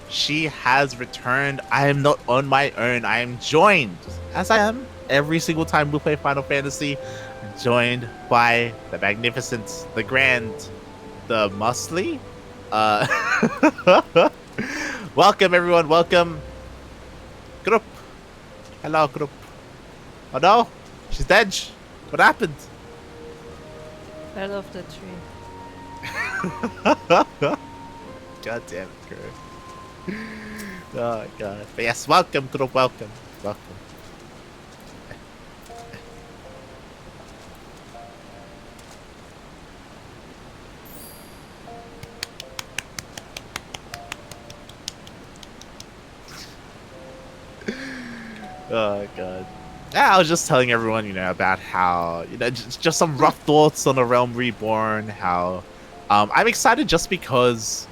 She has returned. I am not on my own. I am joined, as I am every single time we play Final Fantasy, joined by the magnificent, the grand, the muscly. Uh, welcome everyone. Welcome, group. Hello, group. Oh no, she's dead. What happened? Fell off the tree. God damn it, girl. Oh god. But yes, welcome, group. Welcome. Welcome. Oh god. Yeah, I was just telling everyone, about how, just some rough thoughts on the Realm Reborn. How, I'm excited just because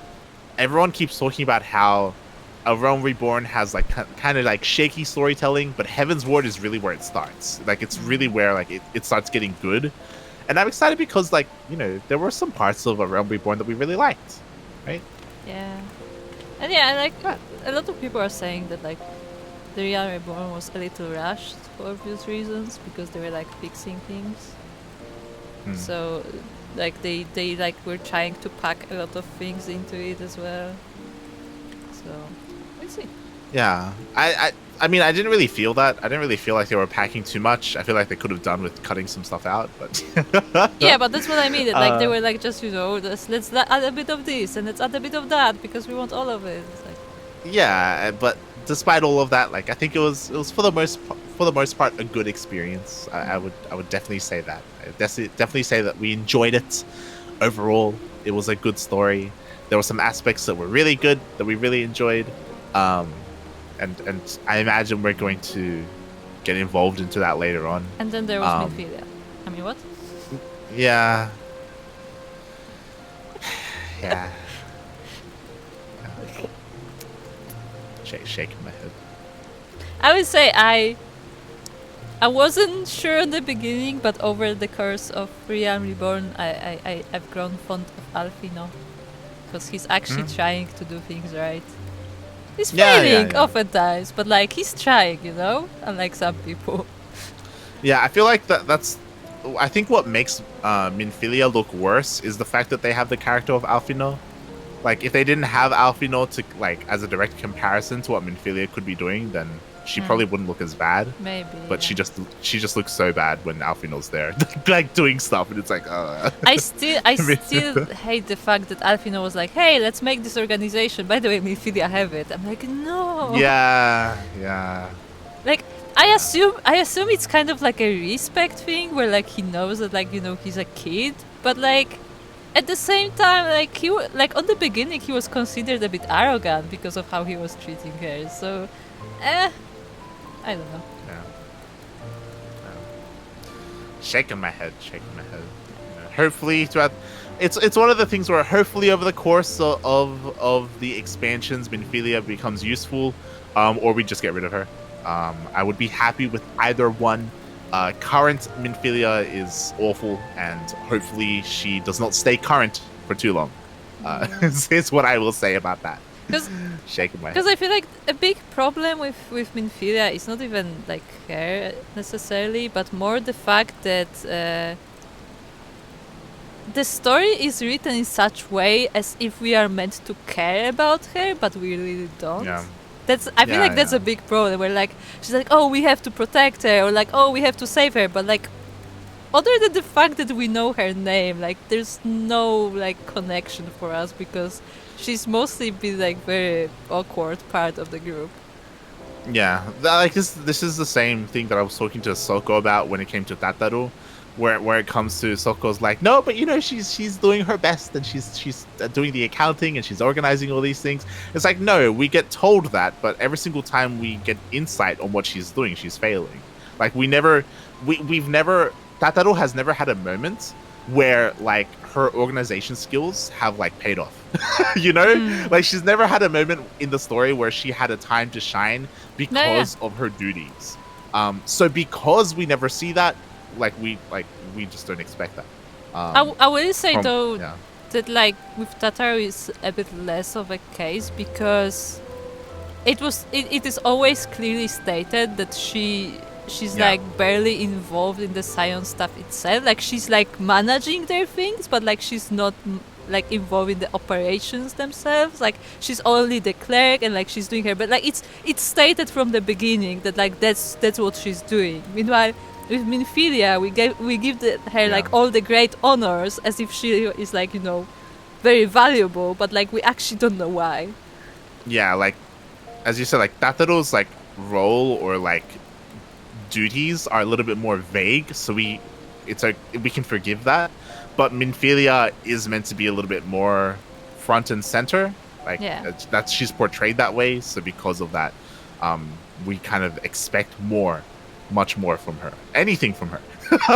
everyone keeps talking about how a Realm Reborn has like kind of like shaky storytelling, but Heavensward is really where it starts. Like it's really where like it starts getting good, and I'm excited because like there were some parts of a Realm Reborn that we really liked, right? Yeah. And yeah, like a lot of people are saying that like the Real Reborn was a little rushed for obvious reasons because they were like fixing things. So like they like were trying to pack a lot of things into it as well. So we'll see. Yeah, I mean, I didn't really feel that. I didn't really feel like they were packing too much. I feel like they could have done with cutting some stuff out, but Yeah, but that's what I mean. Like they were like just let's add a bit of this and let's add a bit of that because we want all of it. It's like yeah, but despite all of that, like I think it was for the most part a good experience. I would definitely say that. I definitely say that we enjoyed it overall. It was a good story. There were some aspects that were really good that we really enjoyed. And I imagine we're going to get involved into that later on. and then there was Minfilia. I mean what? Yeah. Yeah. Shaking my head. I would say I wasn't sure in the beginning, but over the course of Realm Reborn, I've grown fond of Alfino. Because he's actually trying to do things right. He's failing oftentimes, but like he's trying, unlike some people. Yeah, I feel like that's. I think what makes Minfilia look worse is the fact that they have the character of Alfino. Like, if they didn't have Alfino to like as a direct comparison to what Minfilia could be doing, then she probably wouldn't look as bad. Maybe. But yeah. she just looks so bad when Alfino's there, like doing stuff, and it's like, I still hate the fact that Alfino was like, "Hey, let's make this organization." By the way, Minfilia have it. I'm like, no. Yeah. Like, I assume it's kind of like a respect thing where like he knows that like he's a kid, but like at the same time like like on the beginning he was considered a bit arrogant because of how he was treating her. So, I don't know. Yeah. Shaking my head. Hopefully, throughout, it's one of the things where hopefully over the course of the expansions, Minfilia becomes useful, or we just get rid of her. I would be happy with either one. Current Minfilia is awful, and hopefully she does not stay current for too long. Is what I will say about that. Shaking my head. Because I feel like a big problem with Minfilia is not even like her necessarily, but more the fact that the story is written in such way as if we are meant to care about her, but we really don't. Yeah. I feel like that's a big problem. Where like she's like, oh, we have to protect her, or like, oh, we have to save her, but like, other than the fact that we know her name, like, there's no like connection for us because she's mostly been like very awkward part of the group. Yeah, like this is the same thing that I was talking to Souko about when it came to Tato, where it comes to Soko's like, no, but she's doing her best and she's doing the accounting and she's organizing all these things. It's like, no, we get told that, but every single time we get insight on what she's doing, she's failing. Like we've never Tato has never had a moment where like her organization skills have like paid off. Like she's never had a moment in the story where she had a time to shine because of her duties. So because we never see that, we just don't expect that. I will say that like with Tato is a bit less of a case because it is always clearly stated that she's Yeah. like barely involved in the science stuff itself. Like she's like managing their things, but like she's not like involved in the operations themselves. Like she's only the clerk and like she's doing her, but like it's stated from the beginning that like that's what she's doing. Meanwhile, with Minfilia, we give her like all the great honors as if she is like, you know, very valuable, but like we actually don't know why. Yeah, like as you said, like Tataru's like role or like duties are a little bit more vague, so we can forgive that. But Minfilia is meant to be a little bit more front and center. Like that's she's portrayed that way, so because of that, we kind of expect much more from her. Anything from her.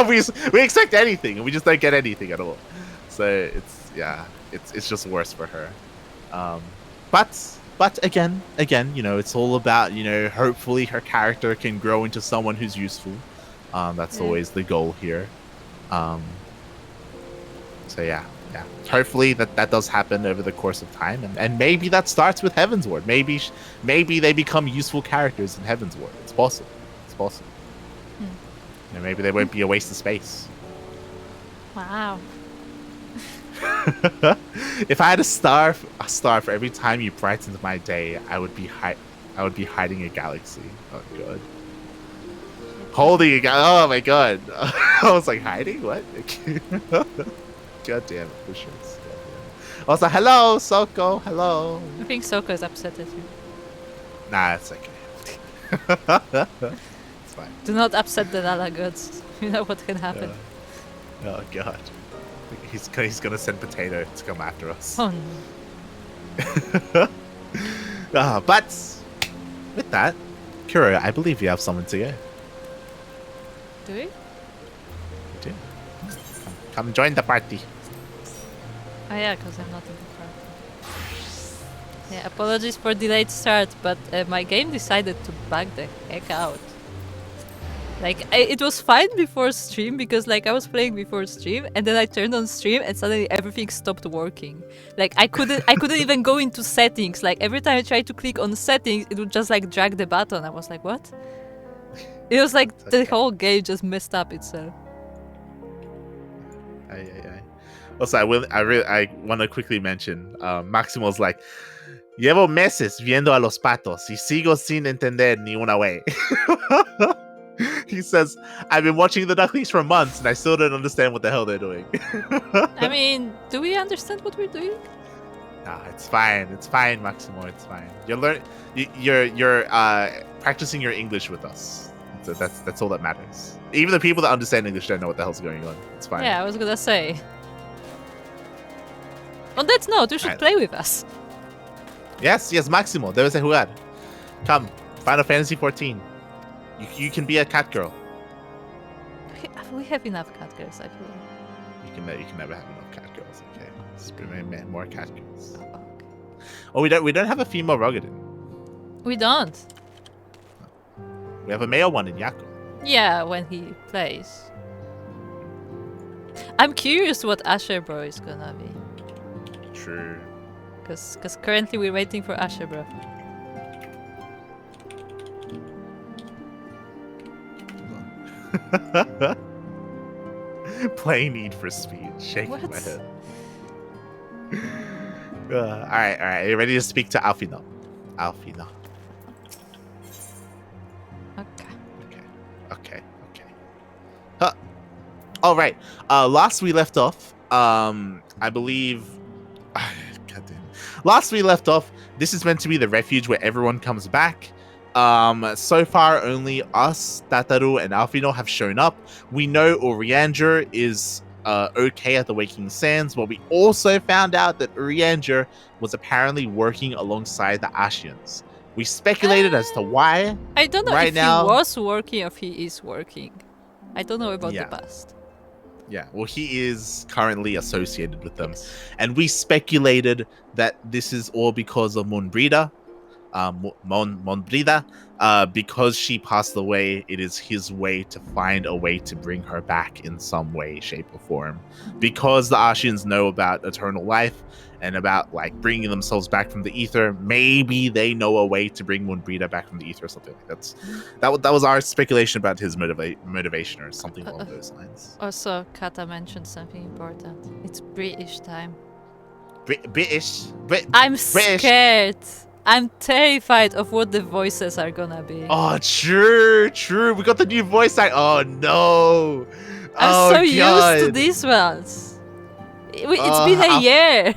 we expect anything and we just don't get anything at all. So it's just worse for her. But again, you know, it's all about, you know, hopefully her character can grow into someone who's useful. That's always the goal here. So yeah. Hopefully that does happen over the course of time, and maybe that starts with Heavensward. Maybe they become useful characters in Heavensward. It's possible. You know, maybe they won't be a waste of space. Wow. If I had a star for every time you brightened my day, I would be hiding a galaxy. Oh god. Holding a galaxy. Oh my god. I was like, hiding? What? God damn it, for sure. I was like, hello, Souko, hello. I think Souko is upset at you. Nah, it's okay. It's fine. Do not upset the Lala gods. You know what can happen. Oh god. He's gonna send Potato to come after us. Oh no. But with that, Kuro, I believe you have someone to go. Do we? You do. Come join the party. Oh yeah, because I'm not in the party. Yeah, apologies for delayed start, but my game decided to bug the heck out. Like, it was fine before stream because like I was playing before stream and then I turned on stream and suddenly everything stopped working. Like I couldn't even go into settings. Like every time I tried to click on settings, it would just like drag the button. I was like, what? It was like the whole game just messed up itself. Also, I want to quickly mention, Maximo's like, llevo meses viendo a los patos y sigo sin entender ni una way. He says, I've been watching the Ducklings for months and I still don't understand what the hell they're doing. I mean, do we understand what we're doing? Nah, it's fine. It's fine, Maximo. It's fine. You're practicing your English with us. So that's all that matters. Even the people that understand English don't know what the hell's going on. It's fine. Yeah, I was gonna say. On that note, you should play with us. Yes, Maximo. Debes de jugar. Come, Final Fantasy 14. You can be a cat girl. We have enough cat girls, I feel. You can never have enough cat girls. Okay, let's bring more cat girls. Oh, okay. Oh, we don't have a female Rogadin. We don't. We have a male one in Yako. Yeah, when he plays. I'm curious what Asher Bro is gonna be. True. Because currently we're waiting for Asher Bro. Playing Need for Speed. Shaking What? my head. Alright. Are you ready to speak to Alfino? Alfino. Okay. Alright. Last we left off, I believe... Goddamn. Last we left off, this is meant to be the refuge where everyone comes back. So far, only us, Tataru, and Alfino have shown up. We know Urianger is okay at the Waking Sands, but we also found out that Urianger was apparently working alongside the Ashians. We speculated as to why. I don't know if he was working or if he is working. I don't know about the past. Yeah, well, he is currently associated with them. And we speculated that this is all because of Monbrida. Monbrida, because she passed away, it is his way to find a way to bring her back in some way, shape, or form. Because the Ashians know about eternal life, and about like bringing themselves back from the ether. Maybe they know a way to bring Moonbreeder back from the ether or something like that. That was our speculation about his motivation or something along those lines. Also, Kata mentioned something important. It's British time. British. I'm scared. I'm terrified of what the voices are gonna be. Oh, true. We got the new voice act. Oh no. I'm so used to these ones. It's been a year.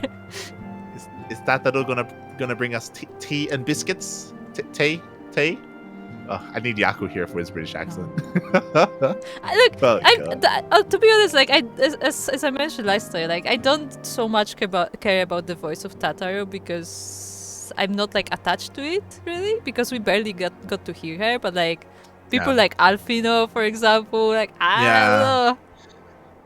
Is Tato gonna bring us tea and biscuits? Tea? Oh, I need Yaku here for his British accent. To be honest, like as I mentioned last time, like I don't so much care about the voice of Tataru because I'm not like attached to it really, because we barely got to hear her. But like people like Alfino, for example, like I don't know.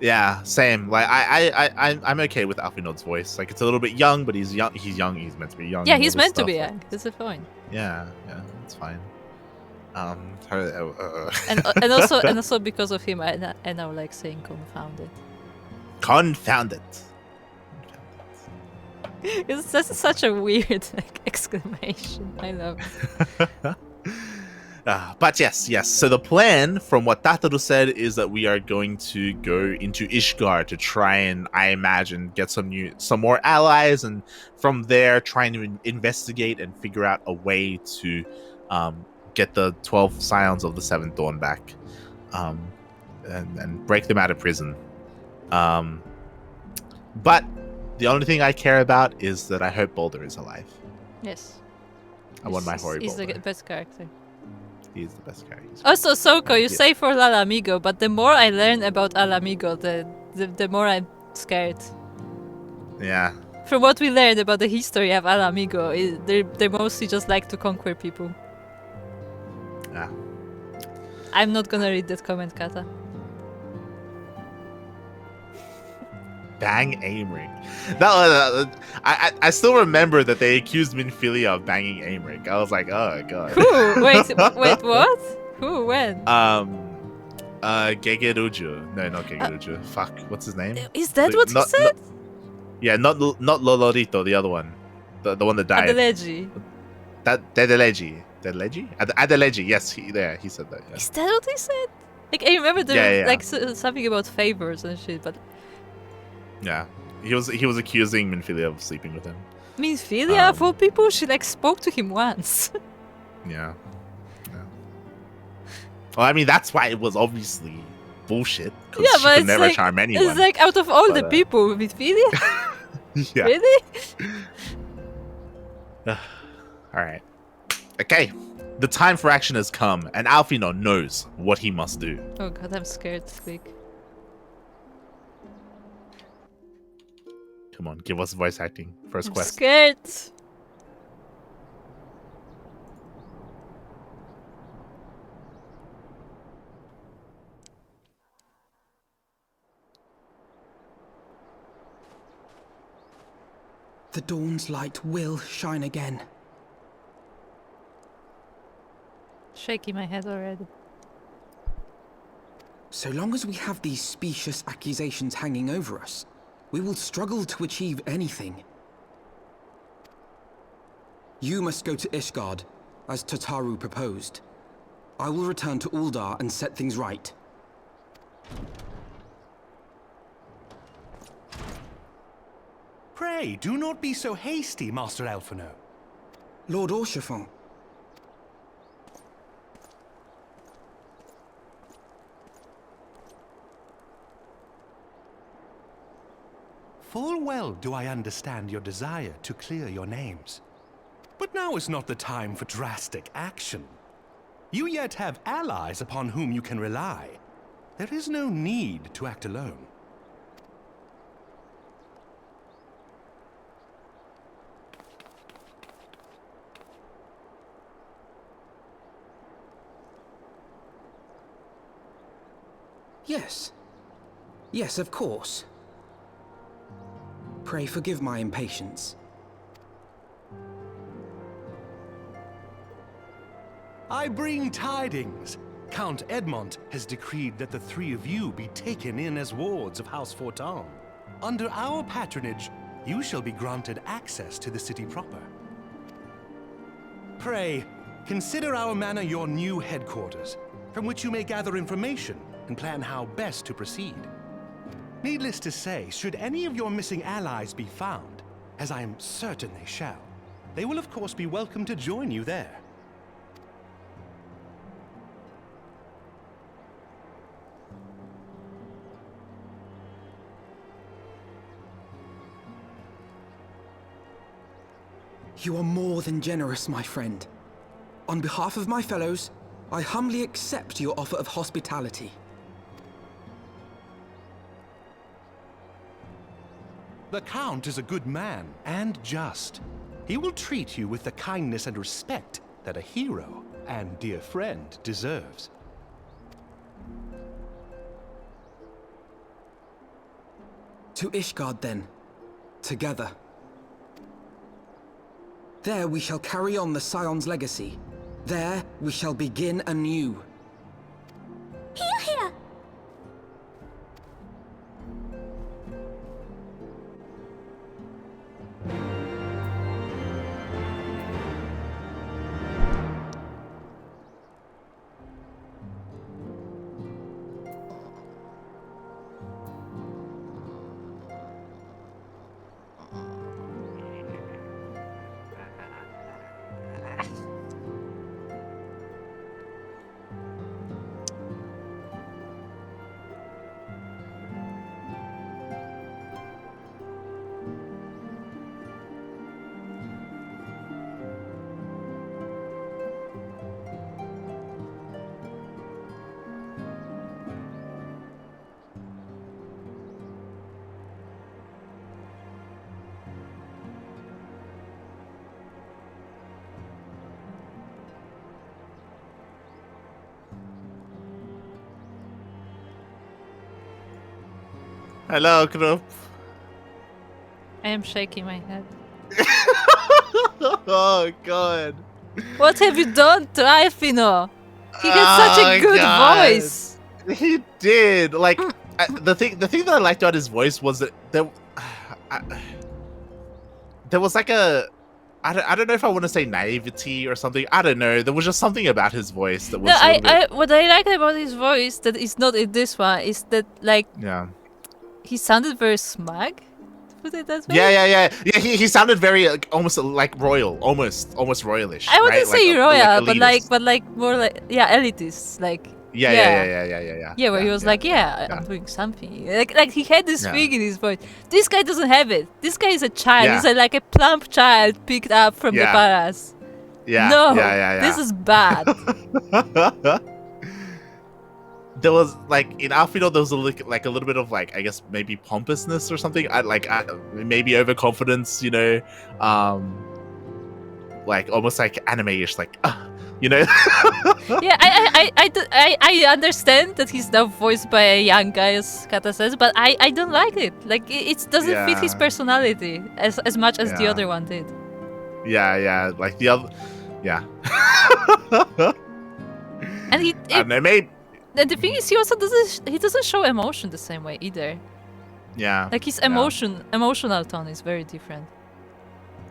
Yeah, same. Like I'm okay with Alfino's voice. Like it's a little bit young, but he's young. He's meant to be young. Yeah, he's meant to be young. That's the point. Yeah, it's fine. And also because of him, I now like saying confounded. Confounded. It's just such a weird like exclamation. I love it. But yes. So the plan, from what Tataru said, is that we are going to go into Ishgard to try and, I imagine, get some more allies, and from there trying to investigate and figure out a way to get the 12 Scions of the Seventh Dawn back, and break them out of prison. But the only thing I care about is that I hope Boulder is alive. Yes. I want my Hori He's Boulder. the best character. He is the best character. Also, Souko, you say for Alamigo, but the more I learn about Alamigo, the more I'm scared. Yeah. From what we learned about the history of Alamigo, they mostly just like to conquer people. Yeah. I'm not gonna read that comment, Kata. Bang Aimric. I still remember that they accused Minfilia of banging Aimric. I was like, oh god. Who? Wait, what? Who? When? Gegeruju. No, not Gegeruju. Fuck, what's his name? Is that what he said? Not Lolorito, the other one. The one that died. Adeleji. Adeleji. Adeleji, yes, he said that. Yeah. Is that what he said? Like, I remember there was like something about favors and shit, but... Yeah, he was accusing Minfilia of sleeping with him. Minfilia, of all people, she like spoke to him once. Yeah. Well, I mean, that's why it was obviously bullshit. Yeah, she but could never charm anyone. It's like, out of all the people, Minfilia? Yeah. Really? Alright. Okay. The time for action has come, and Alfino knows what he must do. Oh god, I'm scared to speak. Come on, give us voice acting. First quest. Scared. The dawn's light will shine again. Shaking my head already. So long as we have these specious accusations hanging over us, we will struggle to achieve anything. You must go to Ishgard, as Tataru proposed. I will return to Uldar and set things right. Pray, do not be so hasty, Master Alphino. Lord Orchefon. Full well do I understand your desire to clear your names. But now is not the time for drastic action. You yet have allies upon whom you can rely. There is no need to act alone. Yes. Yes, of course. Pray forgive my impatience. I bring tidings. Count Edmont has decreed that the three of you be taken in as wards of House Fortin. Under our patronage, you shall be granted access to the city proper. Pray, consider our manor your new headquarters, from which you may gather information and plan how best to proceed. Needless to say, should any of your missing allies be found, as I am certain they shall, they will of course be welcome to join you there. You are more than generous, my friend. On behalf of my fellows, I humbly accept your offer of hospitality. The Count is a good man and just. He will treat you with the kindness and respect that a hero and dear friend deserves. To Ishgard, then. Together. There we shall carry on the Scion's legacy. There we shall begin anew. Hear, hear! Hello, Kuro. I am shaking my head. Oh god. What have you done to Alfino? He had such a good voice. He did. Like the thing that I liked about his voice was that there was like a I don't know if I want to say naivety or something. I don't know. There was just something about his voice that was. No, what I like about his voice that is not in this one is that like he sounded very smug. Put it that way. Yeah. He sounded very almost like royal, almost royalish. I wouldn't say like, royal, like but like more like elitist, like. Yeah. Yeah, where he was like, I'm doing something. Like he had this thing in his voice. This guy doesn't have it. This guy is a child. Yeah. He's like a plump child picked up from the palace. Yeah. This is bad. There was like in Alfino, there was a little bit of like I guess maybe pompousness or something. Maybe overconfidence, you know, like almost like anime-ish, like. You know? Yeah, I understand that he's now voiced by a young guy, as Kata says, but I don't like it. Like, it doesn't fit his personality as much as the other one did. Yeah, like the other... Yeah. And he... I don't know, maybe... And the thing is, he also doesn't show emotion the same way either. Yeah. Like, his emotional tone is very different.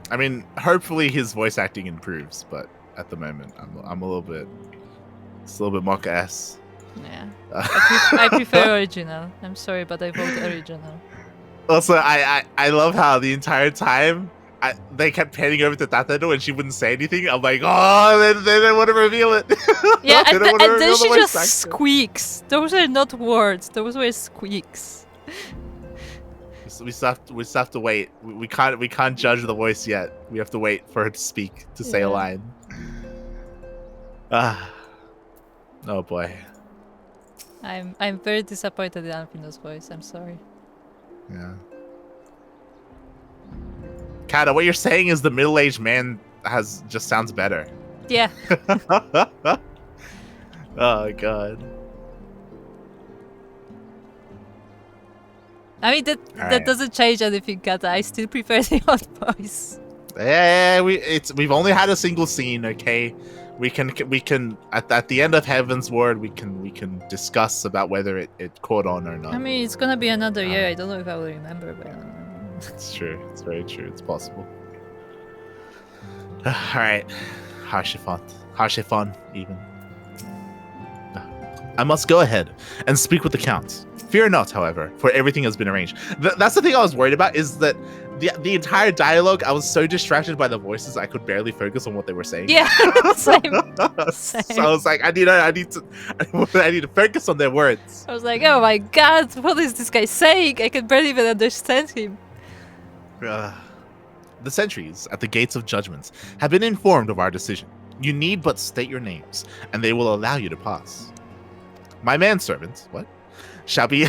I mean, hopefully his voice acting improves, but... At the moment, I'm a little bit Mocha-S. Yeah, I prefer original. I'm sorry, but I vote original. Also, I love how the entire time they kept panning over to Tato and she wouldn't say anything. I'm like, oh, they don't want to reveal it. Yeah, and then she just squeaks. Those are not words. Those were squeaks. We still have to wait. We can't judge the voice yet. We have to wait for her to speak to say a line. Oh boy. I'm very disappointed in Alfino's voice. I'm sorry. Yeah. Kata, what you're saying is the middle-aged man just sounds better. Yeah. Oh god. I mean that doesn't change anything, Kata. I still prefer the old voice. Yeah, we've only had a single scene, okay? We can at the end of Heavensward we can discuss about whether it caught on or not. I mean, it's gonna be another year. I don't know if I will remember, but It's true. It's very true. It's possible. Alright. Harshifon, even. I must go ahead and speak with the Count. Fear not, however, for everything has been arranged. That's the thing I was worried about, is that the entire dialogue, I was so distracted by the voices, I could barely focus on what they were saying. Yeah, same. So I was like, I need to focus on their words. I was like, oh my god, what is this guy saying? I can barely even understand him. The sentries at the gates of judgments have been informed of our decision. You need but state your names, and they will allow you to pass. My manservant, shall be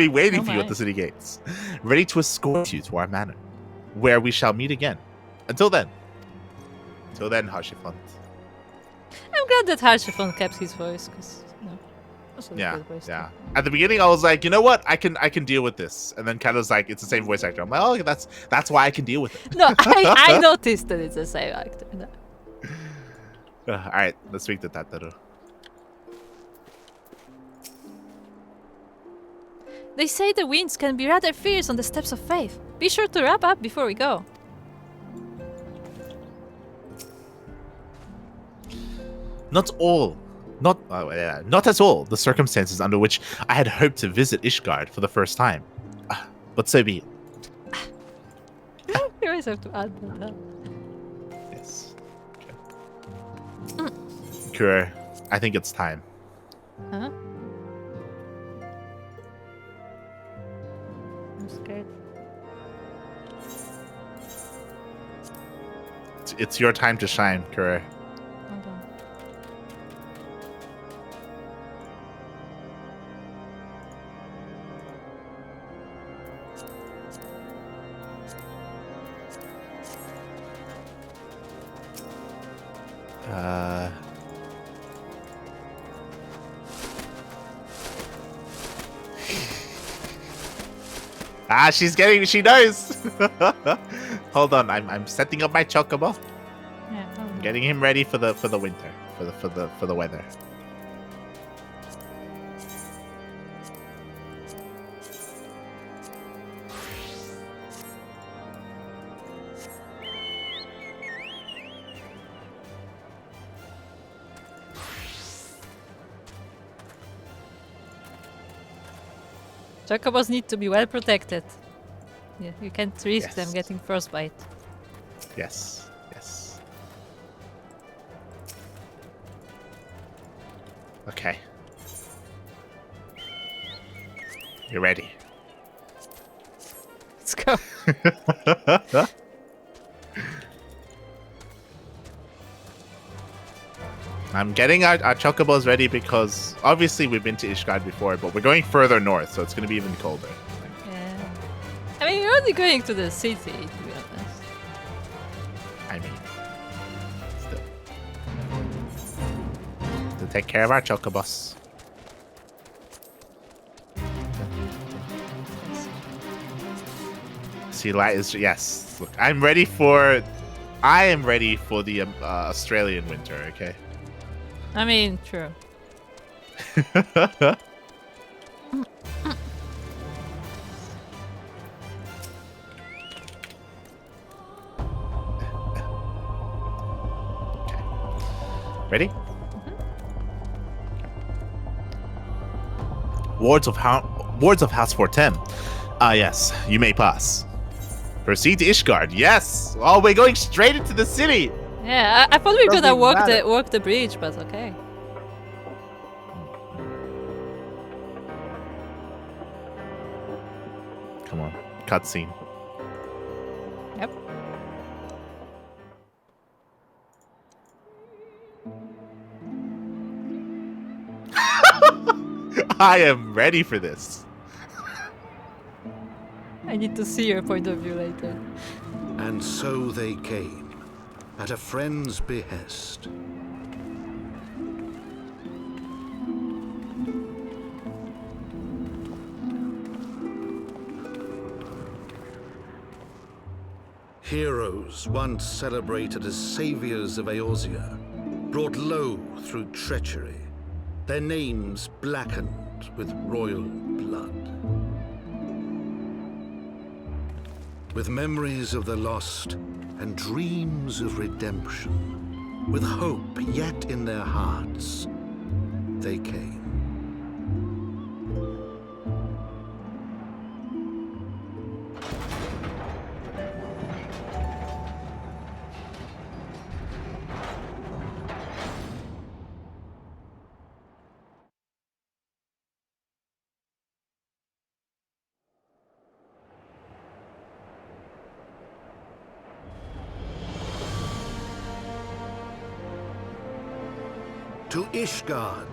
waiting for you at the city gates, ready to escort you to our manor, where we shall meet again. Until then, Harshifon. I'm glad that Harshifon kept his voice, because Yeah. At the beginning, I was like, you know what, I can deal with this, and then Kata's like, it's the same voice actor. I'm like, oh, that's why I can deal with it. No, I noticed that it's the same actor. No. All right, let's speak to Tato. They say the winds can be rather fierce on the steps of faith. Be sure to wrap up before we go. Not at all the circumstances under which I had hoped to visit Ishgard for the first time. But so be it. You always have to add that. Yes. Okay. Kuro, I think it's time. Huh? I'm scared. It's your time to shine, Kuro. Hold on. She knows. Hold on, I'm setting up my chocobo. Yeah, I'm getting him ready for the winter, for the weather. Chocobos need to be well protected. Yeah, you can't risk them getting frostbite. Yes. Okay. You're ready. Let's go. I'm getting our chocobos ready because obviously we've been to Ishgard before, but we're going further north, so it's going to be even colder. Yeah. I mean, you're only going to the city, to be honest. I mean, still. To take care of our chocobos. See, light is yes. Look, I am ready for the Australian winter. Okay. I mean, true. Ready? Wards of House Fortem. Ah, yes, you may pass. Proceed to Ishgard. Yes. Oh, we're going straight into the city. Yeah, I thought we were Doesn't gonna even walk the bridge, but okay. Come on, cutscene. Yep. I am ready for this. I need to see your point of view later. And so they came, at a friend's behest. Heroes once celebrated as saviors of Eorzea, brought low through treachery, their names blackened with royal blood. with memories of the lost and dreams of redemption, with hope yet in their hearts, they came. To Ishgard,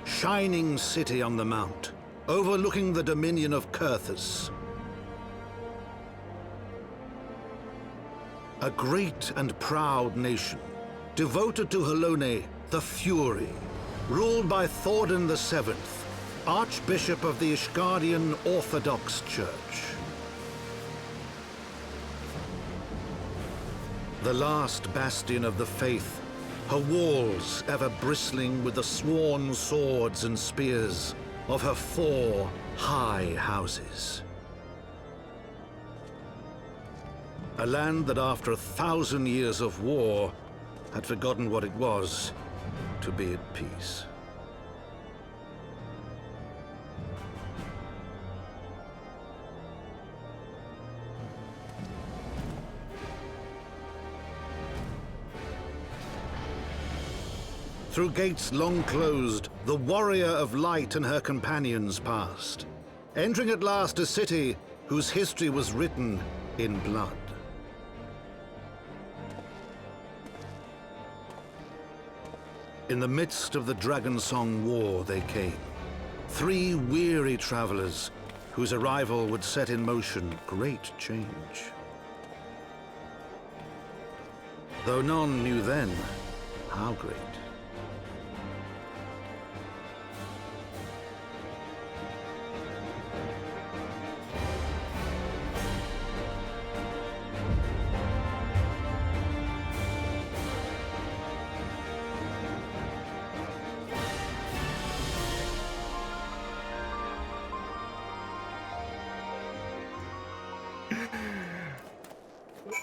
shining city on the mount, overlooking the dominion of Kurthus. A great and proud nation, devoted to Helone, the Fury, ruled by Thordan VII, Archbishop of the Ishgardian Orthodox Church. The last bastion of the faith, her walls ever bristling with the sworn swords and spears of her 4 high houses. A land that after 1,000 years of war had forgotten what it was to be at peace. Through gates long closed, the warrior of light and her companions passed, entering at last a city whose history was written in blood. In the midst of the Dragonsong War they came, 3 weary travelers whose arrival would set in motion great change. Though none knew then how great.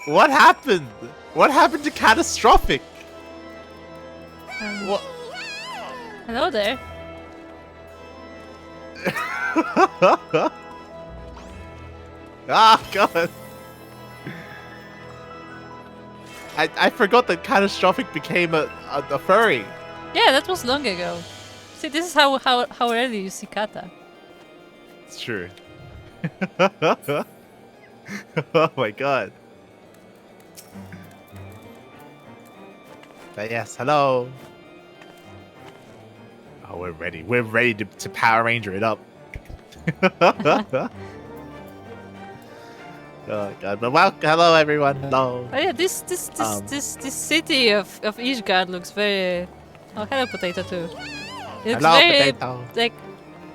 What happened? What happened to Catastrophic? What? Hello there. Ah, God. I forgot that Catastrophic became a furry. Yeah, that was long ago. See, this is how early you see Kata. It's true. Oh my God. But yes, hello. Oh, we're ready. We're ready to Power Ranger it up. Oh God! But well, hello everyone. Hello. Oh yeah, this city of Ishgard looks very. Oh, hello, Potato too. It looks Hello, very Potato. like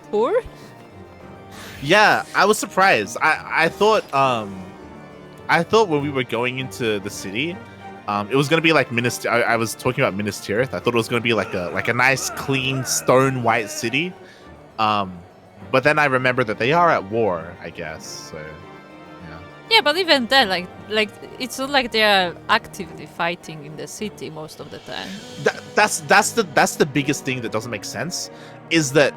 poor. Yeah, I was surprised. I thought when we were going into the city, it was gonna be like I was talking about Minas Tirith. I thought it was gonna be like a nice, clean, stone white city. But then I remember that they are at war, I guess. So, yeah. Yeah, but even then, like it's not like they are actively fighting in the city most of the time. That's the biggest thing that doesn't make sense. Is that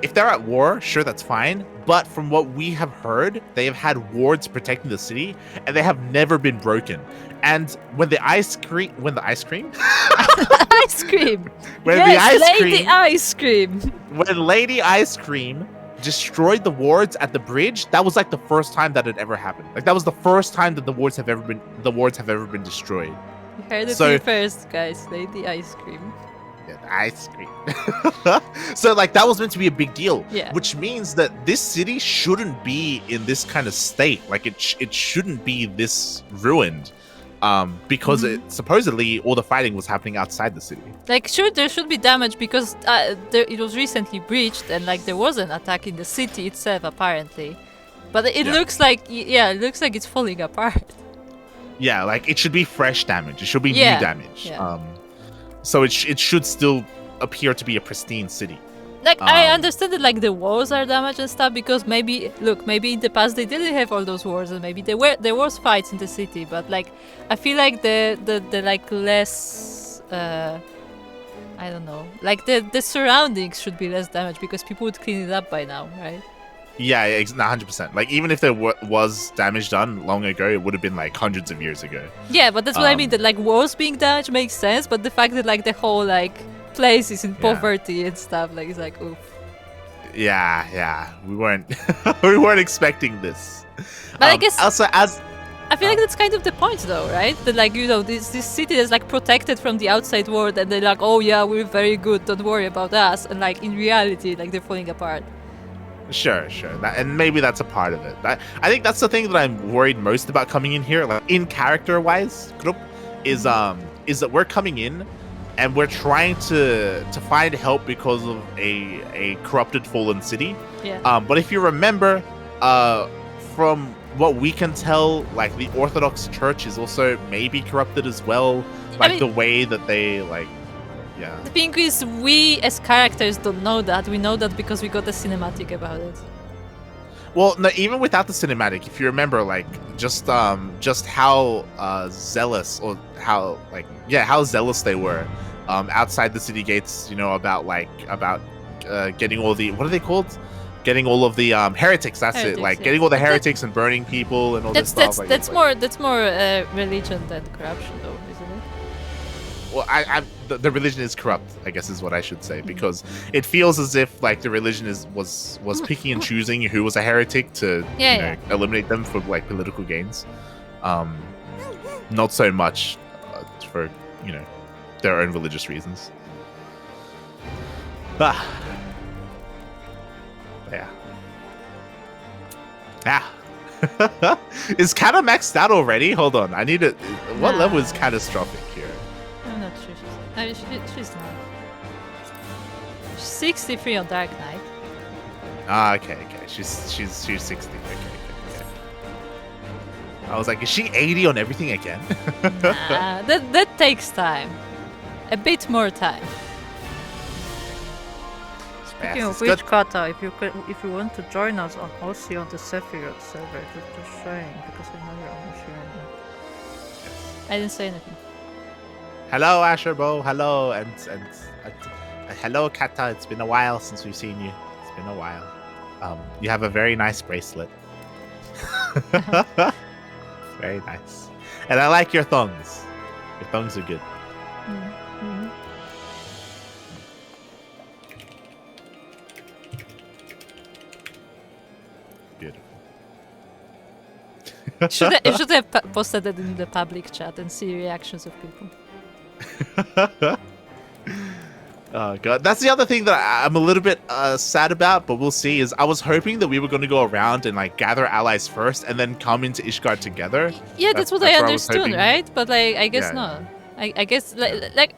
if they're at war, sure, that's fine. But from what we have heard, they have had wards protecting the city, and they have never been broken. And when the ice cream, Ice cream. when Yes, the ice Lady cream, Ice Cream. when Lady Ice Cream destroyed the wards at the bridge, that was like the first time that had ever happened. Like that was the first time that the wards have ever been destroyed. You heard it So- here first, guys. Lady Ice Cream. Yeah, the ice cream. So like that was meant to be a big deal. Yeah. Which means that this city shouldn't be in this kind of state. Like it shouldn't be this ruined. Because it supposedly all the fighting was happening outside the city. Like, sure, there should be damage because it was recently breached and like there was an attack in the city itself apparently, but it looks like it looks like it's falling apart. Yeah, like it should be fresh damage. It should be Yeah, new damage. yeah. So it should still appear to be a pristine city. Like, I understand that, like, the walls are damaged and stuff because maybe in the past they didn't have all those wars and maybe there was fights in the city, but like, I feel like the like less, I don't know, like the surroundings should be less damaged because people would clean it up by now, right? Yeah, 100%. Like, even if there was damage done long ago, it would have been like hundreds of years ago. Yeah, but that's what I mean. That like walls being damaged makes sense, but the fact that like the whole like place is in poverty and stuff, like it's like oof. Yeah, we weren't we weren't expecting this. But I guess also I feel like that's kind of the point, though, right? That like this city is like protected from the outside world, and they're like, oh yeah, we're very good, don't worry about us, and like in reality, like they're falling apart. Sure. And maybe that's a part of it. I think that's the thing that I'm worried most about coming in here, like in character-wise, group, is that we're coming in and we're trying to find help because of a corrupted, fallen city. Yeah. But if you remember, from what we can tell, like the Orthodox Church is also maybe corrupted as well. Like, I mean, the way that they like. Yeah. The thing is, we as characters don't know that. We know that because we got a cinematic about it. Well, no, even without the cinematic, if you remember, like just how zealous or how zealous they were outside the city gates. You know, about getting all the, what are they called? Getting all of the heretics. That's heretics, it. Like getting all the heretics and burning people and all this stuff. That's more religion than corruption, though, isn't it? Well, the religion is corrupt, I guess is what I should say, because it feels as if like the religion was picking and choosing who was a heretic to eliminate them for like political gains. Not so much for their own religious reasons. Yeah. Is Kata maxed out already? Hold on, I need to. What level is Catastrophic here? I'm not sure. She's not. She's 63 on Dark Knight. Okay. She's 60. Okay. I was like, is she 80 on everything again? Nah, that takes time. A bit more time. Speaking of which, Kata, if you want to join us on OC on the Sephiroth server, just saying, because I know you're on OC right now. I didn't say anything. Hello, Asherbo. Hello, and hello, Kata. It's been a while since we've seen you. It's been a while. You have a very nice bracelet. Very nice. And I like your thongs. Your thongs are good. Mm-hmm. Beautiful. You should have posted it in the public chat and see reactions of people. Oh god, that's the other thing that I'm a little bit sad about, but we'll see. Is I was hoping that we were going to go around and like gather allies first, and then come into Ishgard together. Yeah, that's what I understood, right? But like, I guess not. I guess like.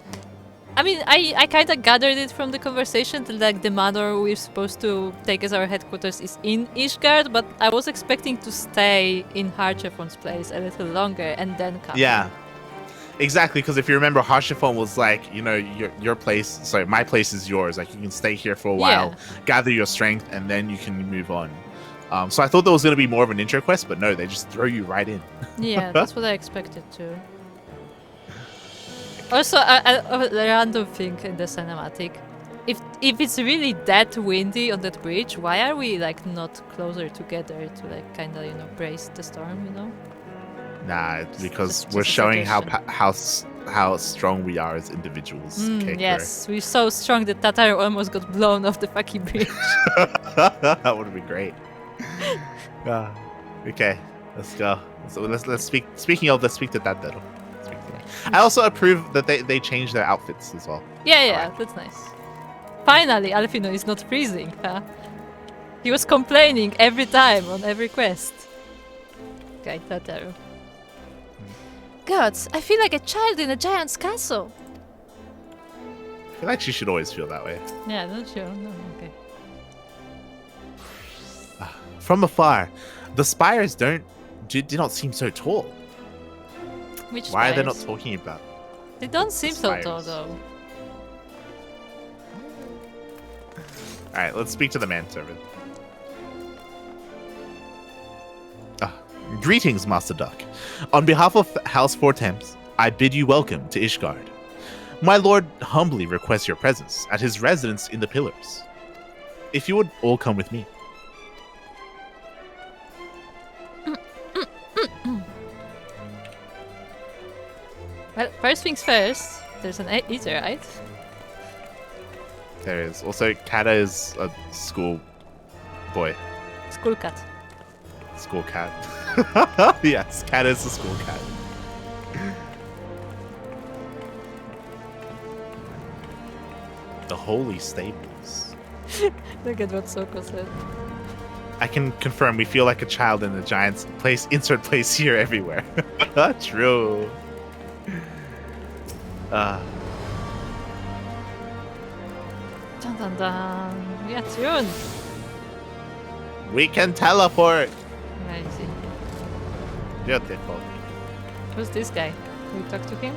I mean, I kind of gathered it from the conversation that like the manor we're supposed to take as our headquarters is in Ishgard, but I was expecting to stay in Harchefon's place a little longer and then come. Yeah, exactly. Because if you remember, Harchefon was like, your place. Sorry, my place is yours. Like you can stay here for a while, gather your strength, and then you can move on. So I thought there was going to be more of an intro quest, but no, they just throw you right in. Yeah, that's what I expected too. Also, a random thing in the cinematic. If it's really that windy on that bridge, why are we like not closer together to like kind of brace the storm? Nah, it's because we're showing how strong we are as individuals. Yes, we're so strong that Tato almost got blown off the fucking bridge. That would be great. Okay, let's go. So let's speak. Speaking of, let's speak to Tato. I also approve that they changed their outfits as well. Yeah, that's nice. Finally, Alfino is not freezing, huh? He was complaining every time on every quest. Okay, Tato. Gods, I feel like a child in a giant's castle. I feel like she should always feel that way. Yeah, don't you? No, okay. From afar, the spires do not seem so tall. Which Why spires? are they not talking about? They don't seem so tall, though. Alright, let's speak to the manservant. Greetings, Master Duck. On behalf of House Four Temps, I bid you welcome to Ishgard. My lord humbly requests your presence at his residence in the Pillars. If you would all come with me. Well, first things first, there's an eater, right? There is. Also, Kata is a school boy. School cat. School cat. Yes, Kata is a school cat. The Holy Stables. Look at what Souko said. I can confirm we feel like a child in a giant's place. Insert place here everywhere. True. Dun dun dun. We are tuned. We can teleport. Where is he? Beautiful. Who's this guy? Can we talk to him?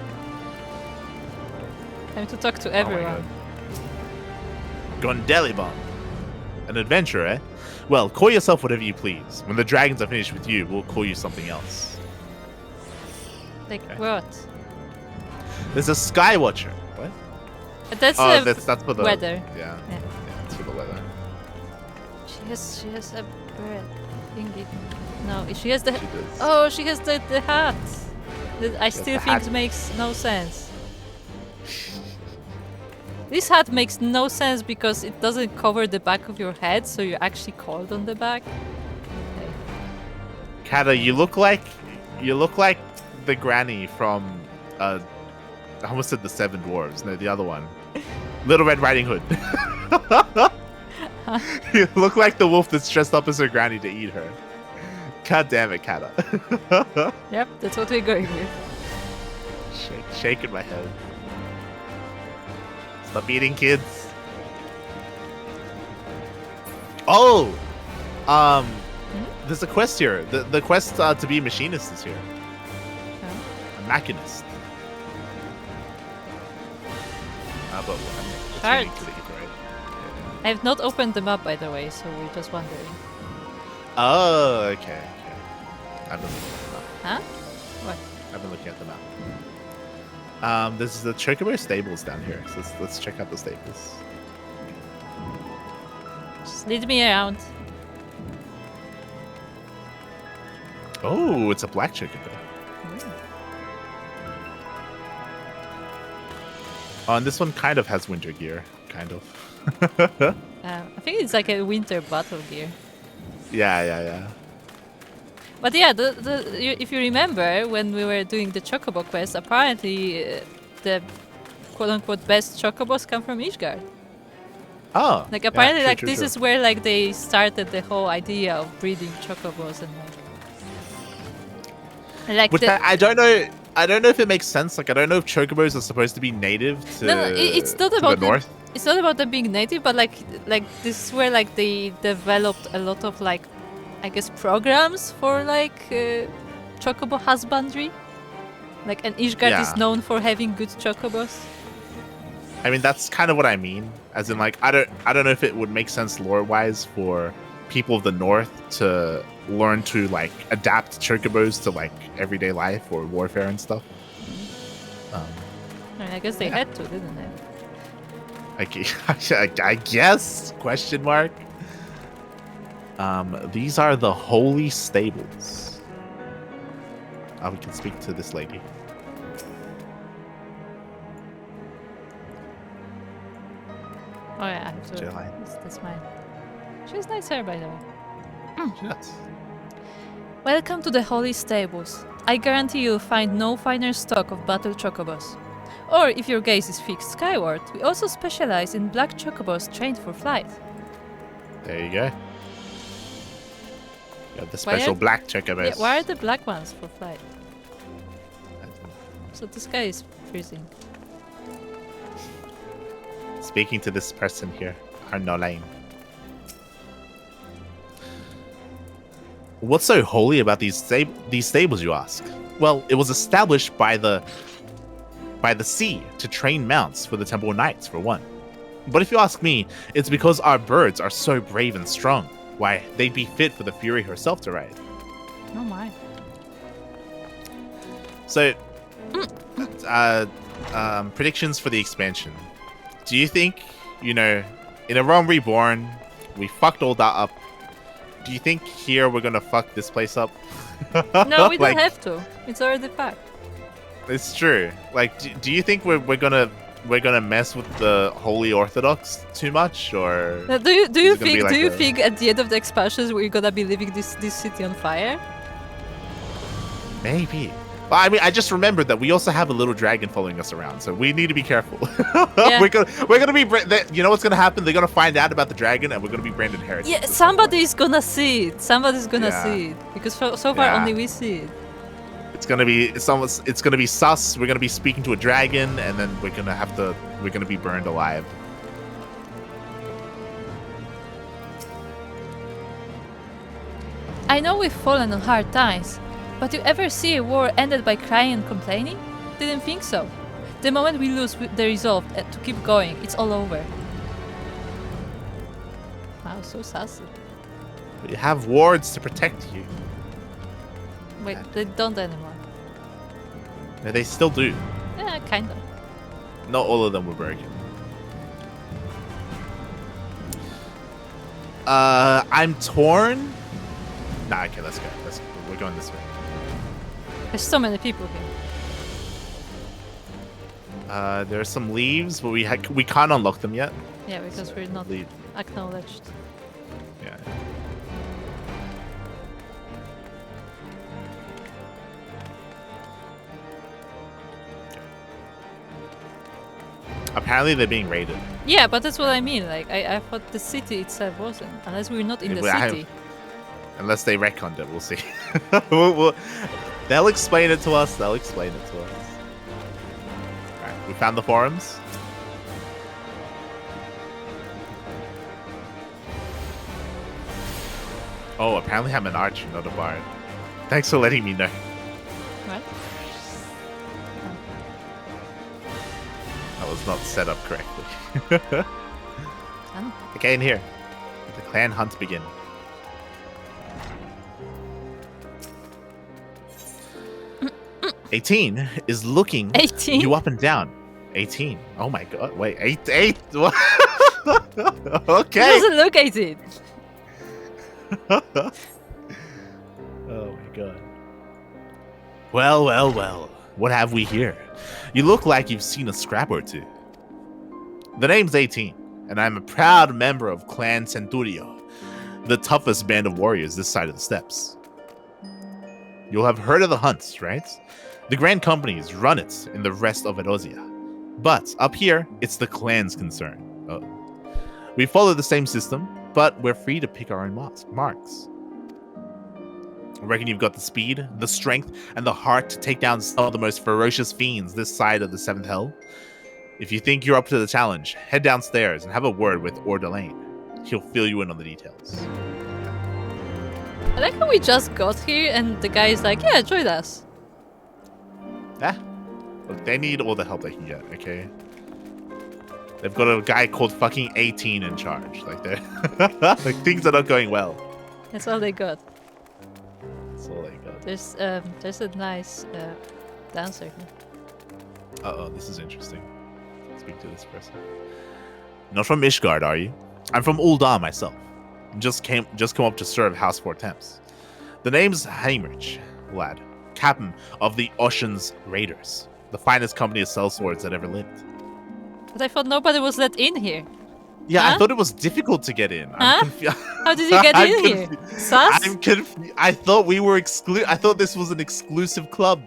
Time to talk to Oh my everyone. God. Gondelibon. An adventurer, eh? Well, call yourself whatever you please. When the dragons are finished with you, we'll call you something else. Like Okay. what? There's a Skywatcher. What? That's Oh, that's for the weather. Yeah. Yeah. Yeah, it's for the weather. She has a bird thingy. No, she has the. She does. Oh, she has the hat. That I still the think hat. makes no sense. This hat makes no sense because it doesn't cover the back of your head, so you're actually cold on the back. Okay. Kata, you look like the granny from I almost said the Seven Dwarves. No, the other one. Little Red Riding Hood. You look like the wolf that's dressed up as her granny to eat her. God damn it, Kata. Yep, that's what we're going with. Shaking my head. Stop eating, kids. Oh, there's a quest here. The quest to be a machinist is here. Oh. A machinist. But what's Chart. unique to the Hitler, right? I have not opened them up, by the way, so we're just wondering. Oh, okay. I've been looking at the map. Huh? What? I've been looking at the map. There's the Chocobo stables down here. So let's check out the stables. Just lead me around. Oh, it's a black Chocobo. Oh, and this one kind of has winter gear. Kind of. I think it's like a winter battle gear. Yeah. But yeah, if you remember when we were doing the Chocobo quest, apparently the quote-unquote best Chocobos come from Ishgard. Oh. Like apparently, yeah, like true, this true. is where like they started the whole idea of breeding Chocobos and like Which the, I don't know. I don't know if it makes sense. Like I don't know if Chocobos are supposed to be native to, no, it's not to about the north. It's not about them being native, but like this is where like they developed a lot of like, I guess, programs for like Chocobo husbandry. Like, and Ishgard is Yeah. known for having good Chocobos. I mean, that's kind of what I mean. As in, like, I don't know if it would make sense lore-wise for people of the north to learn to like adapt Chocobos to like everyday life or warfare and stuff. I mean, I guess they had to, didn't they? I guess? Question mark. These are the holy stables. We can speak to this lady. Oh yeah, I have to. July. That's mine. She has nice hair, by the way. Yes. Welcome to the Holy Stables. I guarantee you'll find no finer stock of battle chocobos. Or if your gaze is fixed skyward, we also specialize in black chocobos trained for flight. There you go. You got the Why special are- black Chocobos. Yeah, why are the black ones for flight? So this guy is freezing. Speaking to this person here, Arnolaine. What's so holy about these stables, you ask? Well, it was established by the sea to train mounts for the Temple Knights, for one. But if you ask me, it's because our birds are so brave and strong. Why, they'd be fit for the Fury herself to ride. Oh my. So, predictions for the expansion. Do you think, in a Realm Reborn, we fucked all that up? Do you think here we're gonna fuck this place up? No, we don't have to. It's already fucked. It's true. Like, do you think we're gonna mess with the Holy Orthodox too much, or Do you think think at the end of the expansions we're gonna be leaving this city on fire? maybe? Well, I mean, I just remembered that we also have a little dragon following us around, so we need to be careful. Yeah. we're gonna be. You know what's gonna happen? They're gonna find out about the dragon, and we're gonna be branded heretics. Yeah, somebody's gonna see it. Somebody's gonna Yeah. see it because so far Yeah. only we see it. It's gonna be It's gonna be sus. We're gonna be speaking to a dragon, and then we're gonna be burned alive. I know we've fallen on hard times, but you ever see a war ended by crying and complaining? Didn't think so. The moment we lose the resolve to keep going, it's all over. Wow, so sassy. We have wards to protect you. Wait, they don't anymore. Yeah, they still do. Yeah, kind of. Not all of them were broken. I'm torn. Nah, okay, let's go. We're going this way. There's so many people here. There are some leaves, but we can't unlock them yet. Yeah, because So, we're not leave. acknowledged. Yeah. Apparently they're being raided. Yeah, but that's what I mean. Like, I thought the city itself wasn't. Unless we're not in the Yeah, city. Unless they retconned it, we'll see. They'll explain it to us. Alright, we found the forums. Oh, apparently I'm an archer, not a bard. Thanks for letting me know. What? That was not set up correctly. Oh. Okay, in here. Let the clan hunt begin. "18 is looking 18? you up and down." 18. Oh my god. Wait, 8. What? It Okay. doesn't look 18. Oh my god. Well. What have we here? You look like you've seen a scrap or two. The name's 18, and I'm a proud member of Clan Centurio, the toughest band of warriors this side of the steppes. You'll have heard of the hunts, right? The grand companies run it in the rest of Erosia. But up here, it's the clan's concern. Oh. We follow the same system, but we're free to pick our own marks. I reckon you've got the speed, the strength, and the heart to take down some of the most ferocious fiends this side of the 7th Hell. If you think you're up to the challenge, head downstairs and have a word with Ordelaine. He'll fill you in on the details. I like how we just got here and the guy is like, yeah, join us. Look, they need all the help they can get, okay? They've got a guy called fucking 18 in charge. Like, they're like, things are not going well. That's all they got. That's all they got. There's a nice dancer here. Uh-oh, this is interesting. Speak to this person. Not from Ishgard, are you? I'm from Ul'dah myself. Just come up to serve House 4 Temps. The name's Heinrich, lad. Captain of the Ocean's Raiders. The finest company of sellswords that ever lived. But I thought nobody was let in here. Yeah, Huh? I thought it was difficult to get in. Huh? I'm confused. How did you get in here? Sus? I'm confused. I thought we were I thought this was an exclusive club.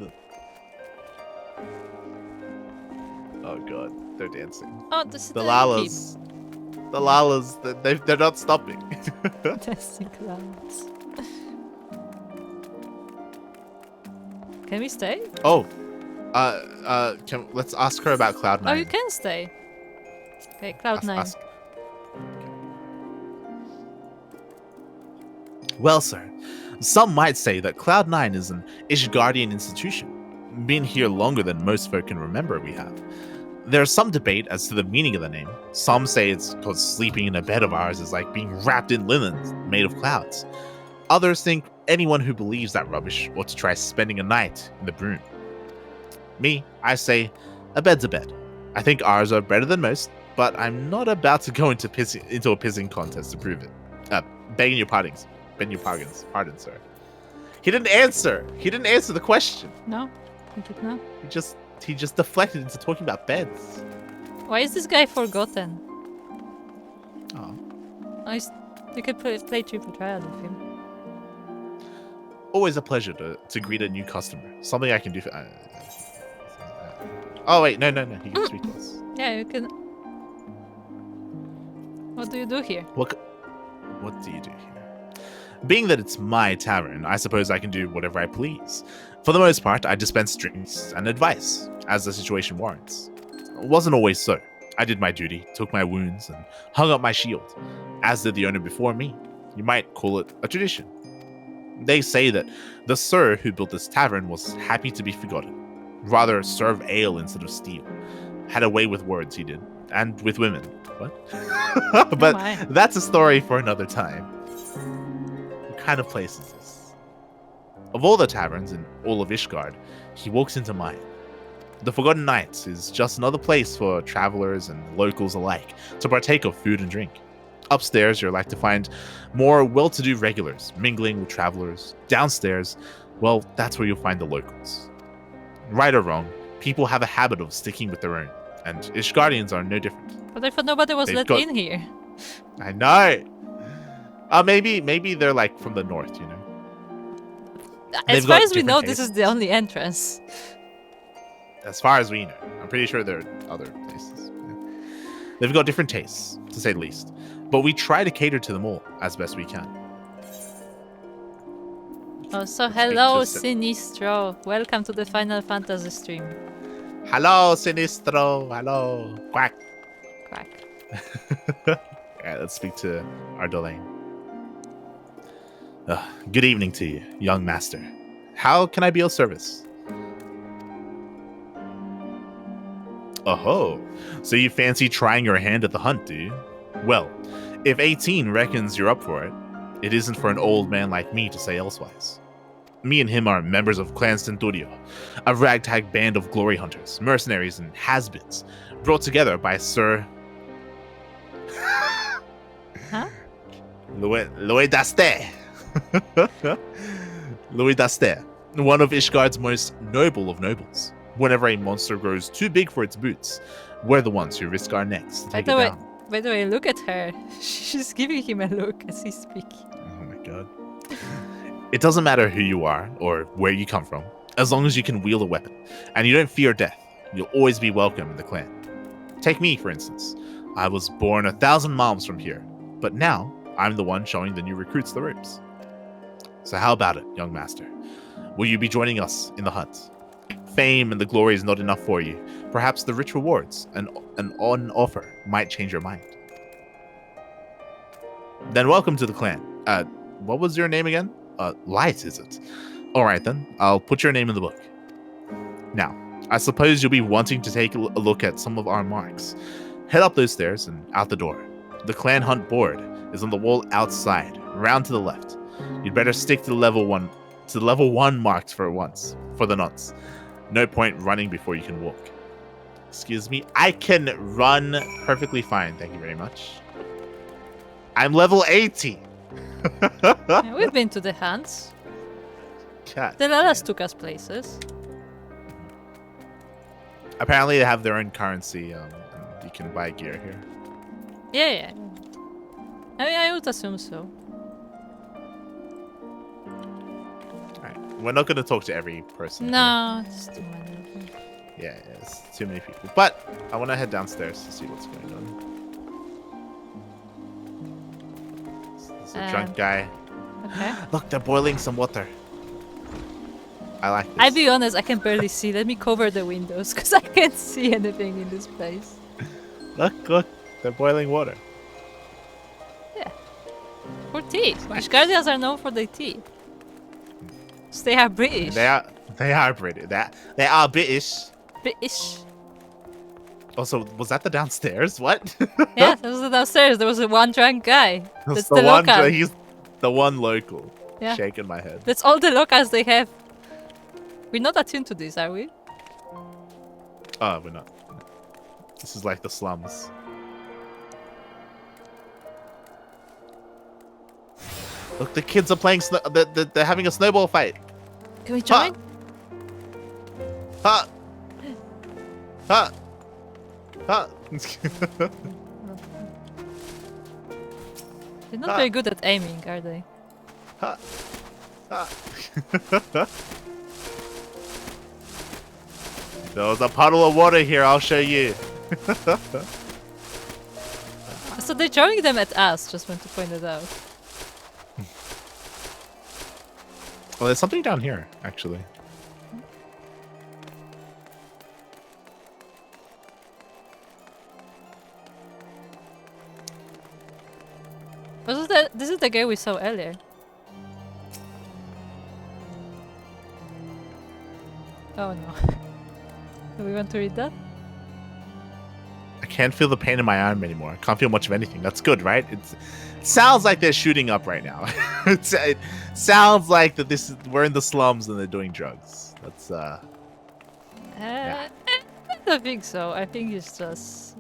Oh god, they're dancing. Oh, this is The Lalas. The Lalas, they're not stopping. Dancing clowns. Can we stay? Oh, let's ask her about Cloud9. Oh, you can stay. Okay, Cloud9. Ask. Well, sir, some might say that Cloud9 is an Ishgardian institution. Been here longer than most folk can remember we have. There's some debate as to the meaning of the name. Some say it's because sleeping in a bed of ours is like being wrapped in linens made of clouds. Others think anyone who believes that rubbish ought to try spending a night in the broom. Me, I say, a bed's a bed. I think ours are better than most, but I'm not about to go into a pissing contest to prove it. Begging your pardons, pardon, sir. He didn't answer. He didn't answer the question. No, he did not. He just deflected into talking about beds. Why is this guy forgotten? Oh. You could play triple trial with him. Always a pleasure to greet a new customer. Something I can do for... oh, wait. No. He can speak to us. Yeah, you can... What do you do here? What do you do here? Being that it's my tavern, I suppose I can do whatever I please. For the most part, I dispense drinks and advice, as the situation warrants. It wasn't always so. I did my duty, took my wounds, and hung up my shield, as did the owner before me. You might call it a tradition. They say that the sir who built this tavern was happy to be forgotten. Rather serve ale instead of steel. Had a way with words, he did. And with women. What? But that's a story for another time. What kind of place is this? Of all the taverns in all of Ishgard, he walks into mine. The Forgotten Knights is just another place for travelers and locals alike to partake of food and drink. Upstairs, you're like to find more well-to-do regulars mingling with travelers. Downstairs, well, that's where you'll find the locals. Right or wrong, people have a habit of sticking with their own, and Ishgardians are no different. But I thought nobody was let in here. I know. Maybe they're like from the north, you know. As far as we know, this is the only entrance. As far as we know, I'm pretty sure there are other places. They've got different tastes, to say the least, but we try to cater to them all as best we can. Oh, so hello, Sinistro. Welcome to the Final Fantasy stream. Hello, Sinistro. Hello. Quack. Quack. Yeah, let's speak to our Dolaine. Good evening to you, young master. How can I be of service? Oh, so you fancy trying your hand at the hunt, do you? Well, if 18 reckons you're up for it, it isn't for an old man like me to say elsewise. Me and him are members of Clan Centurio, a ragtag band of glory hunters, mercenaries, and has-beens, brought together by Sir... Huh? Louis d'Aster. Louis d'Aster, one of Ishgard's most noble of nobles. Whenever a monster grows too big for its boots, we're the ones who risk our necks to take it down. By the way, look at her. She's giving him a look as he's speaking. Oh my god. It doesn't matter who you are or where you come from, as long as you can wield a weapon, and you don't fear death, you'll always be welcome in the clan. Take me, for instance. I was born 1,000 miles from here, but now I'm the one showing the new recruits the ropes. So how about it, young master? Will you be joining us in the hunt? Fame and the glory is not enough for you. Perhaps the rich rewards and on offer might change your mind. Then welcome to the clan. What was your name again? Light, is it? Alright then, I'll put your name in the book. Now, I suppose you'll be wanting to take a look at some of our marks. Head up those stairs and out the door. The clan hunt board is on the wall outside, round to the left. You'd better stick to the level one marked for the nonce. No point running before you can walk. Excuse me, I can run perfectly fine, thank you very much. I'm level 80. Yeah, we've been to the hunts. God, The Lalas took us places. apparently they have their own currency, and you can buy gear here. Yeah. I mean, I would assume so. We're not going to talk to every person. No, it's too many. Yeah, it's too many people. But I want to head downstairs to see what's going on. There's a drunk guy. Okay. Look, they're boiling some water. I like this. I'll be honest, I can barely see. Let me cover the windows because I can't see anything in this place. Look, they're boiling water. Yeah. For tea. Ishgardians are known for their tea. So they are British. They are British. They are British. British. Also, was that the downstairs? What? Yeah, that was the downstairs. There was a one drunk guy. That's the one. local. He's the one local. Yeah. Shaking my head. That's all the locals they have. We're not attuned to this, are we? Oh, we're not. This is like the slums. Look, the kids are playing. They're having a snowball fight. Can we join? Ha! Ha! Ha! They're not very good at aiming, are they? Ha! Ha! There was a puddle of water here. I'll show you. So they're throwing them at us. Just want to point it out. Well, there's something down here, actually. This is the guy we saw earlier. Oh no. Do we want to read that? I can't feel the pain in my arm anymore. I can't feel much of anything. That's good, right? It sounds like they're shooting up right now. It sounds like that we're in the slums and they're doing drugs. That's I don't think so. I think it's just.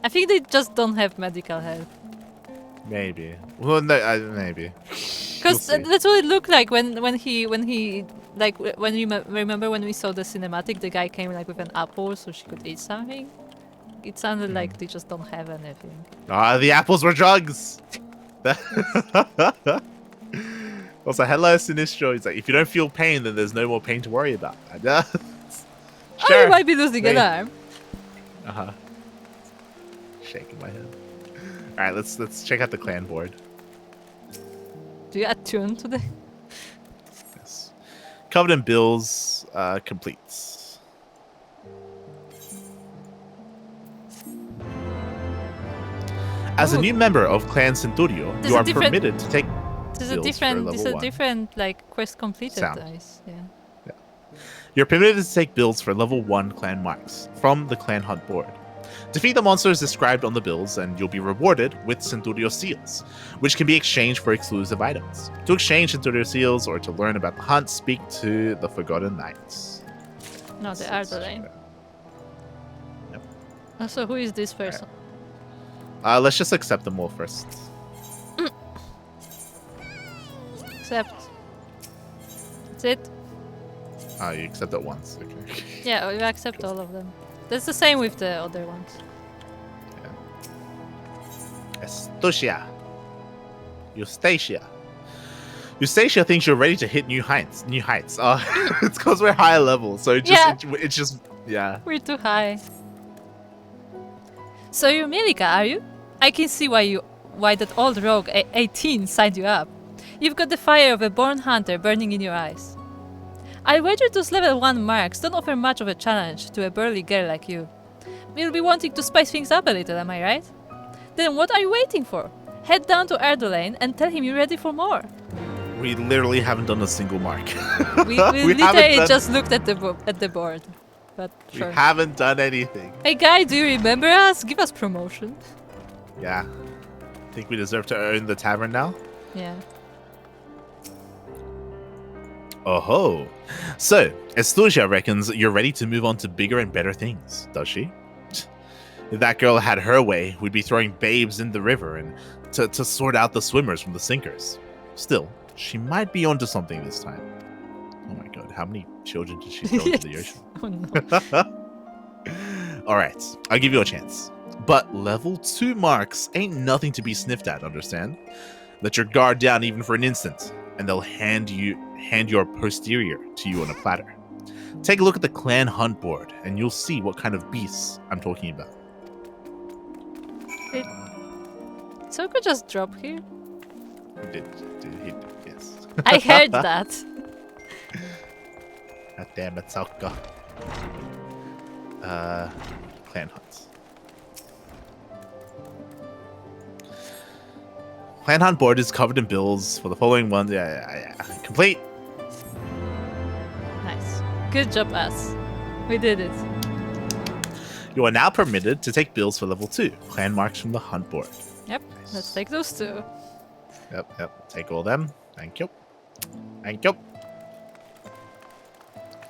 I think they just don't have medical help. maybe. Well, no, maybe. Because that's what it looked like when he like when you remember when we saw the cinematic, the guy came like with an apple so she could eat something. It sounded like they just don't have anything. The apples were drugs. Also, hello, Sinistro. He's like, if you don't feel pain, then there's no more pain to worry about. Oh, you might be losing an arm. Shaking my head. All right, let's check out the clan board. Do you attune to the? Yes. Covenant bills completes. As a new member of Clan Centurio, There's you a are different- permitted to take There's bills a different. for There's level a 1. different like quest completed Sound. dice. Yeah. You're permitted to take builds for level 1 clan marks from the clan hunt board. Defeat the monsters described on the bills and you'll be rewarded with Centurio seals, which can be exchanged for exclusive items. To exchange Centurio seals or to learn about the hunt, speak to the Forgotten Knights. No, they are the lane. Yep. So who is this person? Let's just accept them all first. Accept. That's it. You accept it once. Okay. Yeah, we accept all of them. That's the same with the other ones. Estucia. Eustacia. Eustacia thinks you're ready to hit new heights. It's because we're higher level, so it's just yeah. We're too high. So you're Mielikka, are you? I can see why that old rogue 18 signed you up. You've got the fire of a born hunter burning in your eyes. I wager those level 1 marks don't offer much of a challenge to a burly girl like you. You'll be wanting to spice things up a little, am I right? Then what are you waiting for? Head down to Ardolane and tell him you're ready for more. We literally haven't done a single mark. We literally just looked at the board. But sure. We haven't done anything. Hey guy, do you remember us? Give us promotion. Yeah. Think we deserve to own the tavern now? Yeah. Oh ho. So, Estucia reckons you're ready to move on to bigger and better things, does she? If that girl had her way, we'd be throwing babes in the river and to sort out the swimmers from the sinkers. Still, she might be onto something this time. Oh my god, how many children did she throw into the ocean? Oh no. Alright, I'll give you a chance. But level 2 marks ain't nothing to be sniffed at, understand? Let your guard down even for an instant, and they'll hand your posterior to you on a platter. Take a look at the clan hunt board, and you'll see what kind of beasts I'm talking about. Did Souko just drop here? He did, yes. I heard that. God damn it, Souko. Clan hunts. Clan hunt board is covered in bills for the following ones. Yeah. Complete. Nice. Good job, us. We did it. You are now permitted to take bills for level 2. Landmarks from the hunt board. Yep, let's take those 2. Yep. Take all them. Thank you. I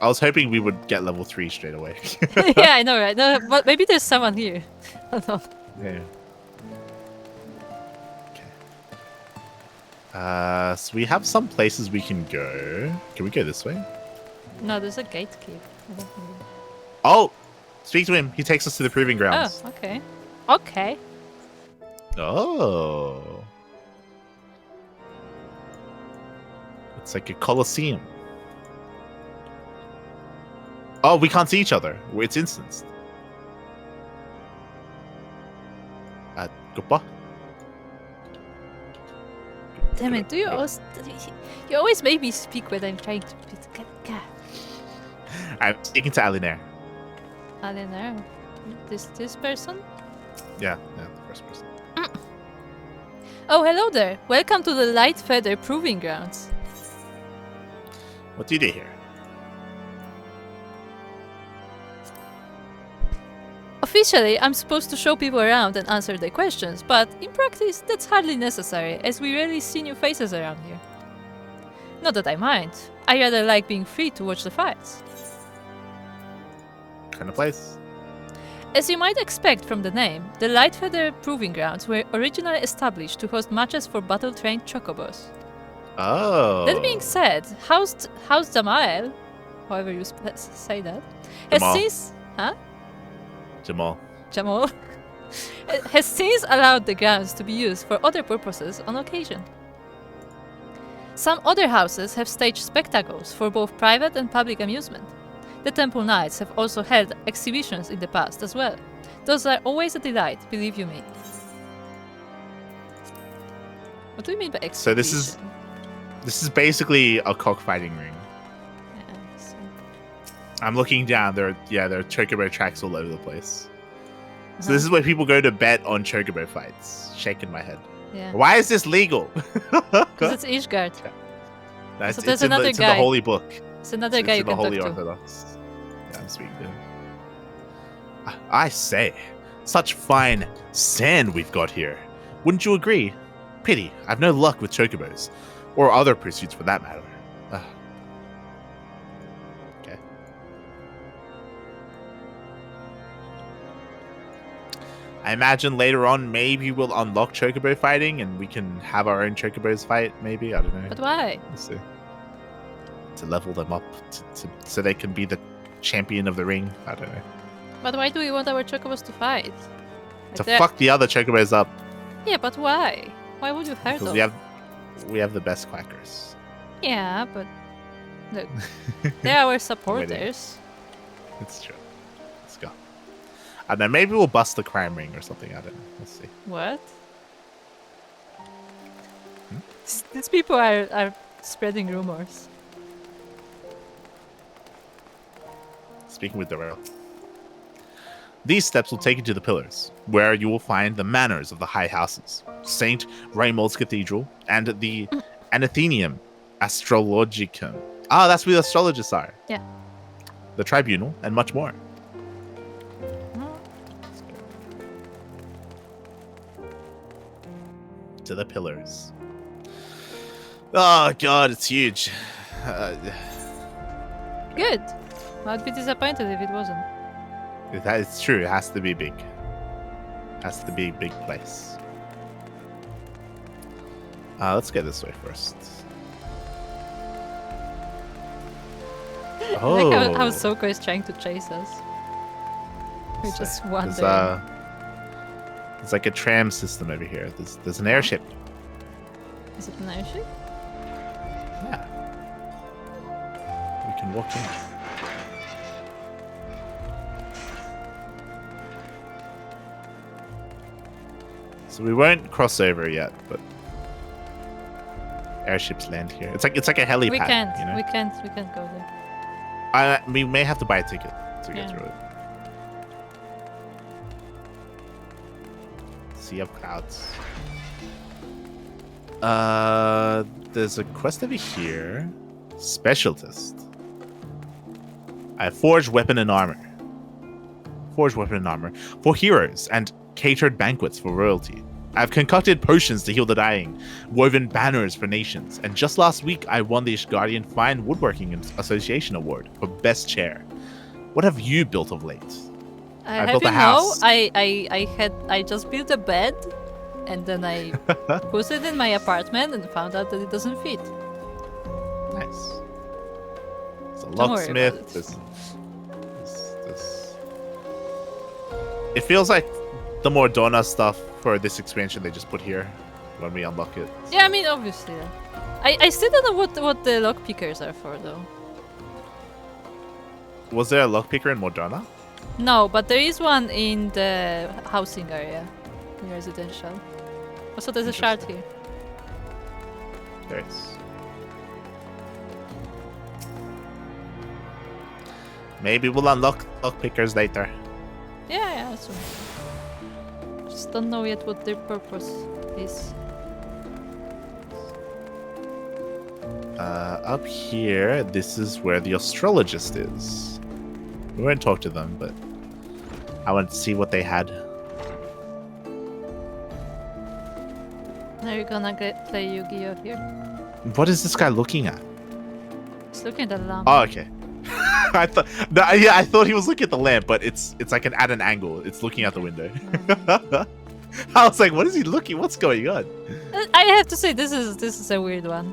was hoping we would get level 3 straight away. Yeah, I know, right? No, but maybe there's someone here. I don't know. Yeah. Okay. So we have some places we can go. Can we go this way? No, there's a gate key. I don't know. Oh! Speak to him. He takes us to the proving grounds. Oh, okay. Okay. Oh. It's like a coliseum. Oh, we can't see each other. It's instanced. Goodbye. Damn it, you always make me speak when I'm trying to... I'm speaking to Alinair. Alinair? This person? Yeah, the first person. Oh, hello there. Welcome to the Light Feather Proving Grounds. What do you do here? Officially, I'm supposed to show people around and answer their questions, but in practice, that's hardly necessary, as we rarely see new faces around here. Not that I mind. I rather like being free to watch the fights. Kind of place. As you might expect from the name, the Light Feather Proving Grounds were originally established to host matches for battle-trained chocobos. Oh. That being said, House Jamael, however you say that, Jamal. has since... Huh? Jamal. has since allowed the grounds to be used for other purposes on occasion. Some other houses have staged spectacles for both private and public amusement. The Temple Knights have also held exhibitions in the past as well. Those are always a delight, believe you me. What do you mean by exhibition? So this is basically a cockfighting ring. Yeah, so. I'm looking down. There are chocobo tracks all over the place. So this is where people go to bet on chocobo fights. Shaking my head. Yeah. Why is this legal? Because it's Ishgard. No, So there's another it's in guy. the holy book. It's another guy you in the can Holy talk to. Orthodox. Yeah, I'm speaking to him. I say, such fine sand we've got here. Wouldn't you agree? Pity, I've no luck with chocobos. Or other pursuits for that matter. Okay. I imagine later on maybe we'll unlock chocobo fighting and we can have our own chocobos fight, maybe? I don't know. But why? Let's see. To level them up so they can be the champion of the ring. I don't know. But why do we want our chocobos to fight? To fuck the other chocobos up. Yeah, but why? Why would you hurt Because them? we have the best quackers. Yeah, but look, they're our supporters. It's true. Let's go. I don't know, maybe we'll bust the crime ring or something. I don't know. We'll see. What? These people are spreading rumors. Speaking with Darrell. These steps will take you to the pillars, where you will find the manors of the high houses, St. Raymond's Cathedral, and the Anathenium Astrologicum. Ah, that's where the astrologists are. Yeah. The tribunal, and much more. To the pillars. Oh, God, it's huge. Good. I'd be disappointed if it wasn't. That is true. It has to be big. Has to be a big place. Let's get this way first. I like how Souko is trying to chase us. We just wander. There's like a tram system over here. There's an airship. Is it an airship? Yeah. We can walk in. So we won't cross over yet, but airships land here. It's like a helipad. We can't. You know? We can't go there. We may have to buy a ticket to get through it. Sea of clouds. There's a quest over here. Specialist. I forged weapon and armor. forged weapon and armor for heroes, and catered banquets for royalty. I've concocted potions to heal the dying, woven banners for nations, and just last week I won the Ishgardian Fine Woodworking Association Award for Best Chair. What have you built of late? I built a have house. I just built a bed, and then I put it in my apartment and found out that it doesn't fit. Nice. It's a Don't worry about locksmith. it. This. It feels like the more Donna stuff for this expansion they just put here when we unlock it. Yeah, I mean, obviously. I still don't know what the lock pickers are for, though. Was there a lockpicker in Moderna? No, but there is one in the housing area, in residential. Also, there's a shard here. There is. Maybe we'll unlock lockpickers later. Yeah, that's right. Just don't know yet what their purpose is. Up here, this is where the Astrologist is. We won't talk to them, but I want to see what they had. Are you gonna play Yu-Gi-Oh here? What is this guy looking at? He's looking at the lamp. Oh, okay. I thought, no, yeah, I thought he was looking at the lamp, but it's like at an angle. It's looking out the window. I was like, what is he looking? What's going on? I have to say, this is a weird one.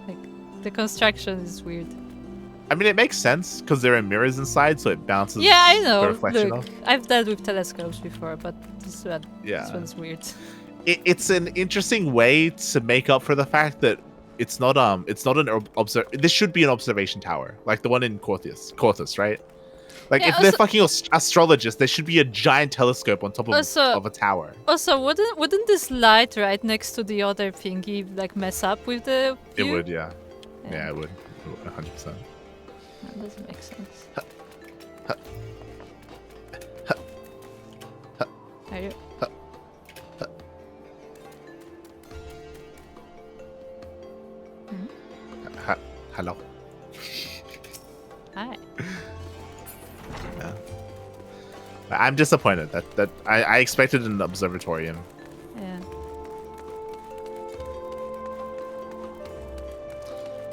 Like, the construction is weird. I mean, it makes sense because there are mirrors inside, so it bounces. Yeah, I know. the reflection Look, off. I've dealt with telescopes before, but this one's weird. It's an interesting way to make up for the fact that it's not an this should be an observation tower, like the one in Corthus, right? Like, Yeah, if they're fucking astrologists, there should be a giant telescope on top of a tower. Also, wouldn't this light right next to the other thingy like mess up with the It view? would, yeah. Yeah, it would. 100%. That doesn't make sense. Are you? Hello. Hi. Yeah. I'm disappointed that I expected an observatorium.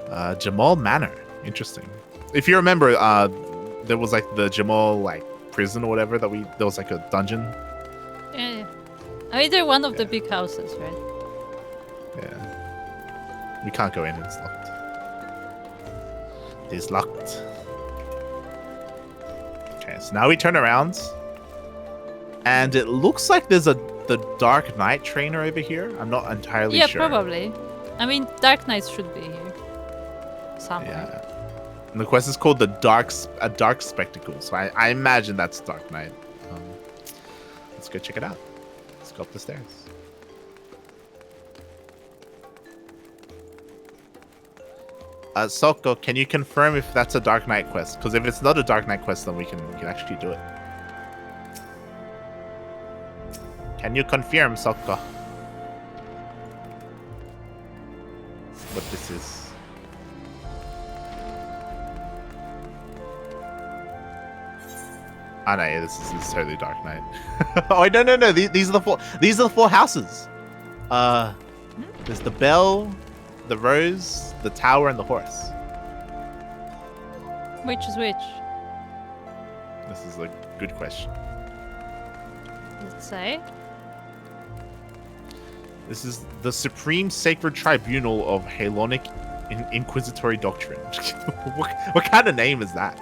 Yeah. Jamal Manor. Interesting. If you remember, there was like the Jamal like prison or whatever there was like a dungeon. Yeah. I mean, they're one of the big houses, right? Yeah. We can't go in, it's locked. It is locked. Okay, so now we turn around. And it looks like there's the Dark Knight trainer over here. I'm not entirely sure. Yeah, probably. I mean, Dark Knights should be here. Somewhere. Yeah. And the quest is called a Dark Spectacle. So I imagine that's Dark Knight. Let's go check it out. Let's go up the stairs. Souko, can you confirm if that's a Dark Knight quest? Because if it's not a Dark Knight quest, then we can actually do it. Can you confirm, Souko? What this is? Oh no, yeah, this is totally Dark Knight. Oh no! These are the four houses. There's the bell, the rose, the tower, and the horse. Which is which? This is a good question. Does it say? This is the Supreme Sacred Tribunal of Halonic Inquisitory Doctrine. what kind of name is that?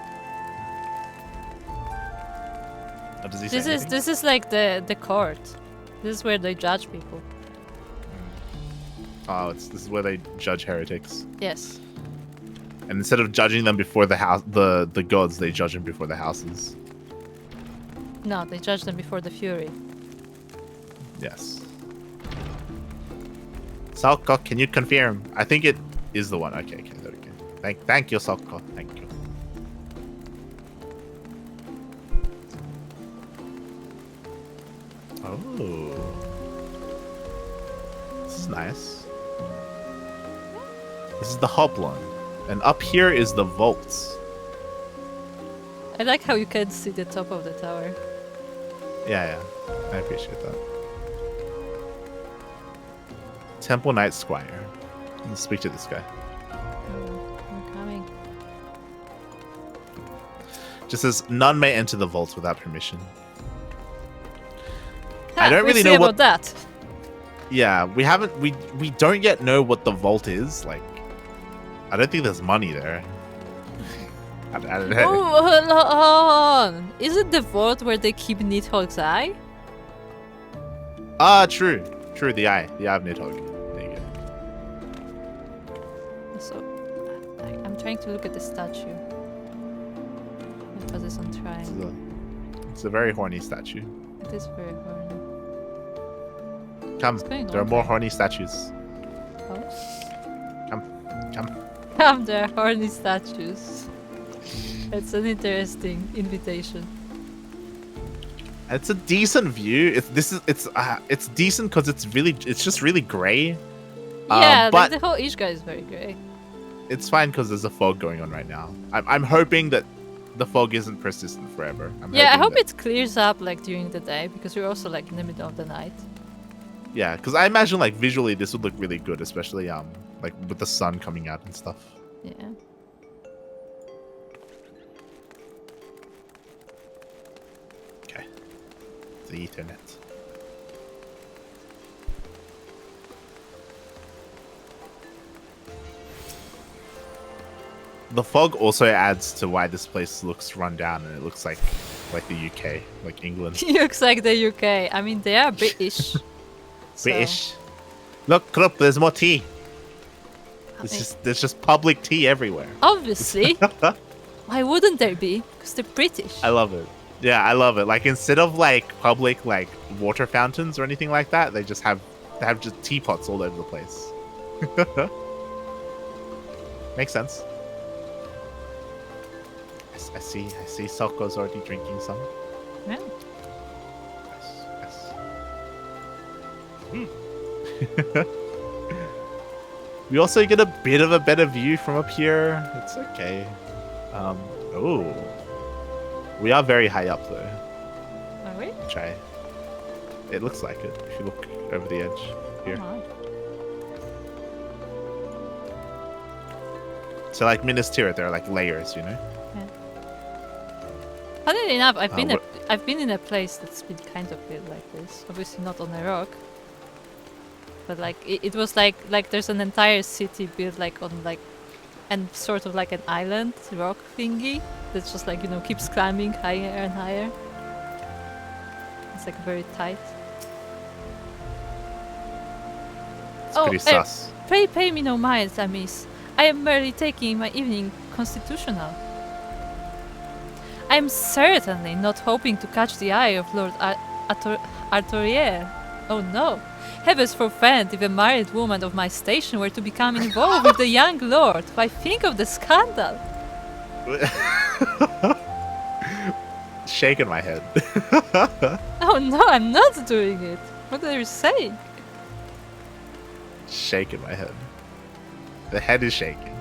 Oh, does he say anything? This is like the court. This is where they judge people. Oh, this is where they judge heretics. Yes. And instead of judging them before the house, the gods, they judge them before the houses. No, they judge them before the Fury. Yes. Souko, can you confirm? I think it is the one. Okay, there we go. Thank you, Souko. Thank you. Oh. This is nice. This is the Hoplon. And up here is the vaults. I like how you can see the top of the tower. Yeah, I appreciate that. Temple Knight Squire. Let's speak to this guy. I'm coming. Just says none may enter the vault without permission. I don't really know about what- that. Yeah, we don't yet know what the vault is. Like, I don't think there's money there. I don't know. Oh, hold on. Is it the vault where they keep Nidhogg's eye? True. True, the eye of Nidhogg. There you go. So, I'm trying to look at the statue. Because it's on trying. It's a very horny statue. It is very horny. Come, going there are on more there? horny statues. Oh. Come. There are horny statues. It's an interesting invitation. It's a decent view. It's decent because it's just really grey. Yeah, but like the whole Ishgard is very grey. it's fine because there's a fog going on right now. I'm hoping that the fog isn't persistent forever. Yeah, I hope it clears up like during the day because we're also like in the middle of the night. Yeah, because I imagine like visually this would look really good, especially like with the sun coming out and stuff. Yeah. Okay. The Ethernet. The fog also adds to why this place looks run down and it looks like the UK, like England. Looks like the UK. I mean, they are British. British. Look, there's more tea. So, There's just public tea everywhere. obviously. Why wouldn't there be? Because they're British. I love it. Yeah, I love it. Like instead of like public like water fountains or anything like that, they have just teapots all over the place. Makes sense. I see Souko's already drinking some. Yeah. Yes. We also get a bit of a better view from up here. It's okay. Oh. We are very high up though. Are we? It looks like it if you look over the edge here. Oh, So like Minas Tirith, there are like layers, you know? funnily enough, I've what- been in a place that's been kind of built like this. Obviously not on a rock. But like it was like there's an entire city built like on like and sort of like an island rock thingy that's just like, you know, keeps climbing higher and higher. It's like very tight. It's pretty sus. Pray pay me no mind, Amis. I am merely taking my evening constitutional. I am certainly not hoping to catch the eye of Lord Arthurier. Oh no. Heavens forfend if a married woman of my station were to become involved with the young lord. Why, think of the scandal. Shaking my head. Oh no, I'm not doing it. What are you saying? Shaking my head. The head is shaking.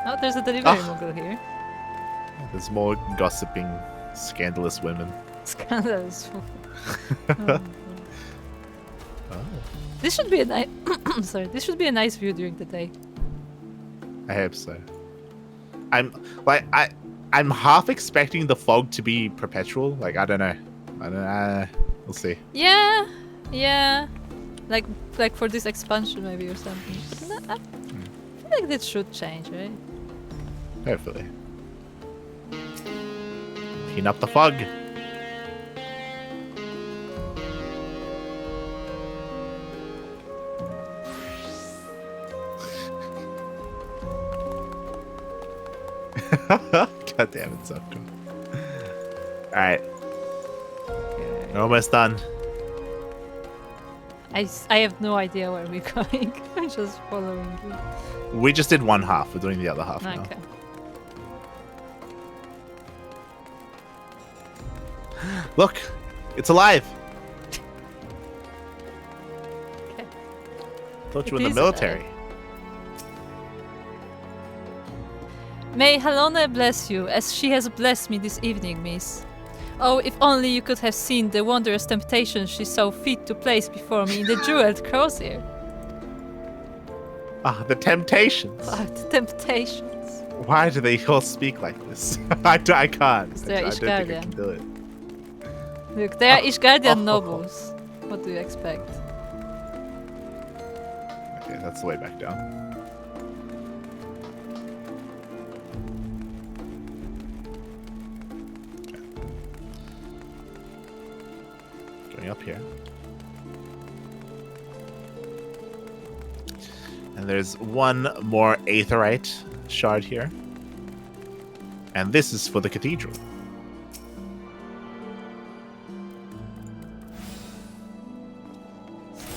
Oh, there's a delivery mogul here. There's more gossiping, scandalous women. Scandalous. Oh. This should be a nice. Sorry, this should be a nice view during the day. I hope so. I'm half expecting the fog to be perpetual. Like I don't know. We'll see. Yeah. Like for this expansion maybe or something. But I feel like this should change, right? Hopefully. Clean up the fog. God damn it, Souko. Alright. We're almost done. I have no idea where we're going. I'm just following you. We just did one half. We're doing the other half now. Okay. Look! It's alive! Okay. Thought you It were in the is military. May Halona bless you, as she has blessed me this evening, miss. Oh, if only you could have seen the wondrous temptation she saw fit to place before me in the jeweled crosshair. Ah, the temptations. Oh, the temptations. Why do they all speak like this? I can't. They're I don't think I Ishgardian. can do it. Look, they are Ishgardian nobles. What do you expect? Okay, that's the way back down. Going up here. And there's one more aetherite shard here. And this is for the cathedral.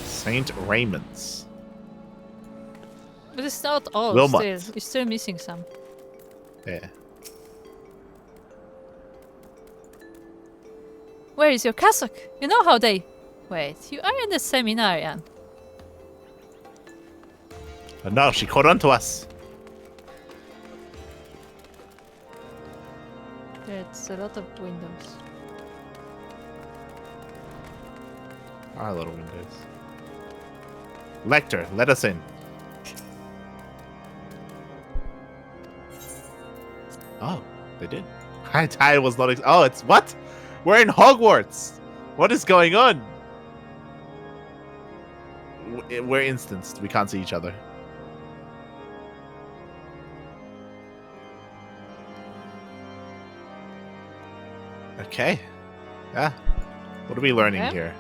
Saint Raymond's. But it's not all Wilmot. still. You're still missing some. Yeah. Where is your cassock? You know how they... Wait, you are in the seminarian. But no, she caught on to us. There's a lot of windows. Our little windows. Lector, let us in. Oh, they did. I was not. Oh, it's what? We're in Hogwarts. What is going on? We're instanced. We can't see each other. Okay. Yeah. What are we learning Okay. here?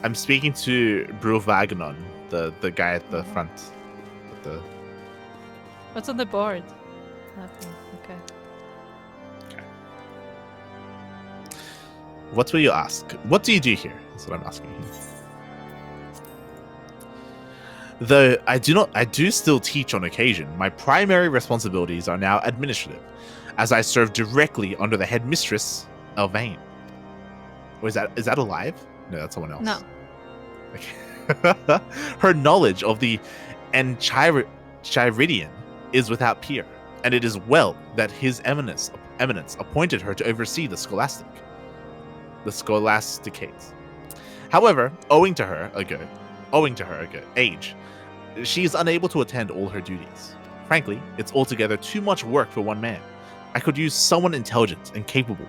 I'm speaking to Bruvagnon, the guy at the front. With the What's on the board? Nothing. Okay. What will you ask? What do you do here? That's what I'm asking you. Though I do still teach on occasion, my primary responsibilities are now administrative, as I serve directly under the headmistress, Elvain. Or is that alive? No, that's someone else. No. Okay. Her knowledge of the Enchiridion is without peer, and it is well that His Eminence appointed her to oversee the Scholasticate. However, owing to her age, she is unable to attend all her duties. Frankly, it's altogether too much work for one man. I could use someone intelligent and capable.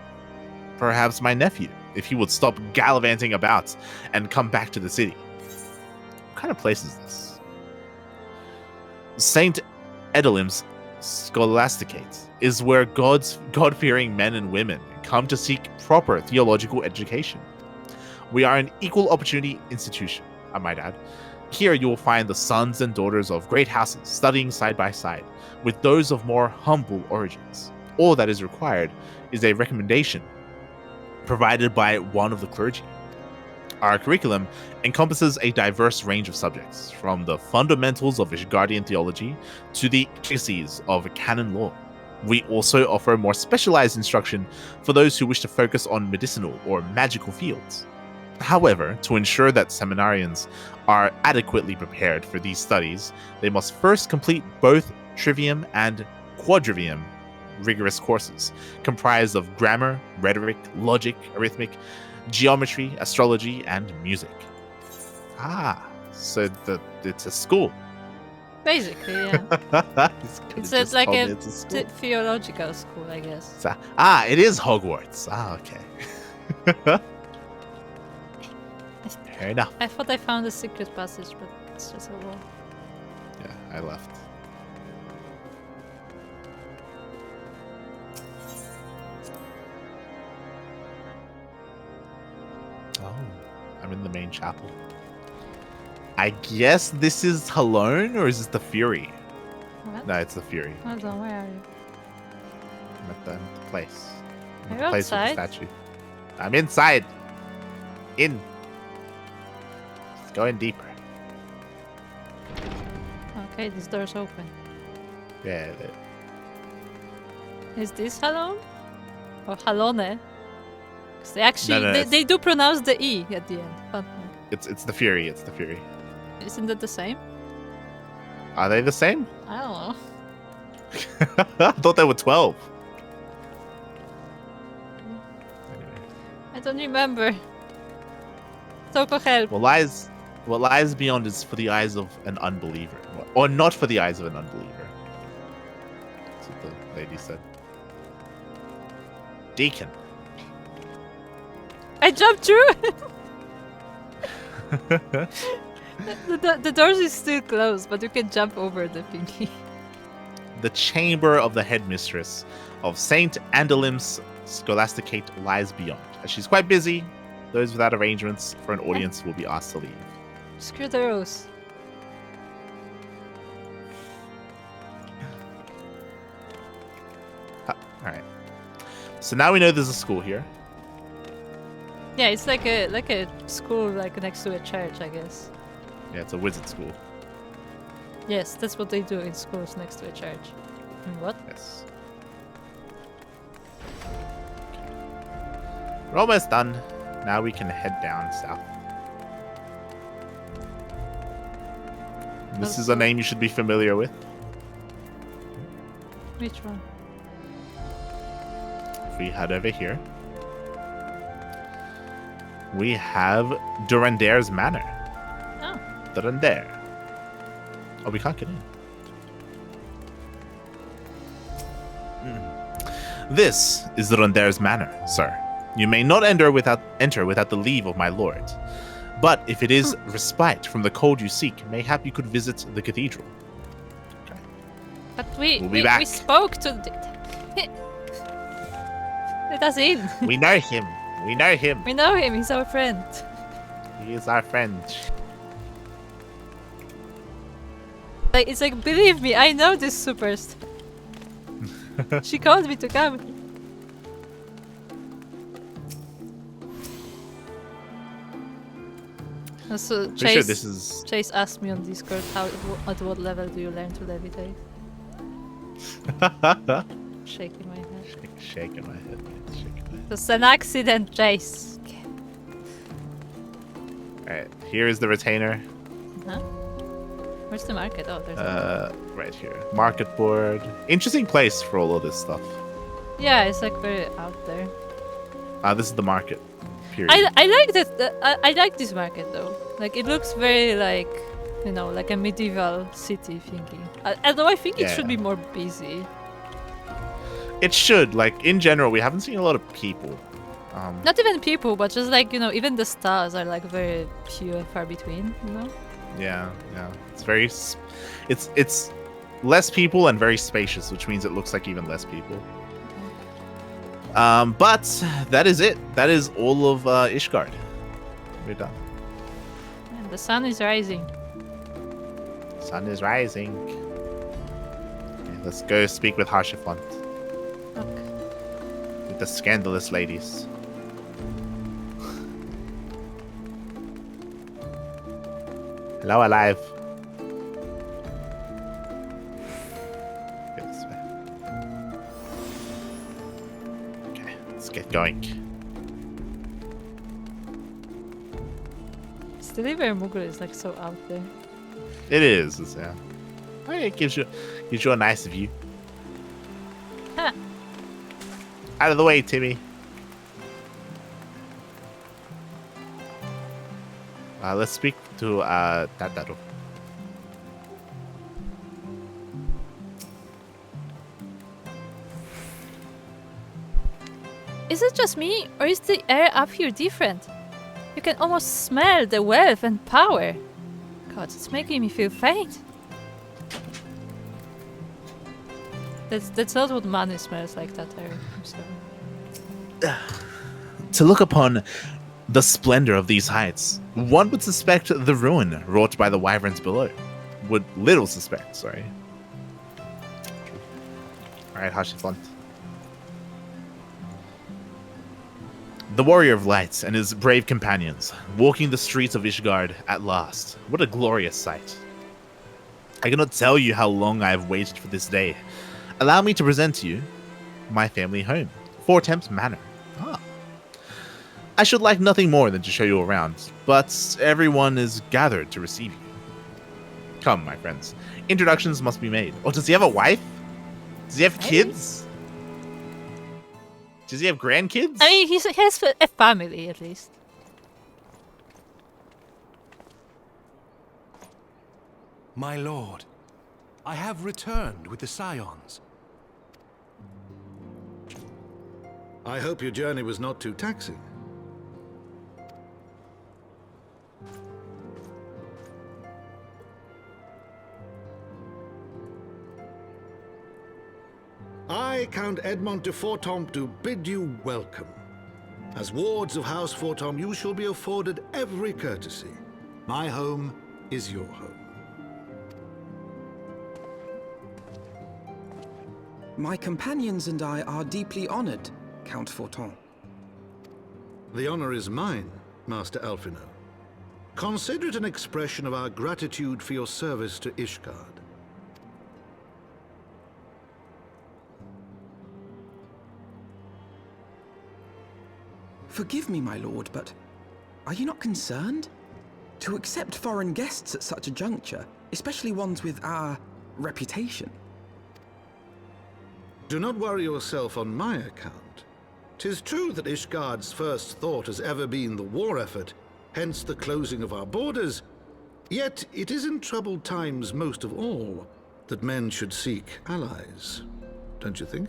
Perhaps my nephew, if he would stop gallivanting about and come back to the city. What kind of place is this? Saint Edelim's Scholasticate is where God-fearing men and women come to seek proper theological education. We are an equal opportunity institution, I might add. Here you will find the sons and daughters of great houses studying side by side with those of more humble origins. All that is required is a recommendation provided by one of the clergy. Our curriculum encompasses a diverse range of subjects, from the fundamentals of Ishgardian theology to the intricacies of canon law. We also offer more specialized instruction for those who wish to focus on medicinal or magical fields. However, to ensure that seminarians are adequately prepared for these studies, they must first complete both trivium and quadrivium rigorous courses, comprised of grammar, rhetoric, logic, arithmetic, geometry, astrology, and music. Ah, so it's a school. Basically, yeah. It's like a theological school, I guess. It is Hogwarts. Ah, okay. Fair enough. I thought I found a secret passage, but it's just a wall. Yeah, I left. Oh, I'm in the main chapel. I guess this is Halone, or is this the Fury? What? No, it's the Fury. Hold on, where are you? I'm at the place. Are The you place with the outside? statue. I'm inside. In. Let's go in deeper. Okay, this door's open. Yeah. Is this Halone? Or Halone? Because they actually, No, they do pronounce the E at the end. But It's the Fury. It's the Fury. isn't that the same? Are they the same? I don't know. I thought there were 12. I don't remember. Souko, help. What lies beyond is for the eyes of an unbeliever. Or not for the eyes of an unbeliever. That's what the lady said. Deacon. I jumped through. the doors is still closed, but you can jump over the thingy. The chamber of the headmistress of Saint Andalim's Scholasticate lies beyond. As she's quite busy, those without arrangements for an audience will be asked to leave. Screw the rose. Alright. So now we know there's a school here. Yeah, it's like a school like next to a church, I guess. Yeah, it's a wizard school. Yes, that's what they do in schools next to a church. And what? Yes. We're almost done. Now we can head down south. This is a name you should be familiar with. Which one? If we head over here, we have Durandair's Manor. Oh. Durandair. Oh, we can't get in. This is Durandair's Manor, sir. You may not enter without the leave of my lord. But if it is respite from the cold you seek, mayhap you could visit the cathedral. Okay. But We'll be back. we spoke to. Let us in. We know him. We know him. We know him. He's our friend. He is our friend. Like it's like, believe me, I know this superstar. She called me to come. So Pretty sure this is. Chase asked me on Discord at what level do you learn to levitate? Shaking my head. Shaking my head. Shaking my head. It's an accident, Chase. Alright, here is the retainer. Huh? Where's the market? Oh, there's Right here. Market board. Interesting place for all of this stuff. Yeah, it's like very out there. This is the market. Period. I like that. I like this market though. Like it looks very like, you know, like a medieval city thinking. Although I think it should be more busy. It should. Like in general, we haven't seen a lot of people. Not even people, but just like, you know, even the stars are like very few and far between. You know. Yeah. It's very. It's less people and very spacious, which means it looks like even less people. But that is it. That is all of Ishgard. We're done. And the sun is rising. Sun is rising. Okay, let's go speak with Harshafont. Okay. With the scandalous ladies. Hello, alive. Get this way. Okay, let's get going. Delivery Muggle is like so out there. It is, yeah. It gives you a nice view. Huh. Out of the way, Timmy. Let's speak to Tato. Is it just me, or is the air up here different? You can almost smell the wealth and power. God, it's making me feel faint. That's not what money smells like, that air. I'm sorry. To look upon the splendor of these heights, one would suspect the ruin wrought by the wyverns below. Would little suspect, sorry. Alright, Hashifont. The Warrior of Light and his brave companions, walking the streets of Ishgard at last. What a glorious sight. I cannot tell you how long I have waited for this day. Allow me to present to you my family home, Four Temps Manor. I should like nothing more than to show you around, but everyone is gathered to receive you. Come, my friends. Introductions must be made. Oh, does he have a wife? Does he have Maybe. kids? Does he have grandkids? I mean, he has a family at least. My lord, I have returned with the Scions. I hope your journey was not too taxing. I, Count Edmond de Fortomp, do bid you welcome. As wards of House Fortomp, you shall be afforded every courtesy. My home is your home. My companions and I are deeply honored, Count Forton. The honor is mine, Master Alphino. Consider it an expression of our gratitude for your service to Ishgard. Forgive me, my lord, but are you not concerned? To accept foreign guests at such a juncture, especially ones with our reputation. Do not worry yourself on my account. 'Tis true that Ishgard's first thought has ever been the war effort, hence the closing of our borders. Yet it is in troubled times most of all that men should seek allies. Don't you think?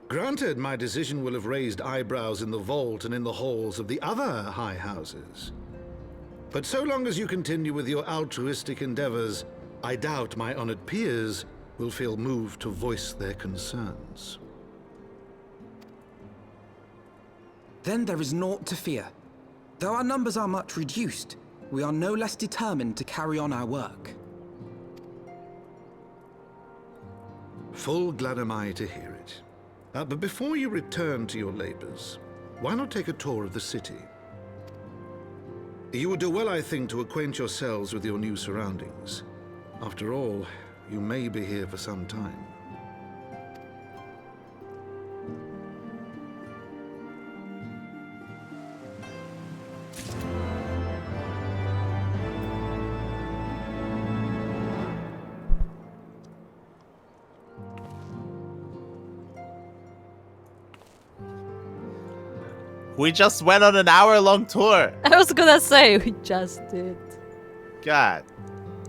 Granted, my decision will have raised eyebrows in the vault and in the halls of the other high houses. But so long as you continue with your altruistic endeavors, I doubt my honored peers will feel moved to voice their concerns. Then there is naught to fear. Though our numbers are much reduced, we are no less determined to carry on our work. Full glad am I to hear it. But before you return to your labors, why not take a tour of the city? You would do well, I think, to acquaint yourselves with your new surroundings. After all, you may be here for some time. We just went on an hour-long tour. I was gonna say we just did. God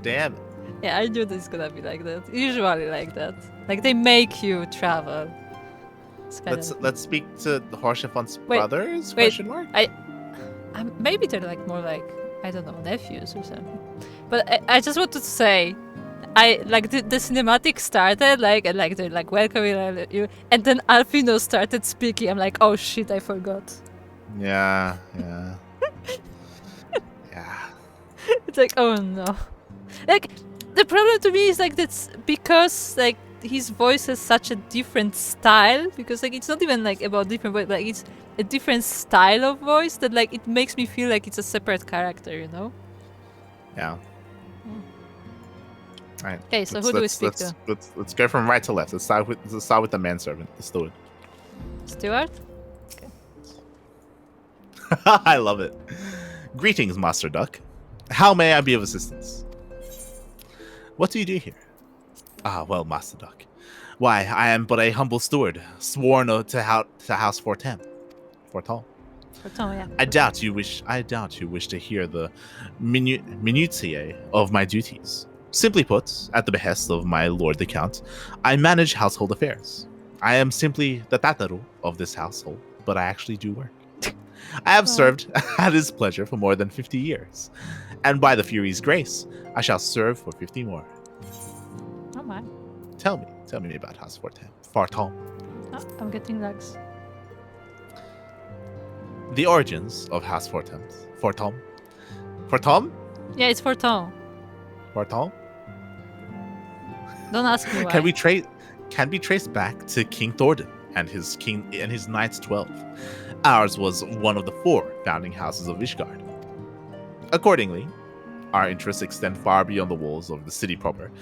damn it. Yeah, I knew this gonna be like that. Usually like that. Like they make you travel. It's kind Let's speak to the Horshafon's Wait, brothers? wait, Question mark? maybe they're like more like, I don't know, nephews or something. But I just wanted to say, I like the cinematic started like and like they're like welcoming you, and then Alphino started speaking. I'm like, oh shit, I forgot. Yeah. It's like, oh no. Like the problem to me is like that's because like his voice has such a different style, because like it's not even like about different voice, like it's a different style of voice that like it makes me feel like it's a separate character, you know? Yeah. All right. Okay, so who do we speak to? Let's go from right to left. Let's start with the manservant, the steward. Stuart? I love it. Greetings, Master Duck. How may I be of assistance? What do you do here? Ah, well, Master Duck. Why, I am but a humble steward, sworn to House Forton. Forton, yeah. I doubt you wish to hear the minutiae of my duties. Simply put, at the behest of my lord the Count, I manage household affairs. I am simply the Tato of this household, but I actually do work. I have served at his pleasure for more than 50 years, and by the Fury's grace, I shall serve for 50 more. Oh my. Tell me about House Forton. Oh, I'm getting lags. The origins of House Forton. Forton? Yeah, it's Forton. Forton? Don't ask me why. Can be traced back to King Thordan and his Knights 12. Ours was one of the 4 founding houses of Ishgard. Accordingly, our interests extend far beyond the walls of the city proper.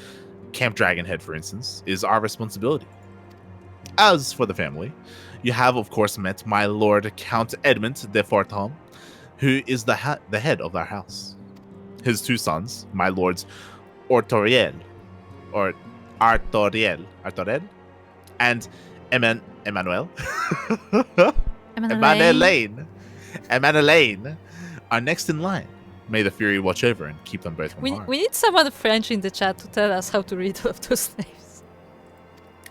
Camp Dragonhead, for instance, is our responsibility. As for the family, you have of course met my lord Count Edmond de Forton, who is the head of our house. His 2 sons, my lords Ortoriel, or Artoriel, and Emmanuel, Emanuelaine are next in line. May the Fury watch over and keep them both from harm. We need someone French in the chat to tell us how to read all of those names.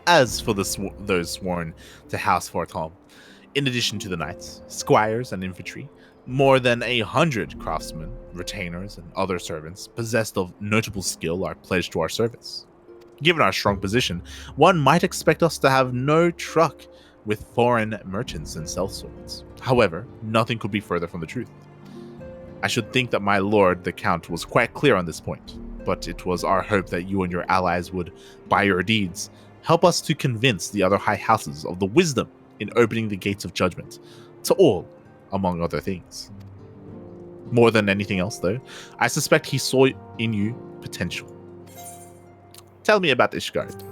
As for those sworn to House Fortom, in addition to the knights, squires, and infantry, more than 100 craftsmen, retainers, and other servants possessed of notable skill are pledged to our service. Given our strong position, one might expect us to have no truck with foreign merchants and sellswords. However, nothing could be further from the truth. I should think that my lord, the Count, was quite clear on this point, but it was our hope that you and your allies would, by your deeds, help us to convince the other high houses of the wisdom in opening the gates of judgment to all, among other things. More than anything else, though, I suspect he saw in you potential. Tell me about Ishgard.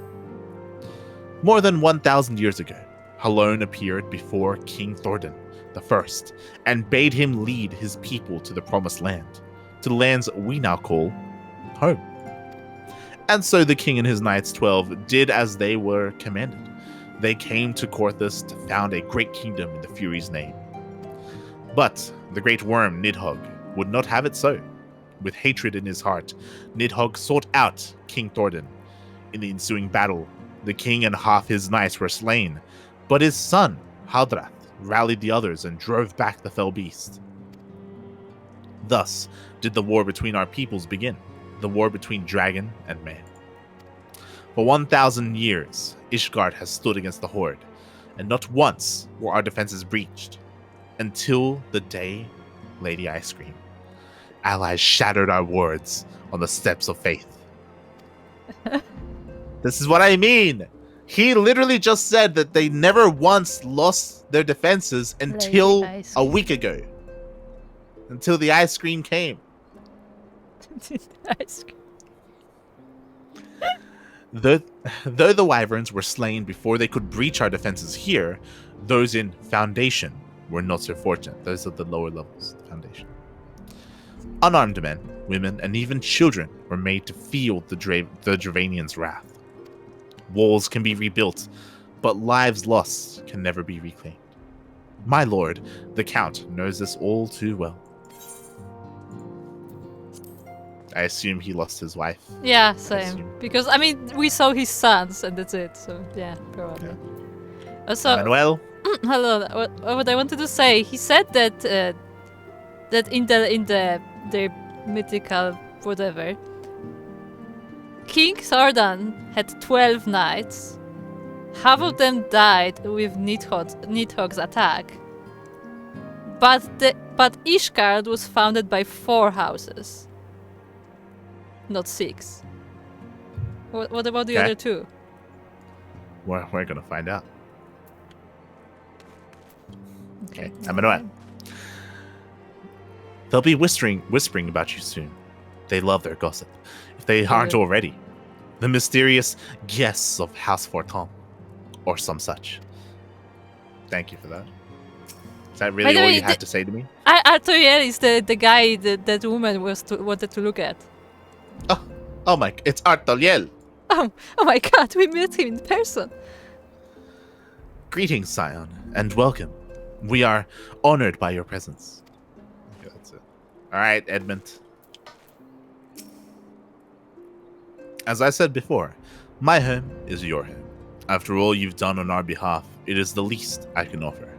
More than 1,000 years ago, Halone appeared before King Thordan the First and bade him lead his people to the Promised Land, to the lands we now call home. And so the king and his knights 12 did as they were commanded. They came to Korthus to found a great kingdom in the Fury's name. But the great worm Nidhogg would not have it so. With hatred in his heart, Nidhogg sought out King Thordan. In the ensuing battle, the king and half his knights were slain, but his son, Haldrath, rallied the others and drove back the fell beast. Thus did the war between our peoples begin, the war between dragon and man. For 1,000 years, Ishgard has stood against the Horde, and not once were our defenses breached, until the day Lady Ice Cream. Allies shattered our wards on the steps of faith. This is what I mean. He literally just said that they never once lost their defenses until a week ago. Until the ice cream came. Ice cream. Though the wyverns were slain before they could breach our defenses here, those in Foundation were not so fortunate. Those are the lower levels, Foundation. Unarmed men, women, and even children were made to feel the Dravanians' wrath. Walls can be rebuilt, but lives lost can never be reclaimed. My lord, the Count, knows this all too well. I assume he lost his wife. Yeah, same. Because, I mean, we saw his sons, and that's it. So, yeah, probably. Yeah. Also, Manuel? hello. What I wanted to say, he said that that in the mythical whatever, King Thordan had 12 knights. Half of them died with Nidhogg's attack. But Ishgard was founded by 4 houses. Not 6. What about the other 2? We're gonna find out. Okay, Emmanuel. They'll be whispering about you soon. They love their gossip, if they aren't already. The mysterious guests of House Fortom, or some such. Thank you for that. Is that really all you had to say to me? Artoriel is the guy that woman wanted to look at. Oh my! It's Artoriel. Oh my God! We met him in person. Greetings, Scion, and welcome. We are honored by your presence. Okay, that's it. All right, Edmund. As I said before, my home is your home. After all you've done on our behalf, it is the least I can offer.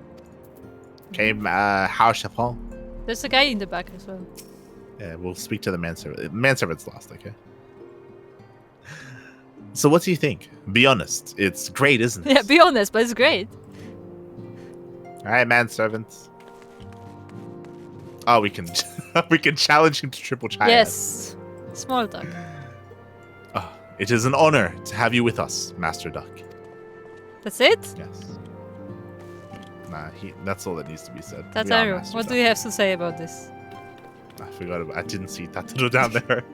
Okay, House Chapel. There's a guy in the back as well. Yeah, we'll speak to the manservant. Manservant's lost, okay? So what do you think? Be honest. It's great, isn't it? Yeah, be honest, but it's great. Alright, manservant. Oh, we can we can challenge him to triple triad. Yes. Small talk. It is an honor to have you with us, Master Duck. That's it? Yes. Nah, that's all that needs to be said. Tato, what do you have to say about this? I forgot about I didn't see Tato down there.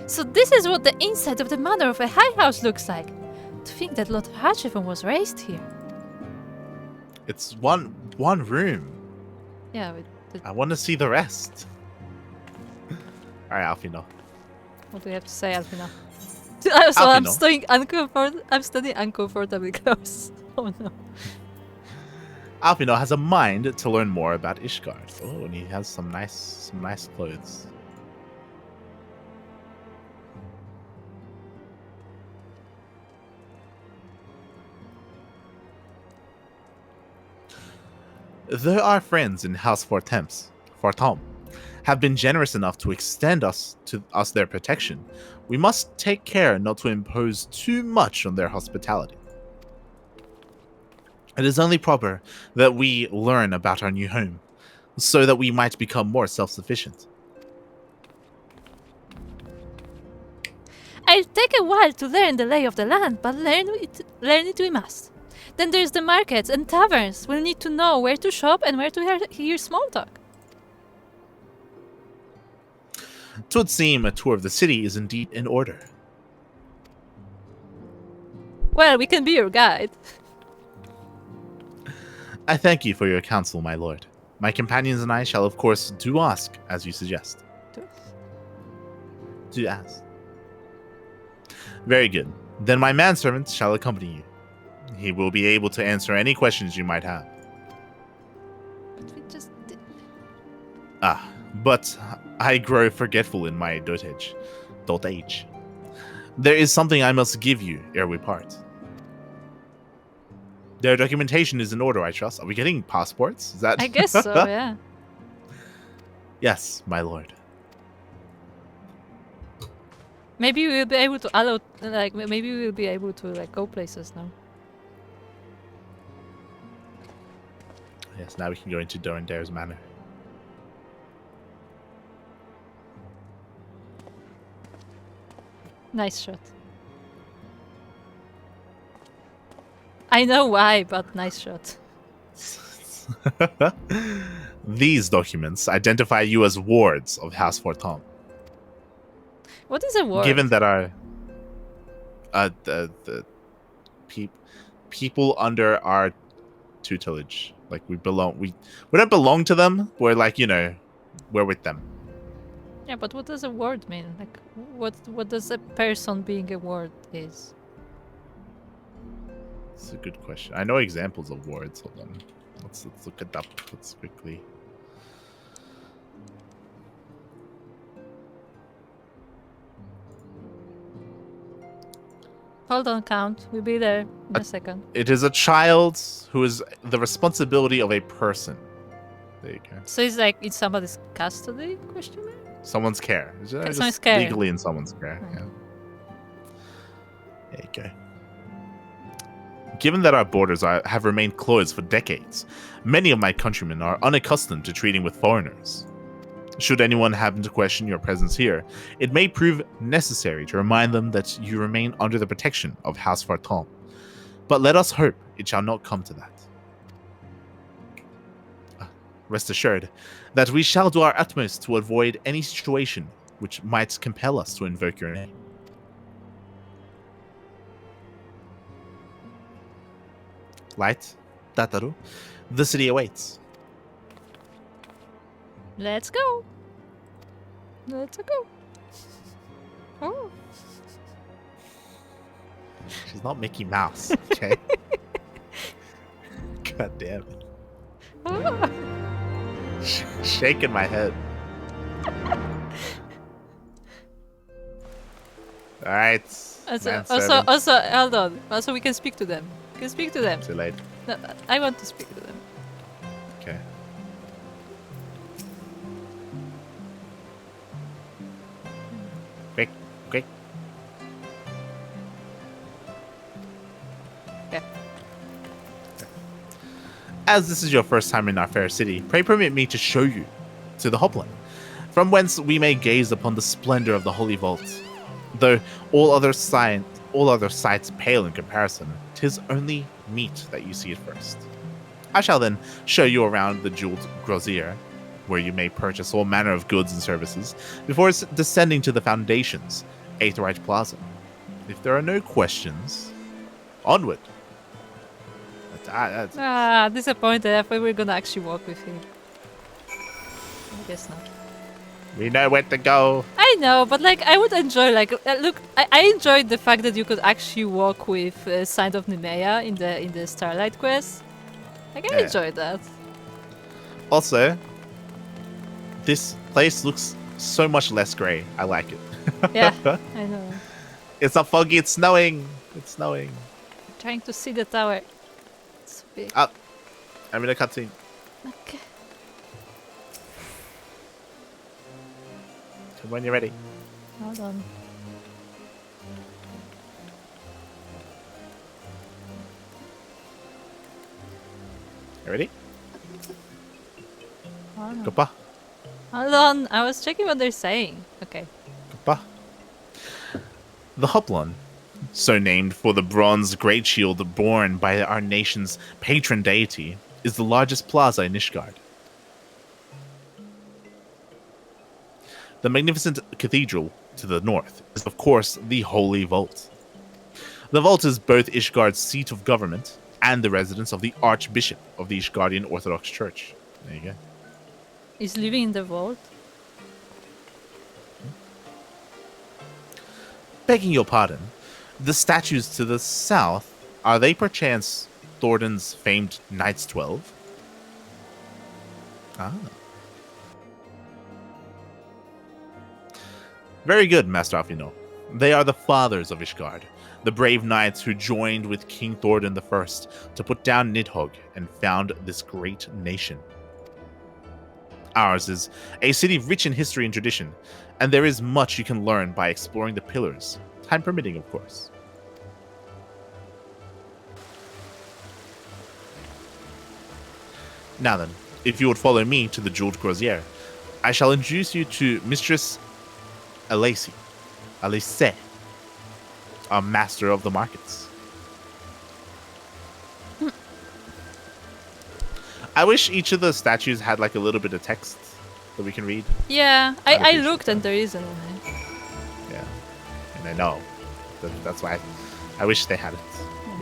So this is what the inside of the manor of a high house looks like. To think that Lord Hachivan was raised here. It's one room. Yeah, I want to see the rest. Alright, Alfie, no. What do you have to say, Alfina? So I'm Alfino. I'm studying uncomfortably close. Oh no. Alfino has a mind to learn more about Ishgard. Oh, and he has some nice clothes. Though our friends in House Fortom, have been generous enough to extend us their protection, we must take care not to impose too much on their hospitality. It is only proper that we learn about our new home, so that we might become more self-sufficient. It'll take a while to learn the lay of the land, but learn it we must. Then there's the markets and taverns. We'll need to know where to shop and where to hear small talk. 'Twould seem a tour of the city is indeed in order. Well, we can be your guide. I thank you for your counsel, my lord. My companions and I shall, of course, do ask as you suggest. Do ask. Very good. Then my manservant shall accompany you. He will be able to answer any questions you might have. But we just did. But I grow forgetful in my dotage. There is something I must give you ere we part. Their documentation is in order, I trust. Are we getting passports? Is that? I guess so, yeah. Yes, my lord. Maybe we'll be able to allow, maybe we'll be able to go places now. Yes, now we can go into Dorandare's manor. Nice shot. I know why, but nice shot. These documents identify you as wards of House Fortom. What is a ward? Given that our the people under our tutelage, like we don't belong to them. We're we're with them. Yeah, but what does a ward mean? Like, what does a person being a ward is? It's a good question. I know examples of wards. Hold on. Let's look it up. Let's quickly. Hold on, Count. We'll be there in a second. It is a child who is the responsibility of a person. There you go. So it's like in somebody's custody? Question mark? Someone's care. Someone's care. Legally in someone's care. Yeah. There you go. Given that our borders have remained closed for decades, many of my countrymen are unaccustomed to treating with foreigners. Should anyone happen to question your presence here, it may prove necessary to remind them that you remain under the protection of House Fortom. But let us hope it shall not come to that. Rest assured that we shall do our utmost to avoid any situation which might compel us to invoke your name. Light, Tataru, the city awaits. Let's go. Let's go. Oh. She's not Mickey Mouse, okay? God damn it. Oh. Shaking my head. Alright. Also, hold on. Also, we can speak to them. We can speak to them. Too late. No, I want to speak to them. Okay. Quick. Okay. As this is your first time in our fair city, pray permit me to show you to the Hopland, from whence we may gaze upon the splendor of the Holy Vault. Though all other sights pale in comparison, 'tis only meet that you see it first. I shall then show you around the jeweled grozier, where you may purchase all manner of goods and services, before descending to the foundations, Aetherite Plaza. If there are no questions, onward. Disappointed. I thought we were gonna actually walk with him. I guess not. We know where to go. I know, but like I would enjoy like look. I enjoyed the fact that you could actually walk with Sign of Nemea in the Starlight quest. Like I Yeah. enjoyed that. Also, this place looks so much less grey. I like it. Yeah, I know. It's not foggy. It's snowing. It's snowing. I'm trying to see the tower. It's big. Up. I'm in a cutscene. Okay. When you're ready. Hold on. You ready? Hold on. Goodbye. Hold on. I was checking what they're saying. Okay. Goodbye. The Hoplon, so named for the bronze great shield borne by our nation's patron deity, is the largest plaza in Ishgard. The magnificent cathedral to the north is, of course, the Holy Vault. The vault is both Ishgard's seat of government and the residence of the Archbishop of the Ishgardian Orthodox Church. There you go. Is living in the vault? Begging your pardon, the statues to the south, are they perchance Thornton's famed Knights 12? Ah. Very good, Master Alfino. They are the fathers of Ishgard, the brave knights who joined with King Thornton I to put down Nidhogg and found this great nation. Ours is a city rich in history and tradition, and there is much you can learn by exploring the pillars, time permitting, of course. Now then, if you would follow me to the Jeweled Crozier, I shall introduce you to Mistress Alice, our master of the markets. I wish each of the statues had like a little bit of text that we can read. Yeah, I'd I appreciate looked and that. there isn't any. Yeah, and I know that's why I wish they had it.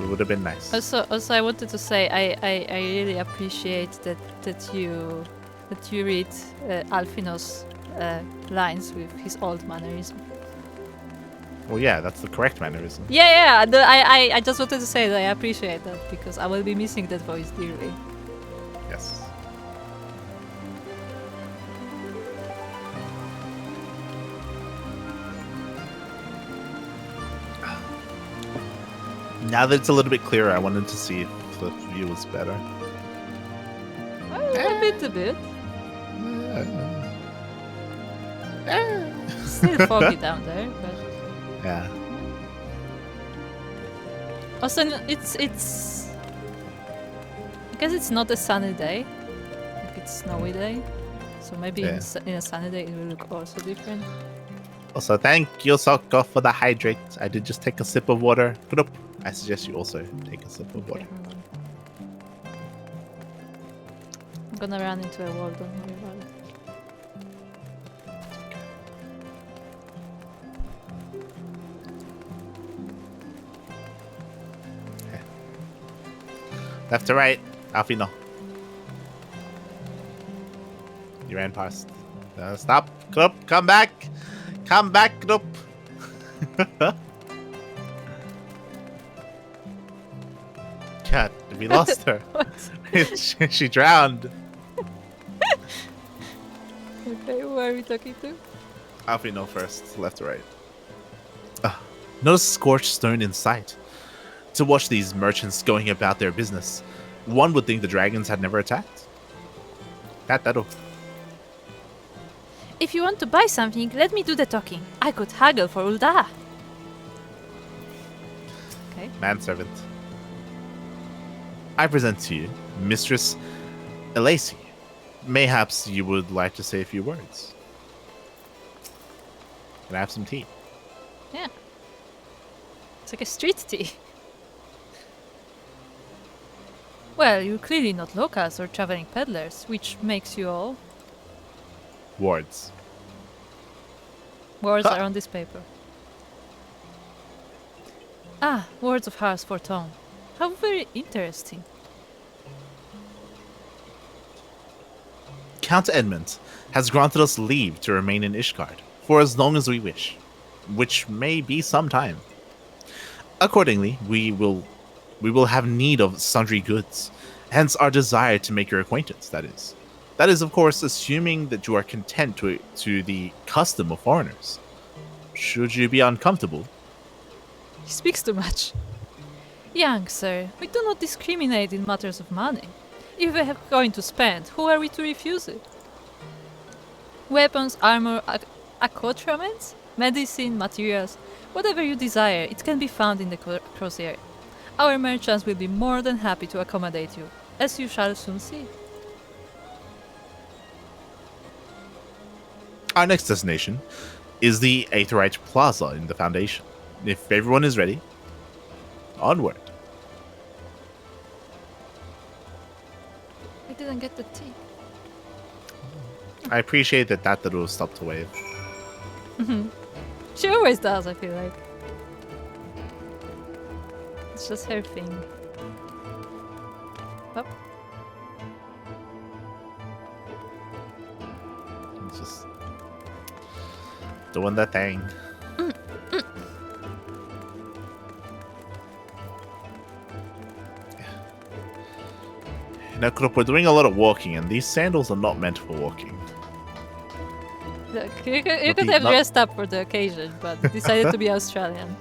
It would have been nice. Also, I wanted to say I really appreciate that you read Alfino's lines with his old mannerism. Well, yeah, that's the correct mannerism. Yeah. I just wanted to say that I appreciate that because I will be missing that voice dearly. Yes. Now that it's a little bit clearer, I wanted to see if the view was better. A bit. Still foggy down there, but Yeah. also it's. I guess it's not a sunny day, like it's snowy day, so maybe Yeah. in a sunny day it will look also different. Also, thank you, Souko, for the hydrate. I did just take a sip of water. Put up. I suggest you also take a sip of Okay, water. hold on. I'm gonna run into a wall, don't worry about it. Left to right. Alfino. You ran past. Stop. Krupp, come back. Come back, Krupp. God, we lost her. she drowned. Okay, who are we talking to? Alfino first. Left to right. No scorched stone in sight. To watch these merchants going about their business, one would think the dragons had never attacked. Tato. If you want to buy something, let me do the talking. I could haggle for Ulda. Okay. Manservant. I present to you Mistress Alice. Mayhaps you would like to say a few words. Can I have some tea? Yeah. It's like a street tea. Well, you're clearly not locals or traveling peddlers, which makes you all. Words. Words Ha! are on this paper. Ah, words of Hars Fortune. How very interesting. Count Edmund has granted us leave to remain in Ishgard for as long as we wish, which may be some time. Accordingly, we will have need of sundry goods, hence our desire to make your acquaintance, that is. That is, of course, assuming that you are content to the custom of foreigners. Should you be uncomfortable? He speaks too much. Young sir, we do not discriminate in matters of money. If we are going to spend, who are we to refuse it? Weapons, armor, accoutrements, medicine, materials, whatever you desire, it can be found in the crosshair. Our merchants will be more than happy to accommodate you, as you shall soon see. Our next destination is the Aetheryte Plaza in the Foundation. If everyone is ready, onward. I didn't get the tea. I appreciate that Tato stopped to wave. She always does, I feel like. It's just her thing. Up. It's just doing that thing. Now, Kuro, we're doing a lot of walking, and these sandals are not meant for walking. Look, you could have dressed up for the occasion, but decided to be Australian.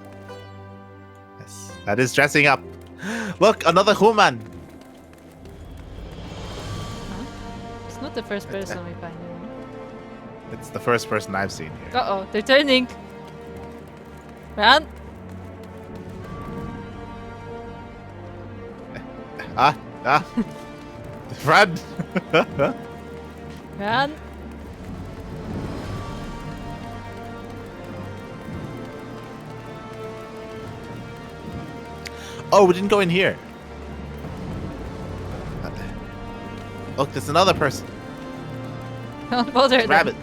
Yes, that is dressing up. Look, another human. Huh? It's not the first person we find. It's the first person I've seen here. Uh-oh, they're turning. Run! Run! Run! Oh, we didn't go in here. Look, there's another person. Don't bother It's a them. rabbit.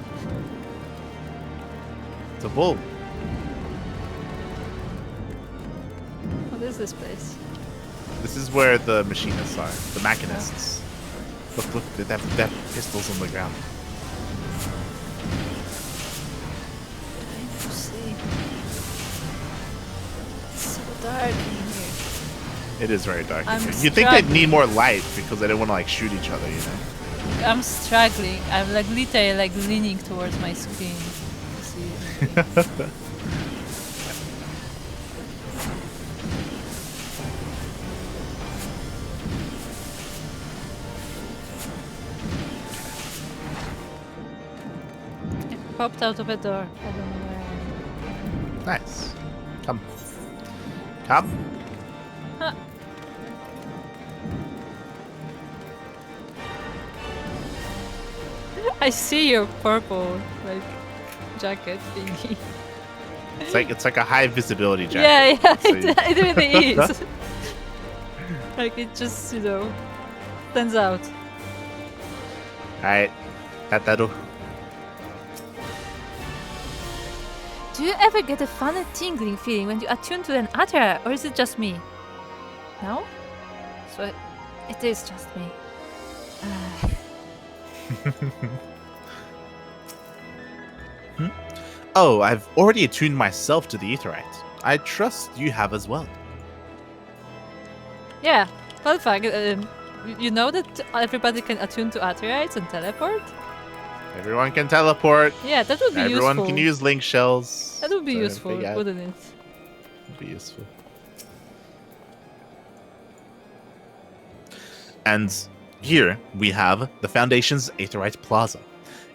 It's a bull. What is this place? This is where the machinists are, the machinists. Look, they have pistols on the ground. Trying to see. It's so dark in here. It is very dark. I'm You'd think they'd struggling. need more light because they don't want to like shoot each other, you know? I'm struggling. I'm like literally like leaning towards my screen to see anything. I popped out of a door. I don't know where I am. Nice. Come. Come. Huh. I see your purple like jacket thingy. It's like a high visibility jacket. Yeah, So you- it really is. Like it just, stands out. Alright. That'll. Do you ever get a fun and tingling feeling when you attune to an Atara, or is it just me? No? So it is just me. Oh, I've already attuned myself to the Aetheryte. I trust you have as well. Yeah, fun fact. You know that everybody can attune to Atarites and teleport? Everyone can teleport. Yeah, that would be Everyone useful. can use link shells. That would be to useful, figure out- wouldn't it? Would be useful. And here we have the Foundation's Aetheryte Plaza.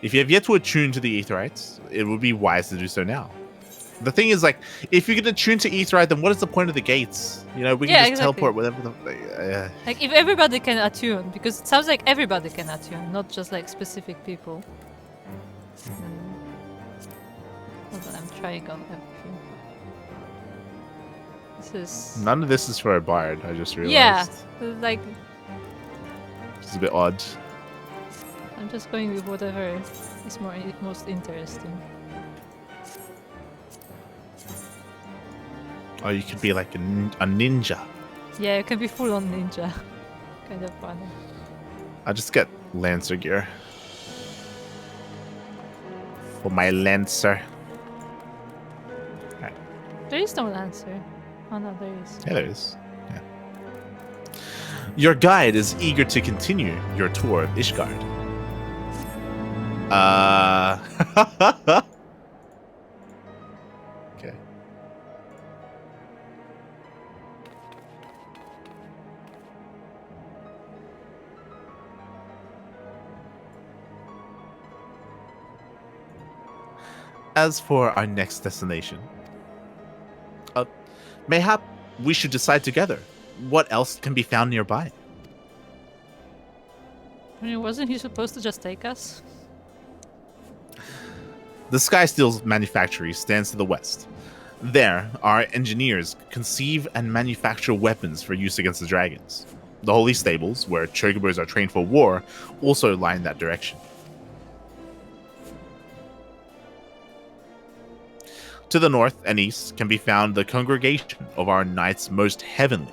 If you have yet to attune to the Aetherites, it would be wise to do so now. The thing is, like, if you're going to attune to Aetherite, then what is the point of the gates? You know, we can Yeah, just exactly. teleport whatever the... Like if everybody can attune, because it sounds like everybody can attune, not just like specific people. Hold on, I'm trying on everything. This is None of this is for a bard, I just realized. yeah, like It's a bit odd. I'm just going with whatever is most interesting. Or you could be like a ninja. Yeah, it can be full on ninja. Kind of fun. I'll just get Lancer gear. for my lancer. There is no answer. Oh no, there is. Yeah, there is. Yeah. Your guide is eager to continue your tour of Ishgard. Okay. As for our next destination, mayhap we should decide together what else can be found nearby. I mean, wasn't he supposed to just take us? The Sky Steel's manufactory stands to the west. There, our engineers conceive and manufacture weapons for use against the dragons. The holy stables, where chocobos are trained for war, also lie in that direction. To the north and east can be found the congregation of our knights most heavenly,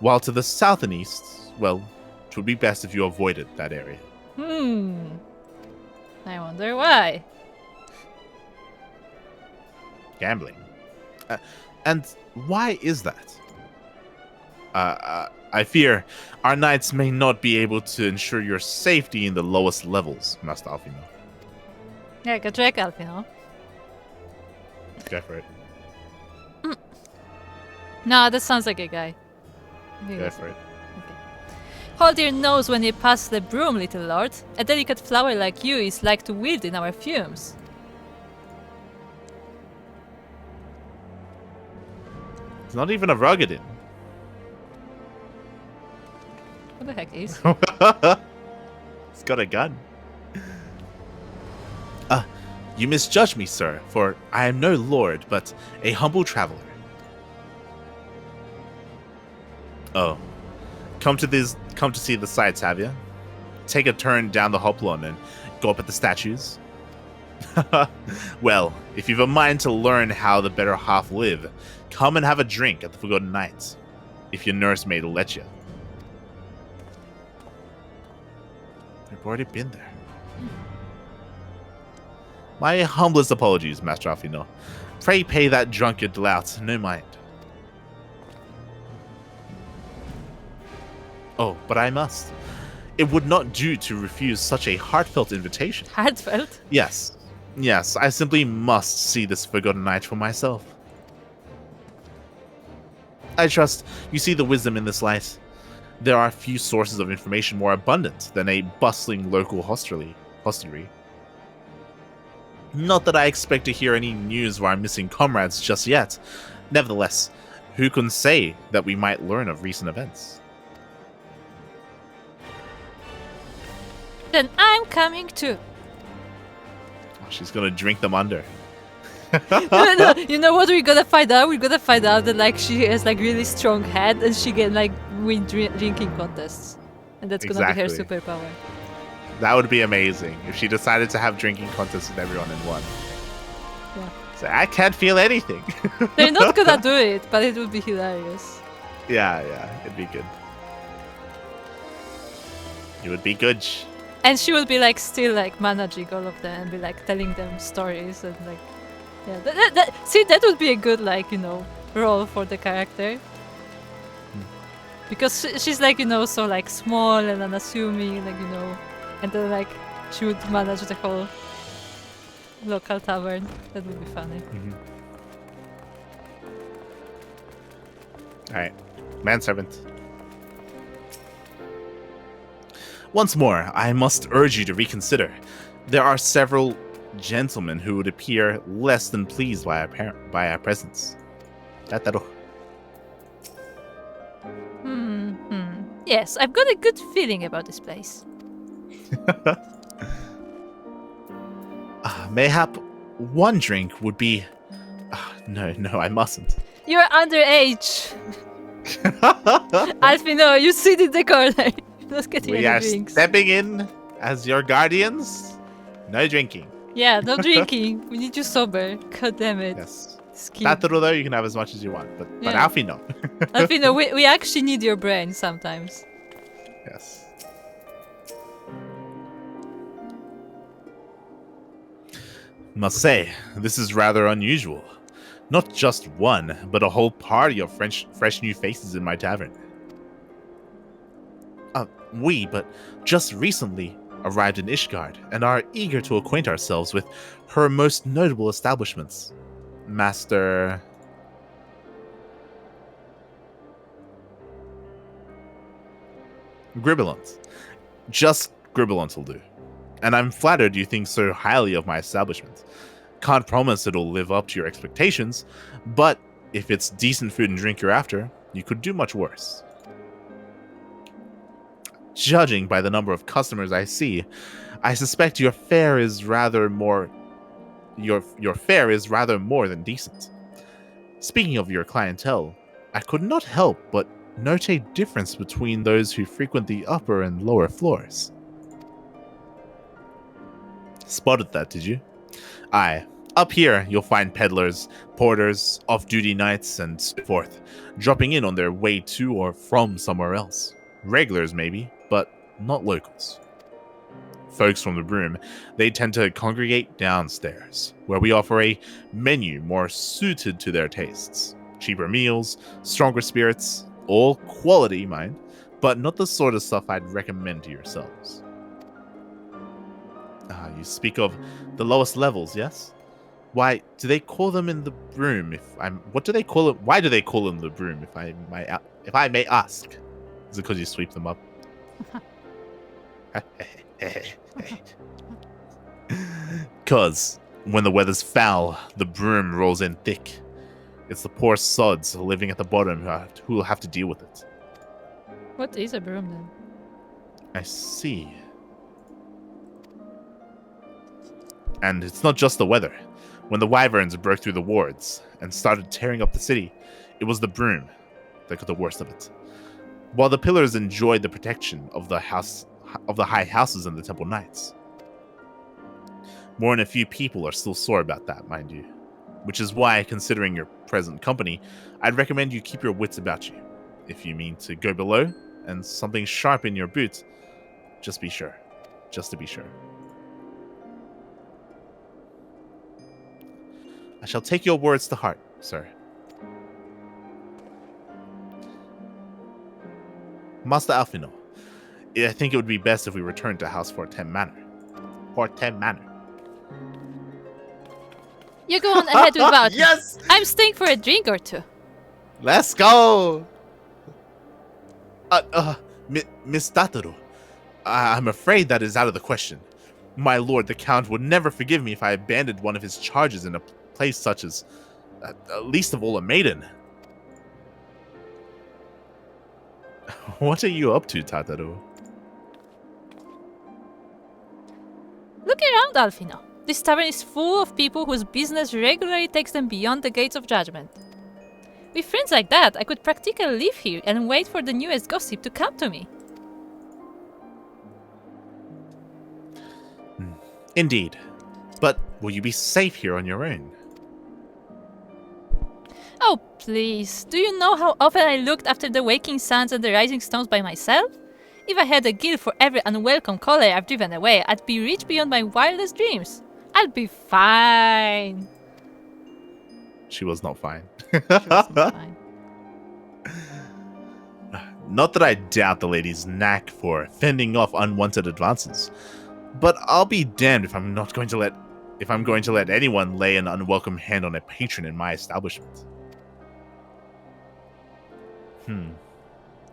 while to the south and east, well, it would be best if you avoided that area. I wonder why. Gambling. And why is that? I fear our knights may not be able to ensure your safety in the lowest levels, Master Alfino. Yeah, go check Alfino. Go for it. No, that sounds like a guy. Go for it. Hold your nose when you pass the broom, little lord. A delicate flower like you is like to wield in our fumes. It's not even a Ruggedin. What the heck is? It's got a gun. You misjudge me, sir, for I am no lord, but a humble traveler. Oh. Come to see the sights, have you? Take a turn down the Hoplon and go up at the statues? Well, if you've a mind to learn how the better half live, come and have a drink at the Forgotten Knights, if your nursemaid will let you. I've already been there. My humblest apologies, Master Alfino. Pray pay that drunkard lout no mind. Oh, but I must. It would not do to refuse such a heartfelt invitation. Heartfelt? Yes. Yes, I simply must see this Forgotten Knight for myself. I trust you see the wisdom in this light. There are few sources of information more abundant than a bustling local hostelry. Not that I expect to hear any news of our missing comrades just yet. Nevertheless, who can say that we might learn of recent events? Then I'm coming too. Oh, she's gonna drink them under. No, you know what we're gonna find out? We're gonna find out that like she has like really strong head and she can like win drinking contests, and that's gonna be her superpower. That would be amazing if she decided to have drinking contests with everyone in one. Yeah. So I can't feel anything. They're not gonna do it, but it would be hilarious. Yeah, it'd be good. It would be good. And she would be like still like managing all of them and be like telling them stories and like, yeah. See, that would be a good like, you know, role for the character. Because she's like, you know, so like small and unassuming, like, you know, and then like she would manage the whole local tavern. That would be funny. Alright. Manservant. Once more, I must urge you to reconsider. There are several gentlemen who would appear less than pleased by our presence. Tato. Yes, I've got a good feeling about this place. Mayhap one drink would be... No, I mustn't. You're underage. Alfino, you sit in the corner. Not getting We any are drinks. stepping in as your guardians. No drinking. Yeah, no drinking. We need you sober. God damn it. Yes. Skip. Tato, though, you can have as much as you want. But Yeah. Alfie, no. Alfino, we actually need your brain sometimes. Yes. Must say, this is rather unusual. Not just one, but a whole party of fresh new faces in my tavern. We, but just recently, arrived in Ishgard and are eager to acquaint ourselves with her most notable establishments. Master... Gribbelant. Just Gribbelant will do. And I'm flattered you think so highly of my establishment. Can't promise it'll live up to your expectations, but if it's decent food and drink you're after, you could do much worse. Judging by the number of customers I see, I suspect your fare is rather more than decent. Speaking of your clientele, I could not help but note a difference between those who frequent the upper and lower floors. Spotted that, did you? Aye. Up here, you'll find peddlers, porters, off-duty knights, and so forth, dropping in on their way to or from somewhere else. Regulars, maybe, but not locals. Folks from the Broom, they tend to congregate downstairs, where we offer a menu more suited to their tastes. Cheaper meals, stronger spirits, all quality, mind, but not the sort of stuff I'd recommend to yourselves. You speak of the lowest levels, yes? Why do they call them in the Broom? What do they call it? Why do they call them the Broom? If I may ask, is it because you sweep them up? Cause when the weather's foul, the Broom rolls in thick. It's the poor sods living at the bottom who will have to deal with it. What is a broom then? I see. And it's not just the weather. When the wyverns broke through the wards and started tearing up the city, it was the Broom that got the worst of it. While the pillars enjoyed the protection of the high houses and the temple knights. More than a few people are still sore about that, mind you. Which is why, considering your present company, I'd recommend you keep your wits about you. If you mean to go below, and something sharp in your boot, just be sure. Just to be sure. I shall take your words to heart, sir. Master Alfino, I think it would be best if we returned to House 410 Manor. 410 Manor. You go on ahead without me. Yes! I'm staying for a drink or two. Let's go! Miss Tato, I'm afraid that is out of the question. My lord, the Count would never forgive me if I abandoned one of his charges in a place such as, least of all, a maiden. What are you up to, Tato? Look around, Alfino. This tavern is full of people whose business regularly takes them beyond the gates of judgment. With friends like that, I could practically live here and wait for the newest gossip to come to me. Indeed. But will you be safe here on your own? Oh, please. Do you know how often I looked after the waking suns and the rising stones by myself? If I had a guild for every unwelcome caller I've driven away, I'd be rich beyond my wildest dreams. I'll be fine. She was not fine. She was not fine. Not that I doubt the lady's knack for fending off unwanted advances, but I'll be damned if I'm going to let anyone lay an unwelcome hand on a patron in my establishment.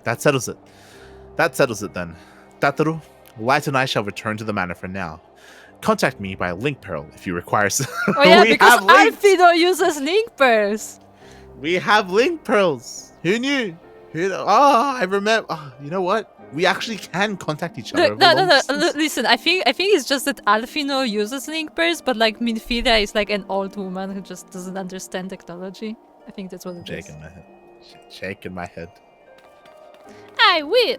That settles it. That settles it then. Tato, Light and I shall return to the manor for now. Contact me by link pearl if you require. Oh yeah, because Alfino uses link pearls. We have link pearls. Who knew? I remember. Oh, you know what? We actually can contact each other. No. Listen, I think it's just that Alfino uses link pearls, but like Minfilia is like an old woman who just doesn't understand technology. I think that's what it is. Shaking my head. Shaking my head. I will.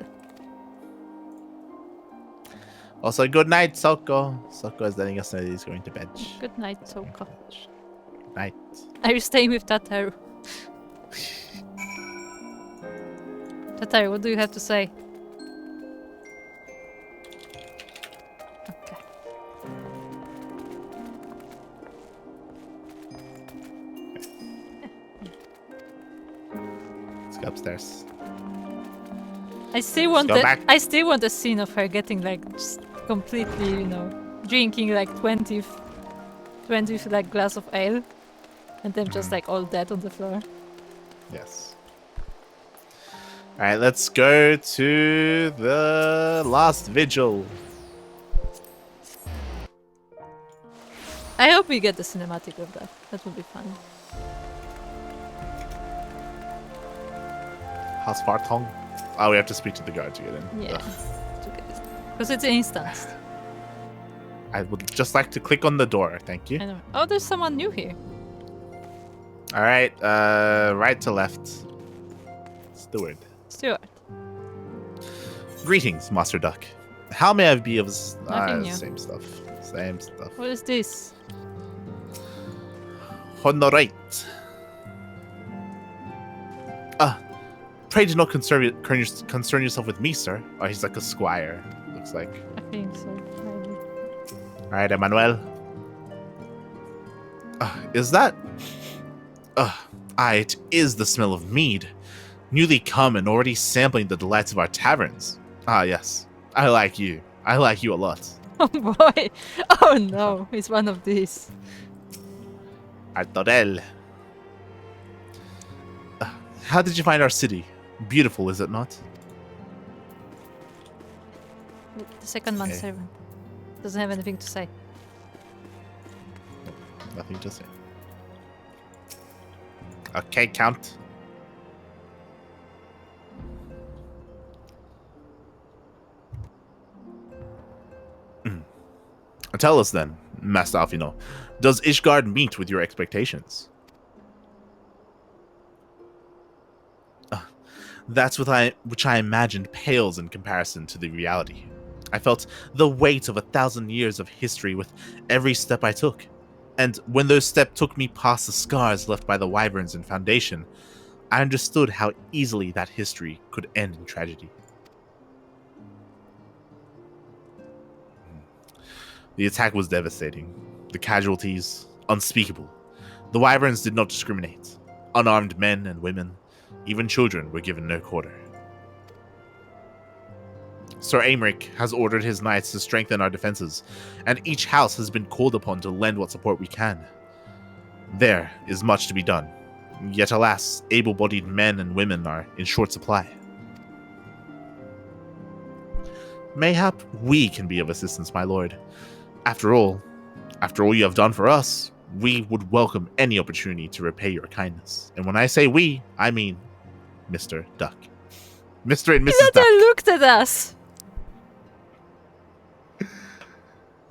Also, good night, Souko. Souko is letting us know he's going to bed. Good night, Souko. Good night. Are you staying with Tataru? Tataru, what do you have to say? Okay. Let's go upstairs. I still want go back. I still want a scene of her getting like just completely, you know, drinking like 20 like glass of ale, and them just like all dead on the floor. Yes. All right, let's go to the last vigil. I hope we get the cinematic of that. That would be fun. How's Fartong? Oh, we have to speak to the guard to get in. Yeah, Ugh. because it's instanced. I would just like to click on the door. Thank you. I know. Oh, there's someone new here. All right, right to left. Steward. Stuart. Greetings, Master Duck. How may I be of Nothing new. same stuff. Same stuff. What is this? Honorate. Pray do not concern yourself with me, sir. Oh, he's like a squire, looks like. I think so. Maybe. Alright, Emmanuel. Is that... it is the smell of mead. Newly come and already sampling the delights of our taverns. Ah, yes. I like you. I like you a lot. Oh boy! Oh no! It's one of these. Artorel. How did you find our city? Beautiful, is it not? The second man Okay. servant doesn't have anything to say. Nothing to say. Okay, Count. Tell us then, Master Alfino, does Ishgard meet with your expectations? That's which I imagined pales in comparison to the reality. I felt the weight of 1,000 years of history with every step I took. And when those steps took me past the scars left by the wyverns and Foundation, I understood how easily that history could end in tragedy. The attack was devastating. The casualties, unspeakable. The wyverns did not discriminate. Unarmed men and women, even children, were given no quarter. Sir Aymeric has ordered his knights to strengthen our defenses, and each house has been called upon to lend what support we can. There is much to be done, yet alas, able-bodied men and women are in short supply. Mayhap we can be of assistance, my lord. After all you have done for us, we would welcome any opportunity to repay your kindness. And when I say we, I mean Mr. Duck. Mr. and Mrs. Duck. They looked at us!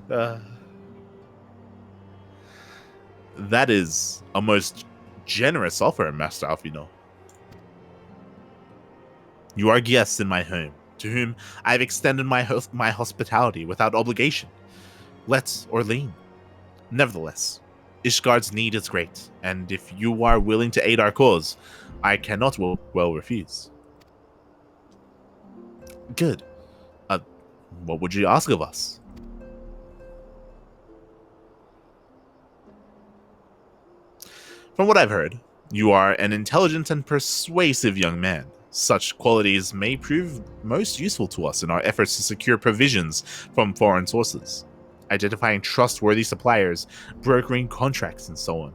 That is a most generous offer, Master Alfino. You are guests in my home, to whom I have extended my hospitality without obligation, let or lien. Nevertheless, Ishgard's need is great, and if you are willing to aid our cause, I cannot well refuse. Good. What would you ask of us? From what I've heard, you are an intelligent and persuasive young man. Such qualities may prove most useful to us in our efforts to secure provisions from foreign sources, identifying trustworthy suppliers, brokering contracts, and so on.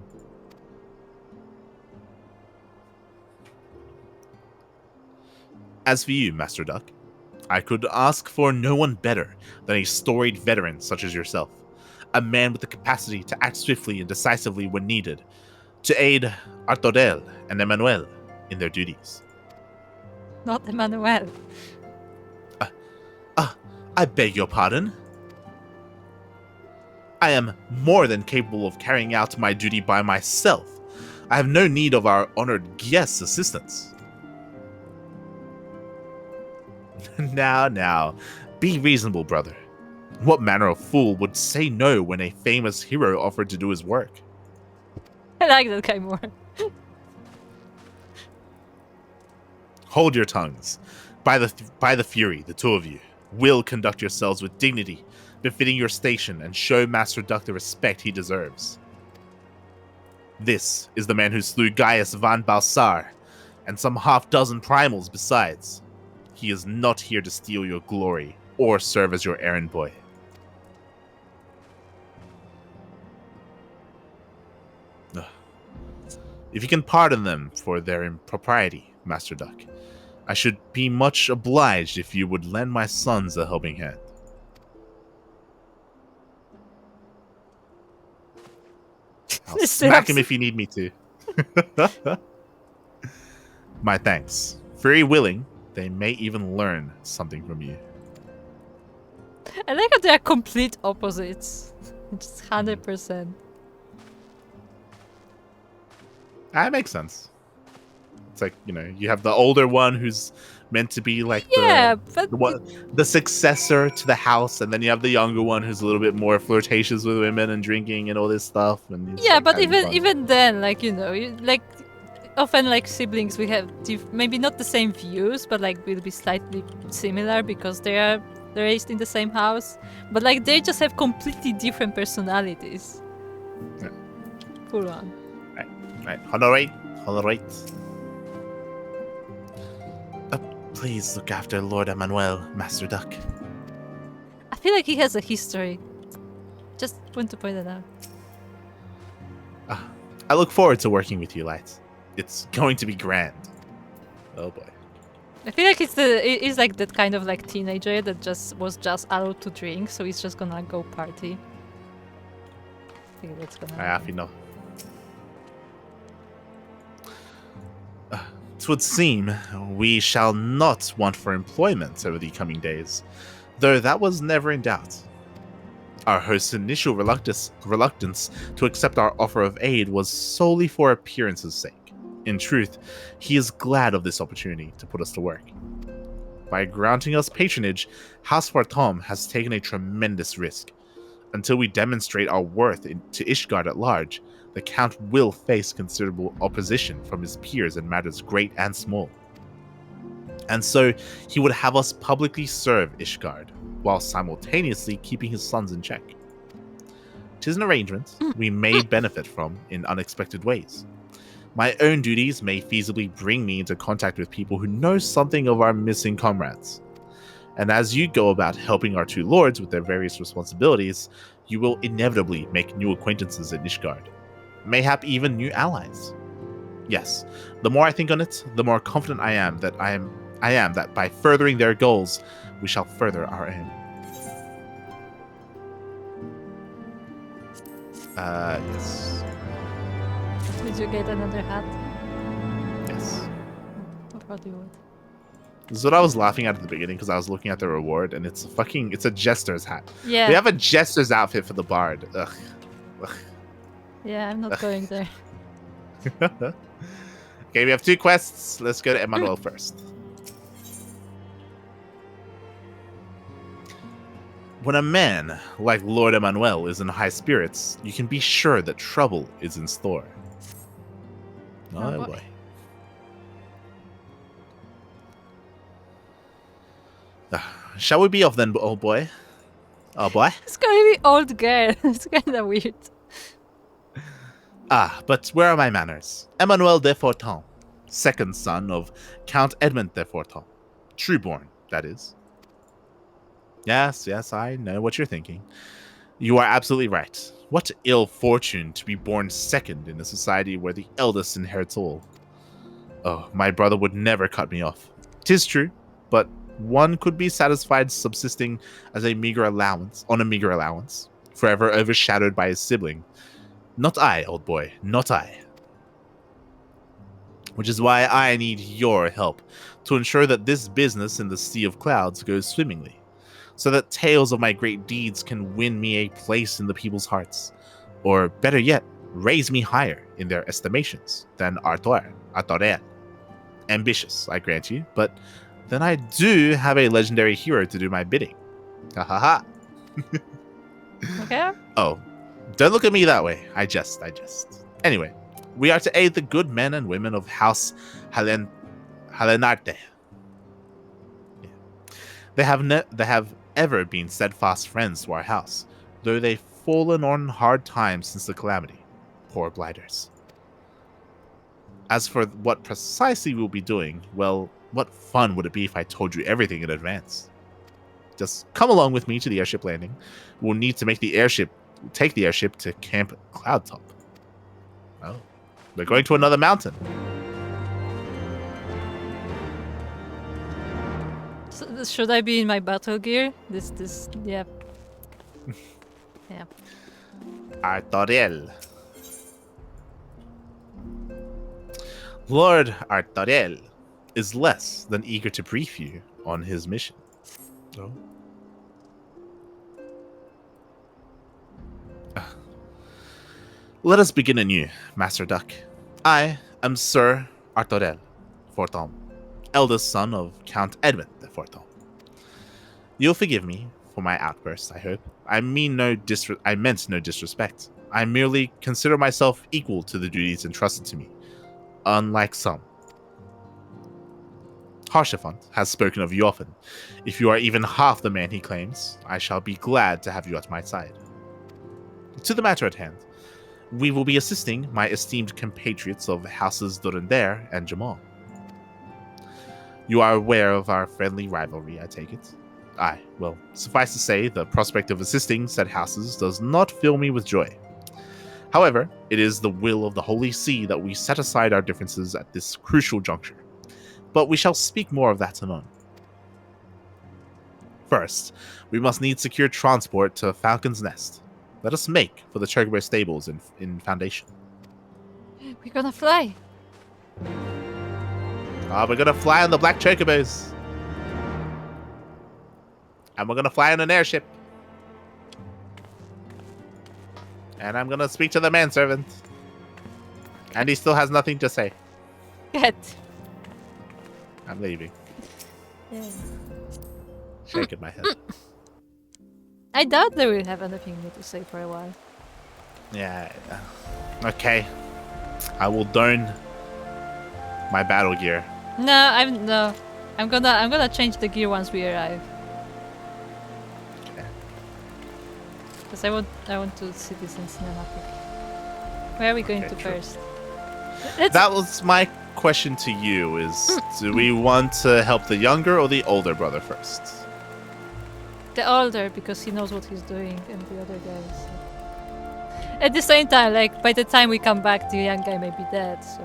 As for you, Master Duck, I could ask for no one better than a storied veteran such as yourself, a man with the capacity to act swiftly and decisively when needed, to aid Artorel and Emmanuel in their duties. Not Emmanuel. I beg your pardon? I am more than capable of carrying out my duty by myself. I have no need of our honored guest's assistance. Now, be reasonable, brother. What manner of fool would say no when a famous hero offered to do his work? I like that guy more. Hold your tongues. By the fury, the two of you will conduct yourselves with dignity, befitting your station, and show Master Duck the respect he deserves. This is the man who slew Gaius van Balsar, and some half-dozen primals besides. He is not here to steal your glory or serve as your errand boy. Ugh. If you can pardon them for their impropriety, Master Duck, I should be much obliged if you would lend my sons a helping hand. I'll smack him if you need me to. My thanks. Very willing, they may even learn something from you. I like how they are complete opposites. Just 100%. That makes sense. It's like, you know, you have the older one who's meant to be like the successor to the house, and then you have the younger one who's a little bit more flirtatious with women and drinking and all this stuff. And yeah, like, but even then, like, you know, like often like siblings, we have maybe not the same views, but like will be slightly similar because they are raised in the same house, but like they just have completely different personalities. Yeah. Full on. Right. Honorate. Please look after Lord Emmanuel, Master Duck. I feel like he has a history. Just want to point it out. I look forward to working with you, Light. It's going to be grand. Oh boy. I feel like it's like that kind of like teenager that was just allowed to drink, so he's just gonna go party. I think that's gonna happen. know. It would seem we shall not want for employment over the coming days, though that was never in doubt. Our host's initial reluctance to accept our offer of aid was solely for appearance's sake. In truth, he is glad of this opportunity to put us to work. By granting us patronage, House Fartom has taken a tremendous risk. Until we demonstrate our worth to Ishgard at large, the Count will face considerable opposition from his peers in matters great and small. And so he would have us publicly serve Ishgard, while simultaneously keeping his sons in check. 'Tis an arrangement we may benefit from in unexpected ways. My own duties may feasibly bring me into contact with people who know something of our missing comrades. And as you go about helping our two lords with their various responsibilities, you will inevitably make new acquaintances in Ishgard. Mayhap even new allies. Yes, the more I think on it, the more confident I am that by furthering their goals, we shall further our aim. Yes. Did you get another hat? Yes. What about you? This is what I was laughing at the beginning because I was looking at the reward and it's a jester's hat. Yeah. They have a jester's outfit for the bard. Ugh. Yeah, I'm not going there. Okay, we have 2 quests. Let's go to Emmanuel first. When a man like Lord Emmanuel is in high spirits, you can be sure that trouble is in store. Oh boy. Shall we be off then, old boy? Oh boy. It's gonna be old girl. It's kind of weird. But where are my manners? Emmanuel de Fortin, second son of Count Edmund de Fortin. Trueborn, that is. Yes, I know what you're thinking. You are absolutely right. What ill fortune to be born second in a society where the eldest inherits all. Oh, my brother would never cut me off. 'Tis true, but one could be satisfied subsisting as a meager allowance, forever overshadowed by his sibling. Not I, old boy, not I. Which is why I need your help to ensure that this business in the Sea of Clouds goes swimmingly, so that tales of my great deeds can win me a place in the people's hearts, or better yet, raise me higher in their estimations than Arthur. Ambitious, I grant you, but then I do have a legendary hero to do my bidding. Ha ha ha. Okay. Oh, don't look at me that way. I jest. Anyway, we are to aid the good men and women of House Halenarte. Yeah. They have ever been steadfast friends to our house, though they've fallen on hard times since the calamity. Poor blighters. As for what precisely we'll be doing, well, what fun would it be if I told you everything in advance? Just come along with me to the airship landing. We'll need to take the airship to Camp Cloudtop. Oh, we're going to another mountain. So, should I be in my battle gear? Yeah. Yeah. Artoriel. Lord Artoriel is less than eager to brief you on his mission. Oh. Let us begin anew, Master Duck. I am Sir Artoriel Forton, eldest son of Count Edmund de Forton. You'll forgive me for my outburst, I hope. I meant no disrespect. I merely consider myself equal to the duties entrusted to me, unlike some. Harshaphant has spoken of you often. If you are even half the man he claims, I shall be glad to have you at my side. To the matter at hand, we will be assisting my esteemed compatriots of houses Durandare and Jamal. You are aware of our friendly rivalry, I take it? Aye, well, suffice to say, the prospect of assisting said houses does not fill me with joy. However, it is the will of the Holy See that we set aside our differences at this crucial juncture. But we shall speak more of that anon. First, we must need secure transport to Falcon's Nest. Let us make for the Chocobo stables in Foundation. We're gonna fly. We're gonna fly on the Black Chocobos. And we're gonna fly in an airship. And I'm gonna speak to the manservant. And he still has nothing to say. Good. I'm leaving. Yeah. Shaking my head. I doubt they will have anything new to say for a while. Yeah. Okay. I will don my battle gear. No. I'm gonna change the gear once we arrive. Okay. Because I want to see this in cinematic. Where are we going to true. first? That was my question to you is, do we want to help the younger or the older brother first? The older, because he knows what he's doing, and the other guys. At the same time, like, by the time we come back, the young guy may be dead, so...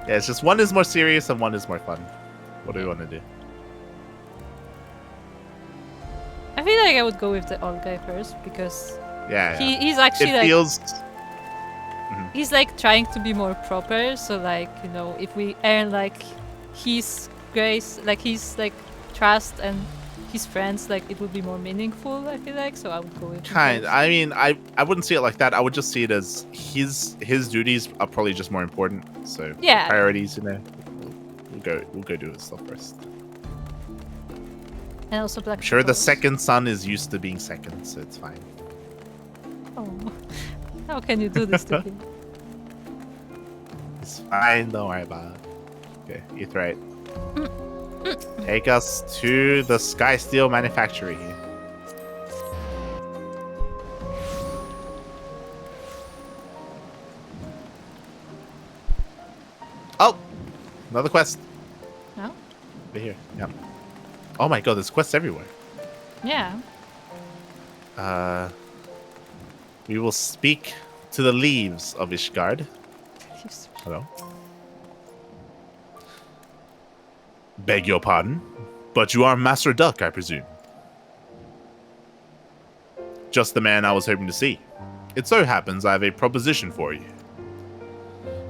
Yeah, it's just one is more serious and one is more fun. What do we want to do? I feel like I would go with the old guy first, because... Yeah. He's actually it like... feels... He's like trying to be more proper, so like, you know, if we earn like his grace, like his like trust and his friends, like it would be more meaningful, I feel like, so I would go with him Kind. first. I mean, I wouldn't see it like that. I would just see it as his duties are probably just more important. So Yeah. priorities, you know. We'll go do his stuff first. And also Black I'm sure the Chocobos. second son is used to being second, so it's fine. Oh. How can you do this to him? It's fine, don't worry about it. Okay, you're right. Take us to the Sky Steel Manufactory. Oh! Another quest. No? Over here. Yep. Oh my god, there's quests everywhere. Yeah. We will speak to the leaves of Ishgard. Hello. Beg your pardon, but you are Master Duck, I presume. Just the man I was hoping to see. It so happens I have a proposition for you.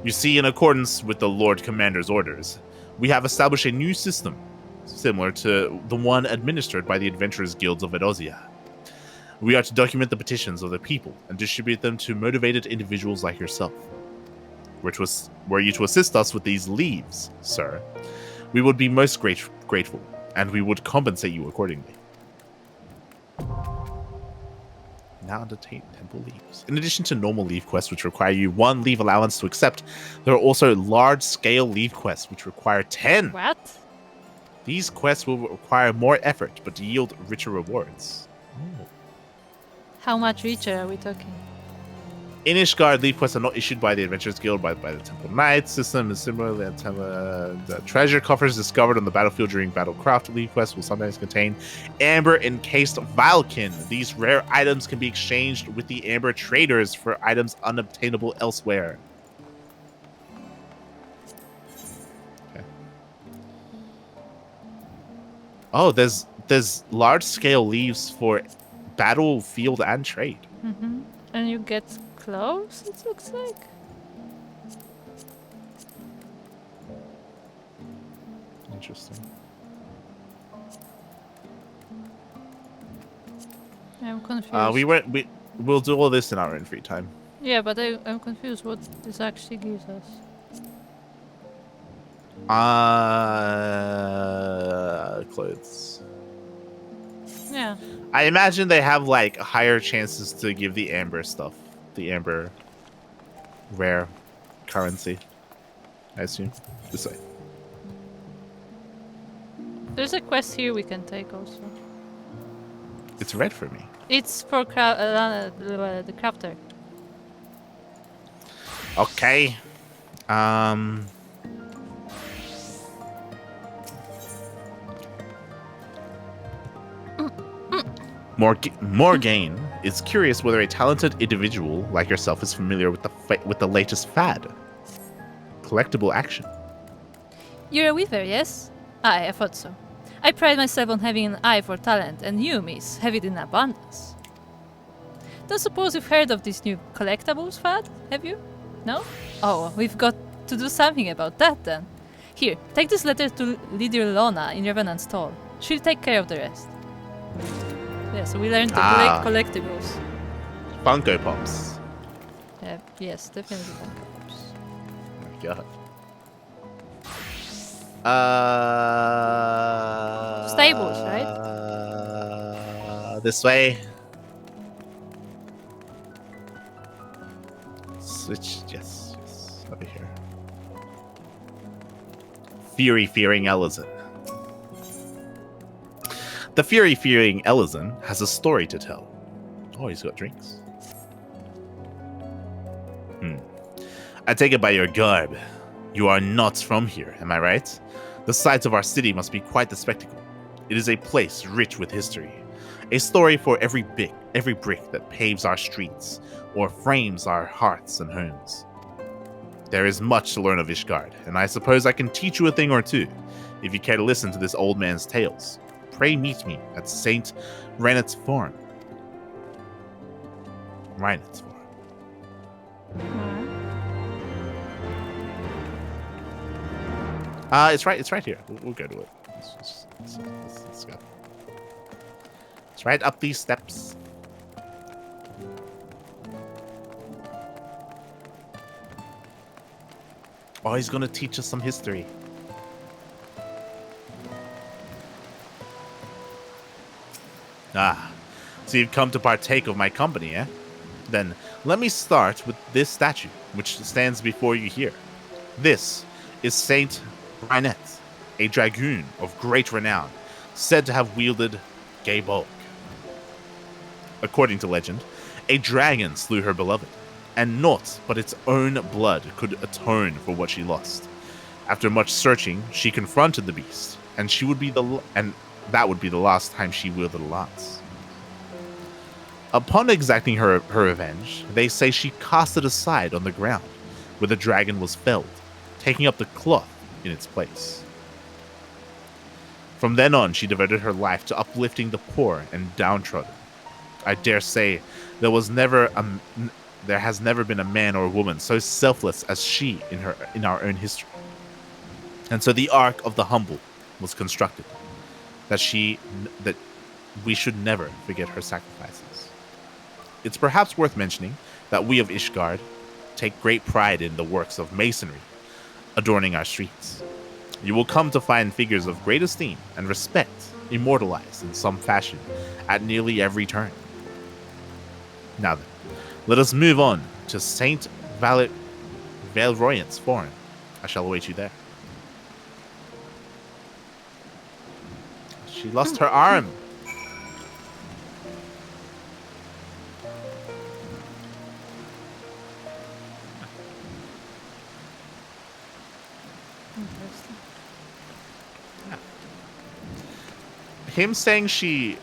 You see, in accordance with the Lord Commander's orders, we have established a new system, similar to the one administered by the Adventurers Guilds of Edosia. We are to document the petitions of the people and distribute them to motivated individuals like yourself. Were you to assist us with these leaves, sir, we would be most grateful, and we would compensate you accordingly. Now undertake temple leaves. In addition to normal leave quests, which require you 1 leave allowance to accept, there are also large-scale leave quests, which require 10. What? These quests will require more effort, but yield richer rewards. How much richer are we talking? In Ishgard, leaf quests are not issued by the Adventurers Guild, by the Temple Knights system, and similarly, the treasure coffers discovered on the battlefield during battlecraft leaf quests will sometimes contain amber encased Falcon. These rare items can be exchanged with the amber traders for items unobtainable elsewhere. Okay. Oh, there's large scale leaves for battlefield and trade. Mm-hmm. And you get clothes, it looks like. Interesting. I'm confused. We'll do all this in our own free time. Yeah, but I'm confused what this actually gives us. Clothes. Yeah. I imagine they have like higher chances to give the amber stuff, the amber rare currency. I assume this way. There's a quest here we can take also. It's red for me. It's for the crafter. Okay. Morgaine is curious whether a talented individual like yourself is familiar with the latest fad. Collectible action. You're a weaver, yes? Aye, I thought so. I pride myself on having an eye for talent, and you, miss, have it in abundance. Don't suppose you've heard of this new collectibles fad, have you? No? Oh, we've got to do something about that then. Here, take this letter to Lyria Lona in Revenant's Stall. She'll take care of the rest. Yeah, so we learned to collect collectibles. Funko Pops. Yes, definitely Funko Pops. Oh my god. Stables, right? This way. Switch, yes, over here. Fury-fearing Elizon. The fury-fearing Elizon has a story to tell. Oh, he's got drinks. I take it by your garb. You are not from here, am I right? The sights of our city must be quite the spectacle. It is a place rich with history. A story for every brick that paves our streets or frames our hearts and homes. There is much to learn of Ishgard, and I suppose I can teach you a thing or two, if you care to listen to this old man's tales. Pray meet me at St. Rynette's farm. Rynette's farm. It's right here. We'll go to it. Let's go. It's right up these steps. Oh, he's gonna teach us some history. So you've come to partake of my company, eh? Then let me start with this statue, which stands before you here. This is Saint Rynette, a dragoon of great renown, said to have wielded gay bulk. According to legend, a dragon slew her beloved, and naught but its own blood could atone for what she lost. After much searching, she confronted the beast, and that would be the last time she wielded a lance. Upon exacting her revenge, they say she cast it aside on the ground, where the dragon was felled, taking up the cloth in its place. From then on, she devoted her life to uplifting the poor and downtrodden. I dare say there has never been a man or a woman so selfless as she in our own history. And so the Ark of the Humble was constructed, that we should never forget her sacrifices. It's perhaps worth mentioning that we of Ishgard take great pride in the works of masonry adorning our streets. You will come to find figures of great esteem and respect immortalized in some fashion at nearly every turn. Now then, let us move on to St. Valroyant's farm. I shall await you there. She lost her arm. Interesting. Him saying she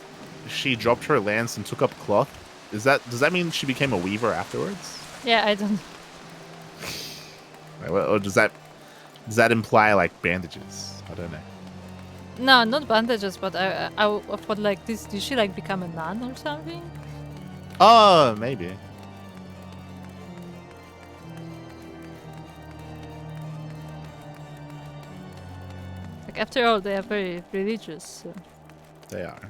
dropped her lance and took up cloth, does that mean she became a weaver afterwards? Yeah, I don't. Or does that imply like bandages? I don't know. No, not bandages, but I thought like this. Did she like become a nun or something? Oh, maybe. Like after all, they are very religious. So. They are.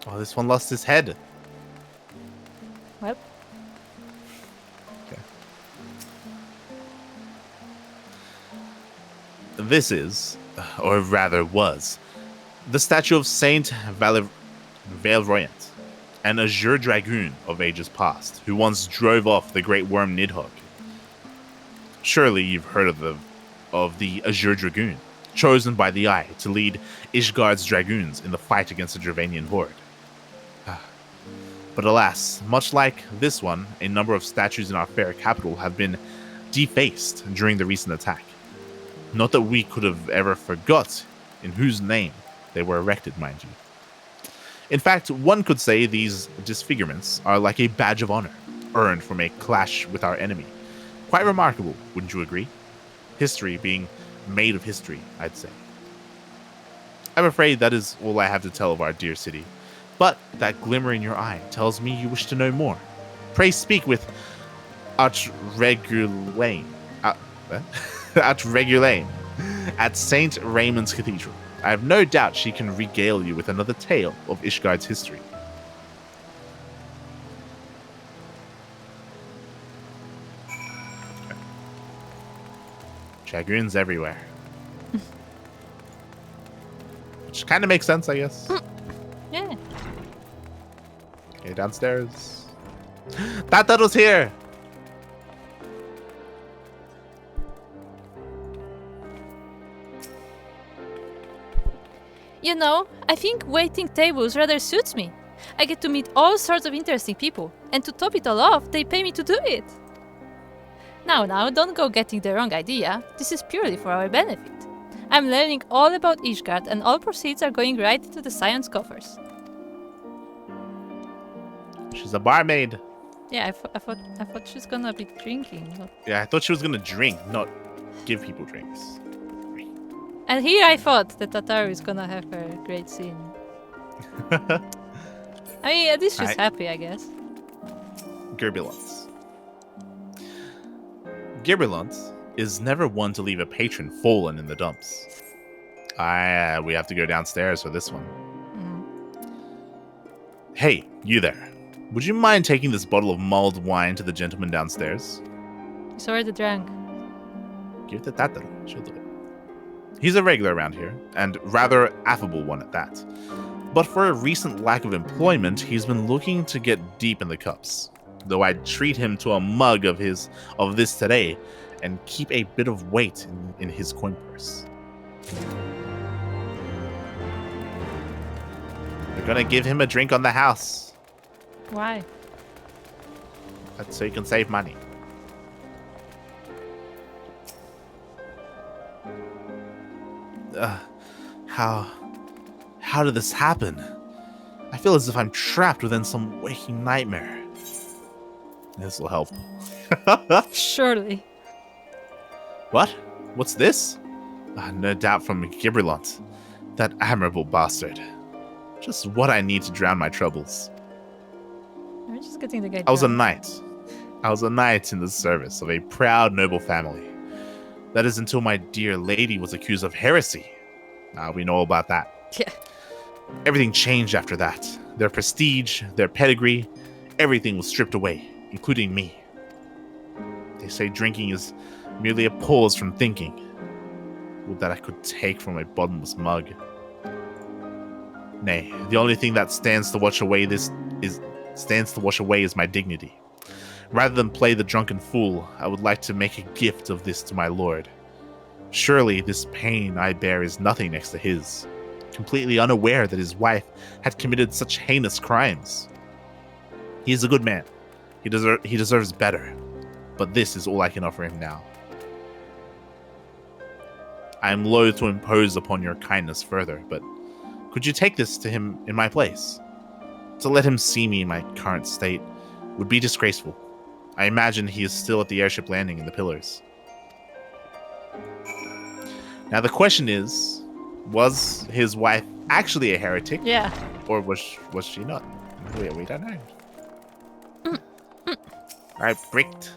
Oh, this one lost his head. Well, Okay. This is, or rather was, the statue of Saint Valroyant, an azure dragoon of ages past, who once drove off the great worm Nidhogg. Surely you've heard of the Azure Dragoon, chosen by the Eye to lead Ishgard's dragoons in the fight against the Dravanian horde. But alas, much like this one, a number of statues in our fair capital have been defaced during the recent attack. Not that we could have ever forgot in whose name they were erected, mind you. In fact, one could say these disfigurements are like a badge of honor, earned from a clash with our enemy. Quite remarkable, wouldn't you agree? History being made of history, I'd say. I'm afraid that is all I have to tell of our dear city. But that glimmer in your eye tells me you wish to know more. Pray speak with Archregulain at St. Raymond's Cathedral. I have no doubt she can regale you with another tale of Ishgard's history. Dragoons everywhere. Which kind of makes sense, I guess. yeah. Okay, downstairs. Tato's here! You know, I think waiting tables rather suits me. I get to meet all sorts of interesting people, and to top it all off, they pay me to do it. Now, don't go getting the wrong idea. This is purely for our benefit. I'm learning all about Ishgard, and all proceeds are going right into the science coffers. She's a barmaid. Yeah, I thought she's gonna be drinking. Yeah, I thought she was gonna drink, not give people drinks. And here I thought that Tataru is gonna have her great scene. I mean, at least she's happy, I guess. Gerbulance. Gerbulance is never one to leave a patron fallen in the dumps. We have to go downstairs for this one. Hey, you there. Would you mind taking this bottle of mulled wine to the gentleman downstairs? He's already drank. Give it to Tato. She'll do it. He's a regular around here, and rather affable one at that. But for a recent lack of employment, he's been looking to get deep in the cups. Though I'd treat him to a mug of this today, and keep a bit of weight in his coin purse. We're gonna give him a drink on the house. Why? That's so you can save money. How did this happen? I feel as if I'm trapped within some waking nightmare. This will help. Surely. What? What's this? No doubt from Gibralont. That admirable bastard. Just what I need to drown my troubles. I'm just getting the guy. I was a knight. I was a knight in the service of a proud noble family. That is until my dear lady was accused of heresy. We know all about that. Yeah. Everything changed after that. Their prestige, their pedigree, everything was stripped away, including me. They say drinking is merely a pause from thinking. Would that I could take from a bottomless mug. Nay, the only thing that stands to wash away is my dignity. Rather than play the drunken fool, I would like to make a gift of this to my lord. Surely this pain I bear is nothing next to his, completely unaware that his wife had committed such heinous crimes. He is a good man. He deserves better, but this is all I can offer him now. I am loath to impose upon your kindness further, but could you take this to him in my place? To let him see me in my current state would be disgraceful. I imagine he is still at the airship landing in the Pillars. Now the question is, was his wife actually a heretic? Yeah. Or was she not? We don't know. Alright, Bricht.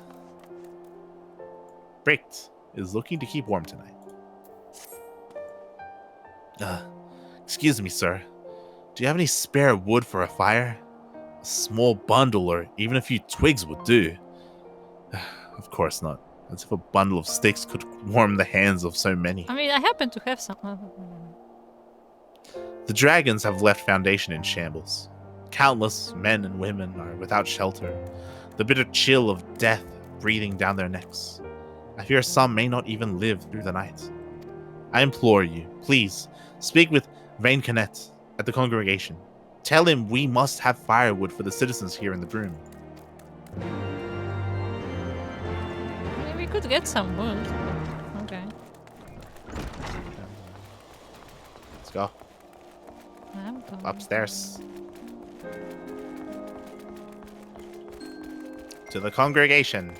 Bricht is looking to keep warm tonight. Excuse me, sir. Do you have any spare wood for a fire? A small bundle or even a few twigs would do. Of course not. As if a bundle of sticks could warm the hands of so many. I mean, I happen to have some. The dragons have left Foundation in shambles. Countless men and women are without shelter, the bitter chill of death breathing down their necks. I fear some may not even live through the night. I implore you, please, speak with Rynette at the congregation. Tell him we must have firewood for the citizens here in the Broom. Maybe we could get some wood. Okay. Let's go. I'm going. Upstairs. To the congregation.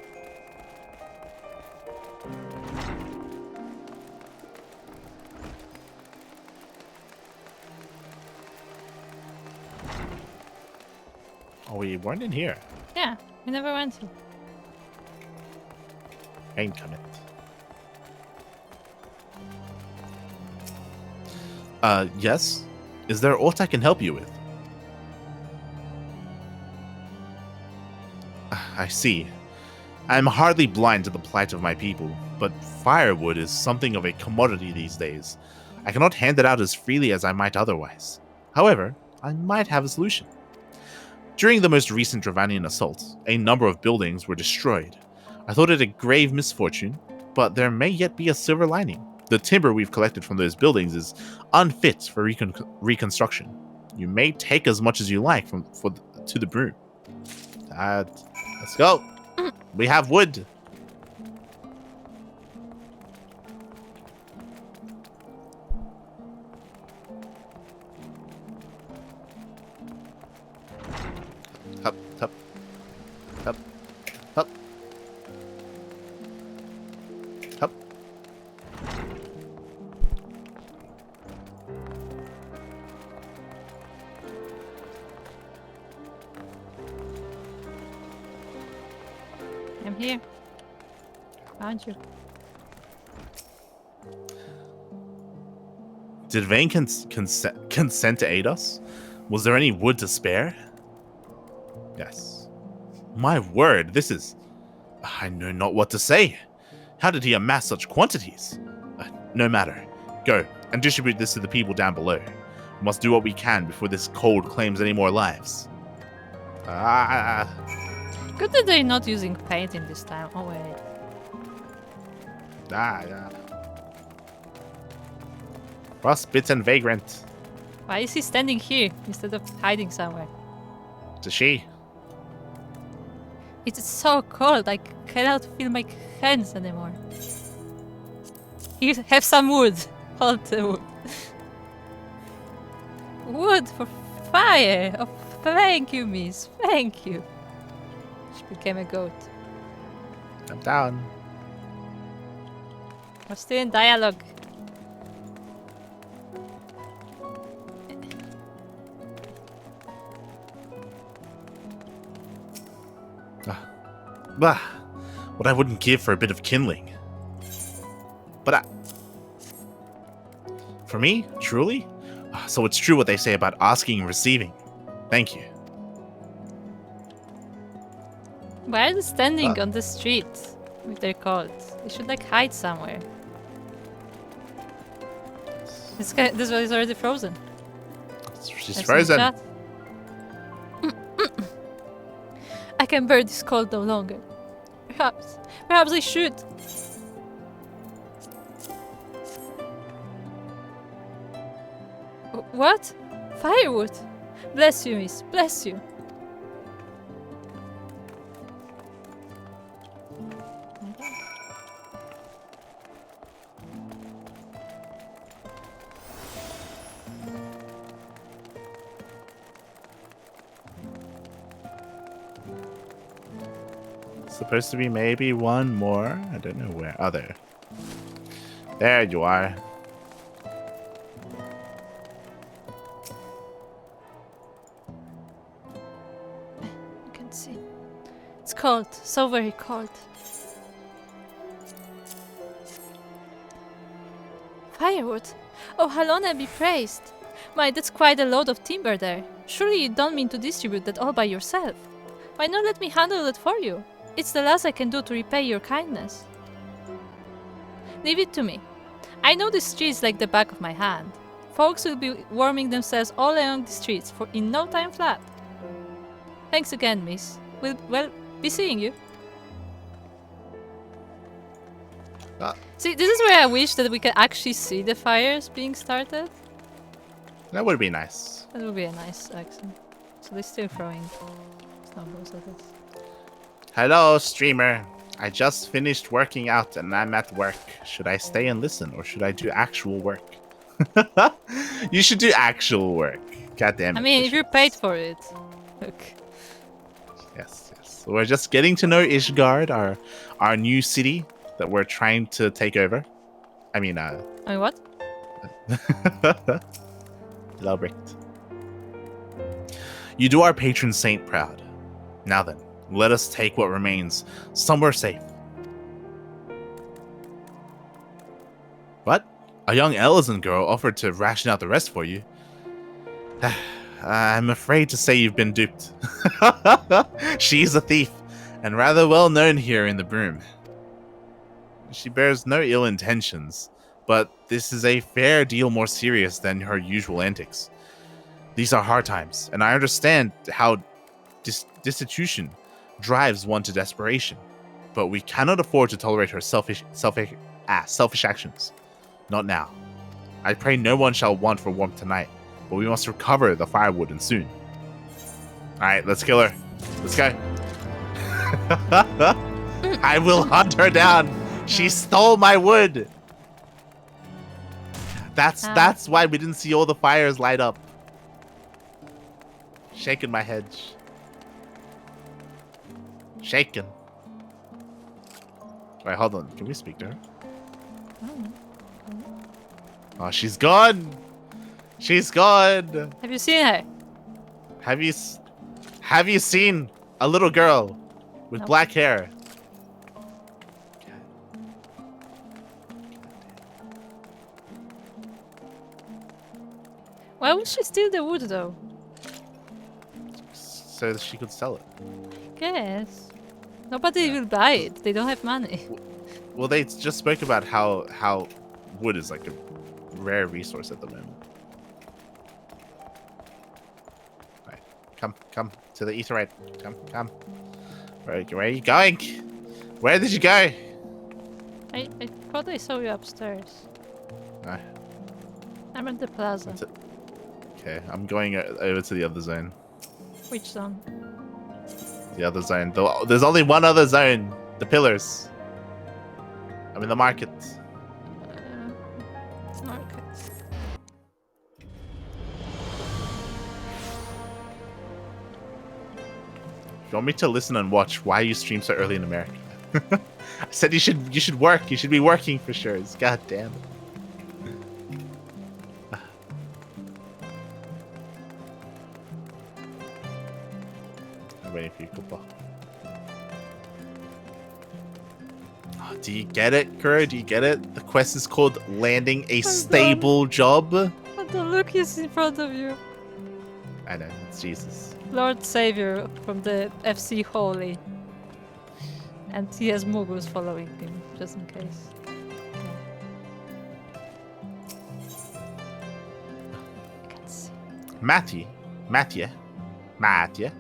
Oh, we weren't in here. Yeah, we never went here. Ain't coming. Yes? Is there aught I can help you with? I see. I am hardly blind to the plight of my people, but firewood is something of a commodity these days. I cannot hand it out as freely as I might otherwise. However, I might have a solution. During the most recent Dravanian assault, a number of buildings were destroyed. I thought it a grave misfortune, but there may yet be a silver lining. The timber we've collected from those buildings is unfit for reconstruction. You may take as much as you like to the Broom. Let's go. We have wood. Up, up, up, up, up. I'm here. Found you. Did Vane consent to aid us? Was there any wood to spare? Yes. My word, this is... I know not what to say. How did he amass such quantities? No matter. Go, and distribute this to the people down below. We must do what we can before this cold claims any more lives. Good that they're not using paint in this time. Oh wait. Yeah. Frostbite and Vagrant. Why is he standing here instead of hiding somewhere? To she. It's so cold, I cannot feel my hands anymore. Here, have some wood. Hold the wood. Wood for fire. Oh, thank you, miss. Thank you. She became a goat. I'm down. We're still in dialogue. Bah, what I wouldn't give for a bit of kindling. But for me, truly? So it's true what they say about asking and receiving. Thank you. Why are they standing on the street with their cold? They should like hide somewhere. This one is already frozen. She's There's frozen. no shot. I can bear this cold no longer. Perhaps I should. What? Firewood? Bless you, miss. Bless you. supposed to be maybe one more. I don't know where. Oh, there. There you are. You can see. It's cold. So very cold. Firewood? Oh, Halona be praised. Why, that's quite a load of timber there. Surely you don't mean to distribute that all by yourself. Why not let me handle it for you? It's the last I can do to repay your kindness. Leave it to me. I know the streets like the back of my hand. Folks will be warming themselves all along the streets for in no time flat. Thanks again, miss. We'll, well, be seeing you. See, this is where I wish that we could actually see the fires being started. That would be nice. That would be a nice accent. So they're still throwing snowballs at us. Hello, streamer. I just finished working out and I'm at work. Should I stay and listen or should I do actual work? You should do actual work. God damn it. I mean, if you're paid for it. Look. Yes, yes. We're just getting to know Ishgard, our new city that we're trying to take over. I mean, what? Hello, Bricked. You do our patron saint proud. Now then, let us take what remains somewhere safe. What? A young Elezen girl offered to ration out the rest for you. I'm afraid to say you've been duped. She's a thief, and rather well known here in the Broom. She bears no ill intentions, but this is a fair deal more serious than her usual antics. These are hard times, and I understand how destitution drives one to desperation, but we cannot afford to tolerate her selfish actions. Not now. I pray no one shall want for warmth tonight, but we must recover the firewood and soon. Alright, let's kill her. Let's go. I will hunt her down. She stole my wood. That's why we didn't see all the fires light up. Shaking my head. Shaking. Wait, hold on. Can we speak to her? Oh, she's gone. She's gone. Have you seen her? Have you seen a little girl with black hair? Why would she steal the wood though? So that she could sell it. Guess. Nobody will buy it. They don't have money. Well, they just spoke about how wood is like a rare resource at the moment. Right. Come to the Aetheryte. Come. Where are you going? Where did you go? I thought I saw you upstairs. I'm at the plaza. Okay, I'm going over to the other zone. Which zone? The other zone. There's only one other zone. The pillars. I'm in the market. Market. If you want me to listen and watch, why you stream so early in America? I said you should work. You should be working for sure. God damn it. Waiting for you, Koopa. Oh, do you get it, Kuro? Do you get it? The quest is called landing a stable job. But the look is in front of you. I know, it's Jesus. Lord Savior from the FC Holy. And he has Mugus following him, just in case. I can see. Mattia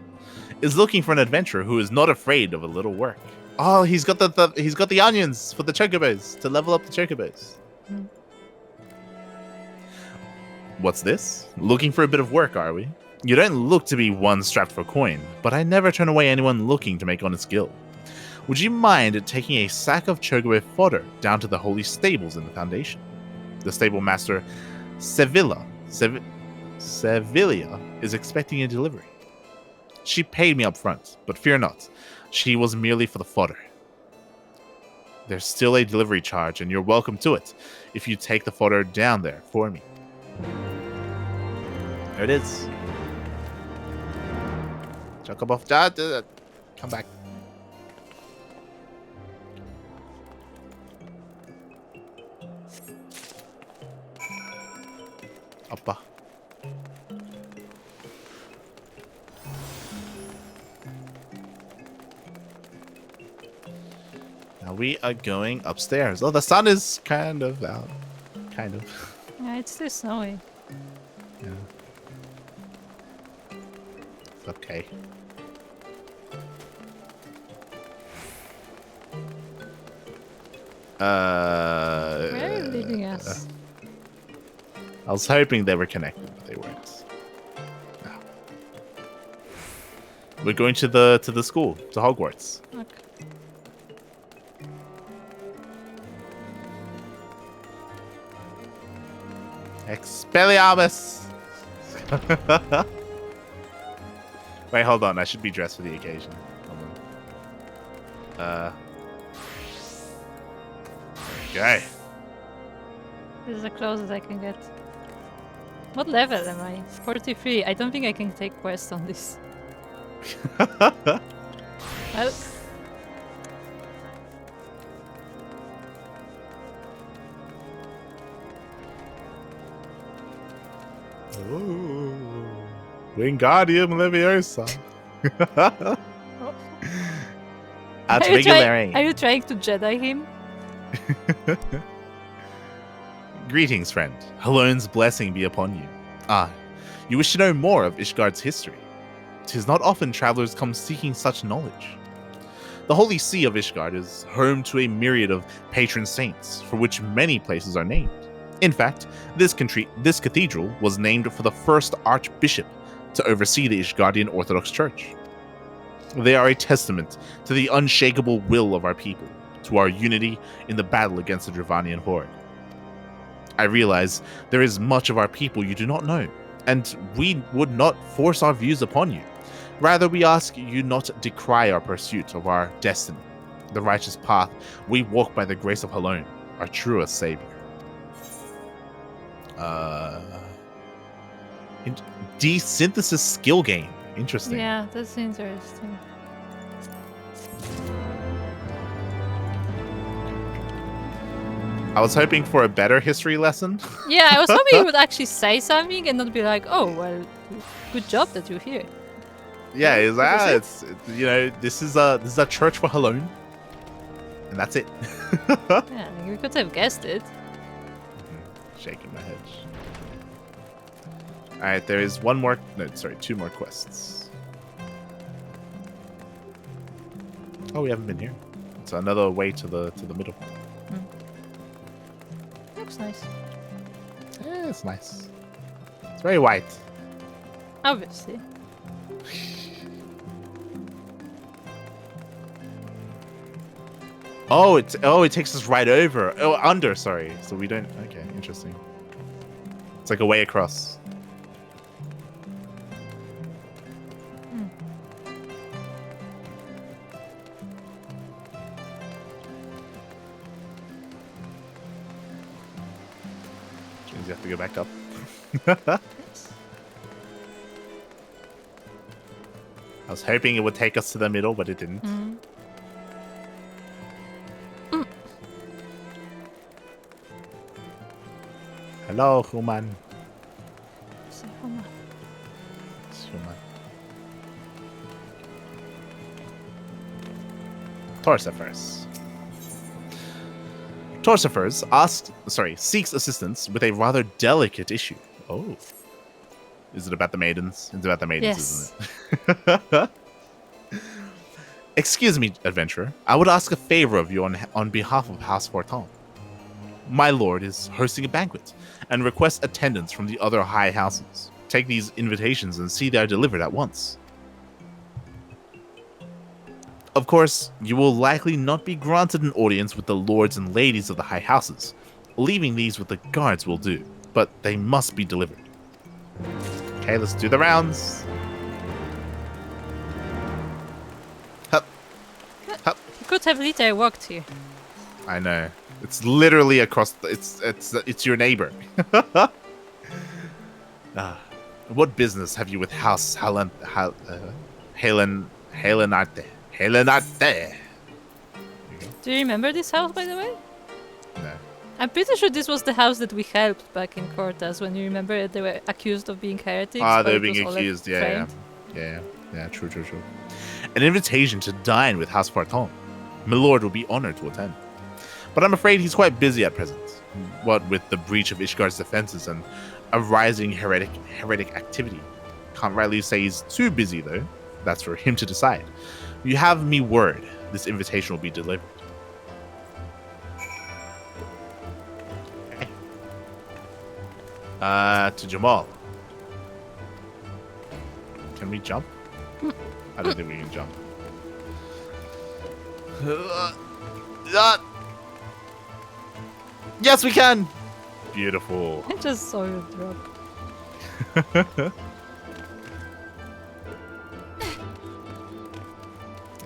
is looking for an adventurer who is not afraid of a little work. Oh, he's got the onions for the chocobos to level up the chocobos. What's this? Looking for a bit of work, are we? You don't look to be one strapped for coin, but I never turn away anyone looking to make honest skill. Would you mind taking a sack of chocobo fodder down to the holy stables in the Foundation? The stable master Sevilla is expecting a delivery. She paid me up front, but fear not. She was merely for the fodder. There's still a delivery charge, and you're welcome to it if you take the fodder down there for me. There it is. Chuck up off. Come back. Uppa. Now we are going upstairs. Oh, the sun is kind of out. Kind of. Yeah, it's still snowy. Yeah. It's okay. Where are you leading us? I was hoping they were connected, but they weren't. No. We're going to the school, to Hogwarts. Okay. Expelliarmus! Wait, hold on. I should be dressed for the occasion. Hold on. Okay. This is the closest I can get. What level am I? 43. I don't think I can take quests on this. Well, Wingardium Leviosa. Ad are regulare. you trying to Jedi him? Greetings, friend. Halone's blessing be upon you. Ah, you wish to know more of Ishgard's history. 'Tis not often travelers come seeking such knowledge. The Holy See of Ishgard is home to a myriad of patron saints, for which many places are named. In fact, this cathedral was named for the first archbishop to oversee the Ishgardian Orthodox Church. They are a testament to the unshakable will of our people, to our unity in the battle against the Dravanian horde. I realize there is much of our people you do not know, and we would not force our views upon you. Rather, we ask you not decry our pursuit of our destiny, the righteous path we walk by the grace of Halone, our truest savior. Desynthesis skill gain. Interesting. Yeah, that's interesting. I was hoping for a better history lesson. Yeah, I was hoping he would actually say something and not be like, "Oh, well, good job that you're here." Yeah, it's, That it's you know, this is a church for Halone, and that's it. Yeah, I think we could have guessed it. Shaking my head. All right, there is two more quests. Oh, we haven't been here. It's another way to the middle. Looks nice. Yeah, it's nice. It's very white. Obviously. Oh, it takes us right over. Oh, under. Sorry. So we don't. Okay, interesting. It's like a way across. Which means you have to go back up. I was hoping it would take us to the middle, but it didn't. Hello, human. So, hold on. It's human. Torsifer's. Torsifer's seeks assistance with a rather delicate issue. Oh. Is it about the maidens? It's about the maidens, Yes. isn't it? Excuse me, adventurer. I would ask a favor of you on behalf of House Fortin. My lord is hosting a banquet and requests attendance from the other high houses. Take these invitations and see they are delivered at once. Of course, you will likely not be granted an audience with the lords and ladies of the high houses. Leaving these with the guards will do, but they must be delivered. Okay, let's do the rounds. Hup. would have Lyria walked here? I know. It's literally across. It's your neighbor. What business have you with House Helenate? Helenate. Do you remember this house, by the way? No. I'm pretty sure this was the house that we helped back in Cortas when you remember they were accused of being heretics. Ah, but they were it was being all, accused. like, Yeah. True. An invitation to dine with House Falcon. My lord will be honored to attend. But I'm afraid he's quite busy at present. What with the breach of Ishgard's defenses and a rising heretic activity. Can't rightly say he's too busy, though. That's for him to decide. You have me word this invitation will be delivered. To Jamal. Can we jump? I don't think we can jump. Yes, we can! Beautiful. I just saw you drop.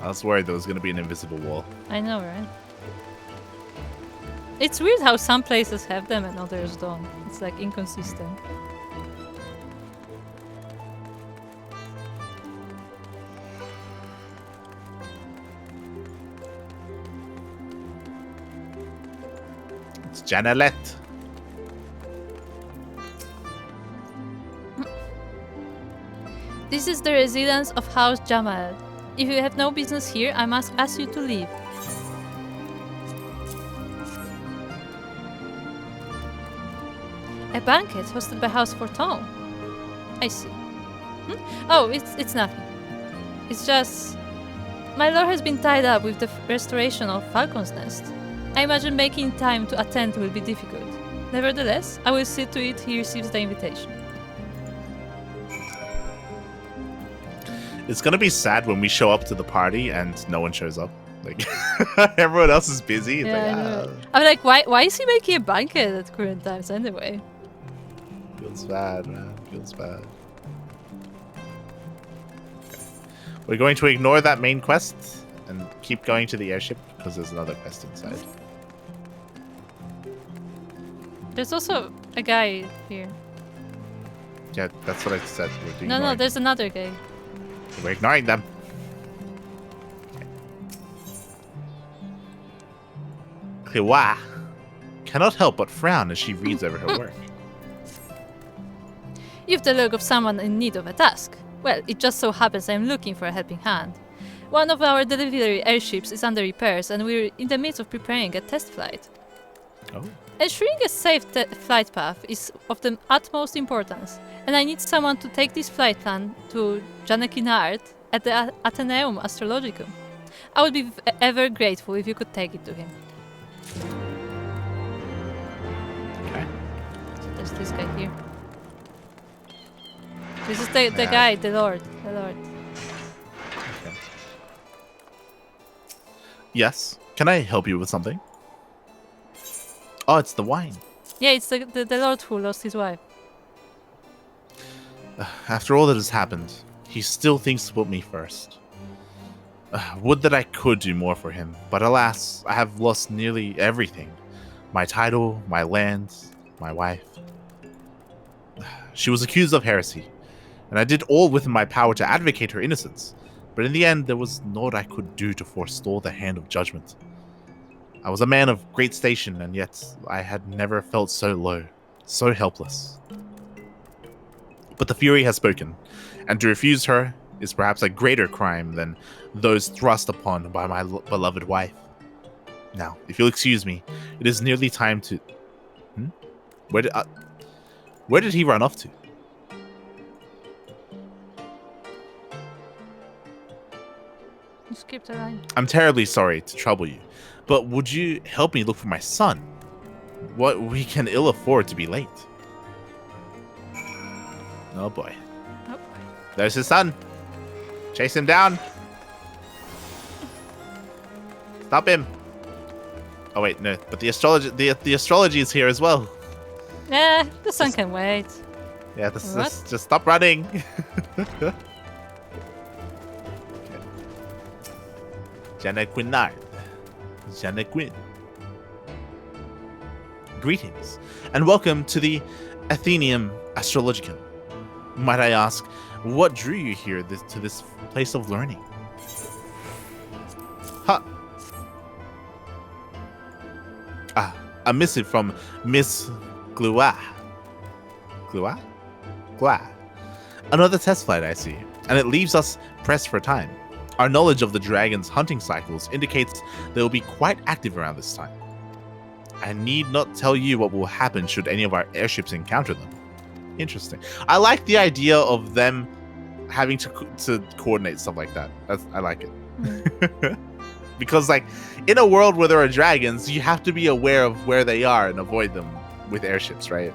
I was worried there was going to be an invisible wall. I know, right? It's weird how some places have them and others don't. It's like inconsistent. It's Janelette. This is the residence of House Jamal. If you have no business here, I must ask you to leave. A banquet hosted by House Forton. I see. Oh, it's nothing. It's just... My lord has been tied up with the restoration of Falcon's nest. I imagine making time to attend will be difficult. Nevertheless, I will see to it he receives the invitation. It's gonna be sad when we show up to the party and no one shows up. Like everyone else is busy. It's Yeah, like, I know. I'm like, why is he making a banquet at current times anyway? Feels bad, man. Feels bad. Okay. We're going to ignore that main quest and keep going to the airship because there's another quest inside. There's also a guy here. Yeah, that's what I said. We're No, ignoring. there's another guy. We're ignoring them. Clewa cannot help but frown as she reads over her work. You've the look of someone in need of a task. Well, it just so happens I'm looking for a helping hand. One of our delivery airships is under repairs and we're in the midst of preparing a test flight. Oh. Ensuring a safe flight path is of the utmost importance, and I need someone to take this flight plan to Janekinard at the Athenaeum Astrologicum. I would be ever grateful if you could take it to him. Okay. There's this guy here. This is the guy, the Lord. Okay. Yes. Can I help you with something? Oh, it's the wine. Yeah, it's the Lord who lost his wife. After all that has happened, he still thinks to put me first. Would that I could do more for him, but alas, I have lost nearly everything. My title, my lands, my wife. She was accused of heresy, and I did all within my power to advocate her innocence, but in the end there was naught I could do to forestall the hand of judgment. I was a man of great station, and yet I had never felt so low, so helpless. But the Fury has spoken, and to refuse her is perhaps a greater crime than those thrust upon by my beloved wife. Now, if you'll excuse me, it is nearly time to... Where did he run off to? You skipped a line. I'm terribly sorry to trouble you, but would you help me look for my son? What we can ill afford to be late. Oh boy. Oh. There's his son. Chase him down. Stop him. Oh wait, no. But the astrology is here as well. Yeah, the sun can wait. Yeah, What? just stop running. Jenna Quinard. Janequin. Greetings, and welcome to the Athenaeum Astrologicum. Might I ask, what drew you here to this place of learning? Ha! A missive from Miss Glua. Glua? Glua. Another test flight, I see, and it leaves us pressed for time. Our knowledge of the dragon's hunting cycles indicates they will be quite active around this time. I need not tell you what will happen should any of our airships encounter them. Interesting. I like the idea of them having to coordinate stuff like that. I like it. Because, like, in a world where there are dragons, you have to be aware of where they are and avoid them with airships, right?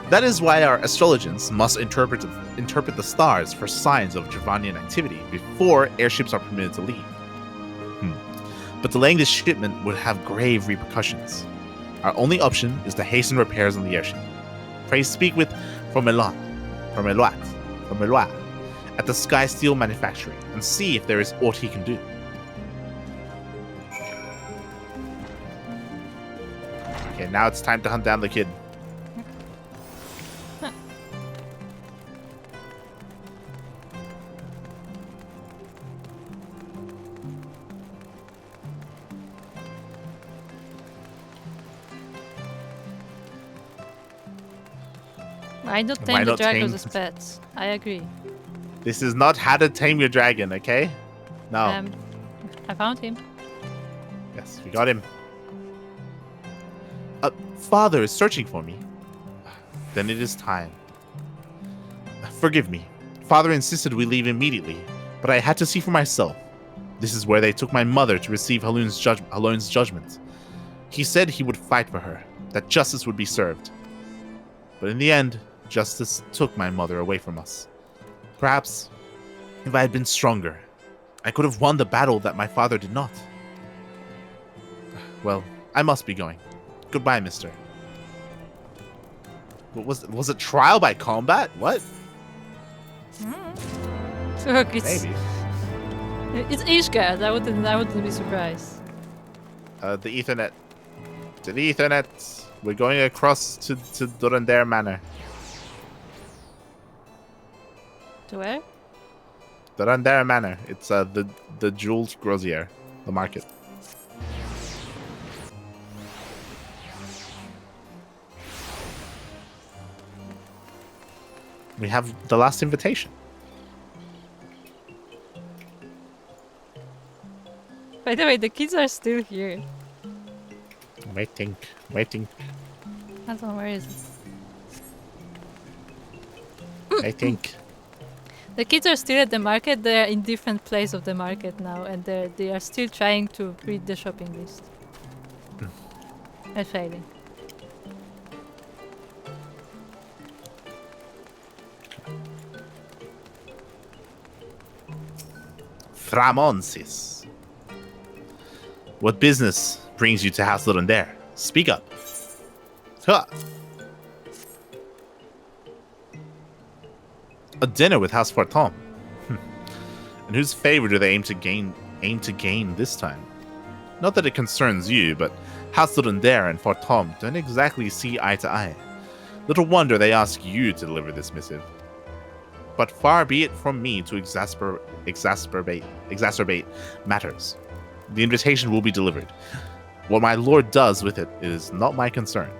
That is why our astrologists must interpret the stars for signs of Dravanian activity before airships are permitted to leave. But delaying this shipment would have grave repercussions. Our only option is to hasten repairs on the airship. Pray speak with Formeloit at the Sky Steel Manufactory and see if there is aught he can do. Okay, now it's time to hunt down the kid. Why not tame the dragons as pets? I agree. This is not how to tame your dragon, okay? No. I found him. Yes, we got him. Father is searching for me. Then it is time. Forgive me. Father insisted we leave immediately, but I had to see for myself. This is where they took my mother to receive Halun's judgment. He said he would fight for her, that justice would be served. But in the end, justice took my mother away from us. Perhaps, if I had been stronger, I could have won the battle that my father did not. Well, I must be going. Goodbye, mister. What was it trial by combat? What? Look, it's Maybe. It's Ishgard. I wouldn't be surprised. The Ethernet. To the Ethernet. We're going across to Durandare Manor. To where? Durandare Manor. It's the Jeweled Grozier, the market. We have the last invitation. By the way, the kids are still here. Waiting. I don't know, where is it? Waiting. The kids are still at the market. They are in different place of the market now, and they are still trying to read the shopping list. And failing. Framonsis. What business brings you to House Durandare? Speak up. Huh. A dinner with House Fartom. And whose favor do they aim to gain this time? Not that it concerns you, but House Durandare and Fartom don't exactly see eye to eye. Little wonder they ask you to deliver this missive. But far be it from me to exacerbate matters. The invitation will be delivered. What my lord does with it is not my concern.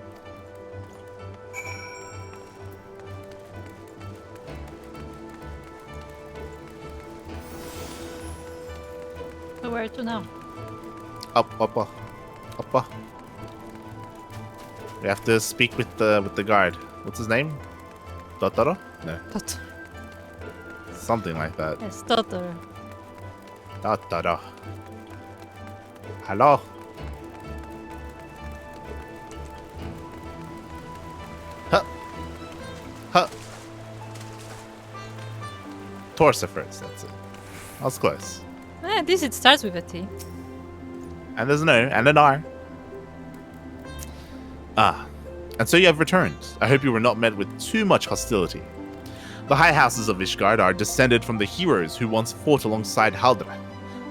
So where to now? Up. We have to speak with the guard. What's his name? Totoro? No. Tato. Something like that. Yes, Totoro. Totoro. Hello? Huh. Torso first, that's it. I was close. At least it starts with a T. And there's an O and an R. Ah, and so you have returned. I hope you were not met with too much hostility. The high houses of Ishgard are descended from the heroes who once fought alongside Haldra.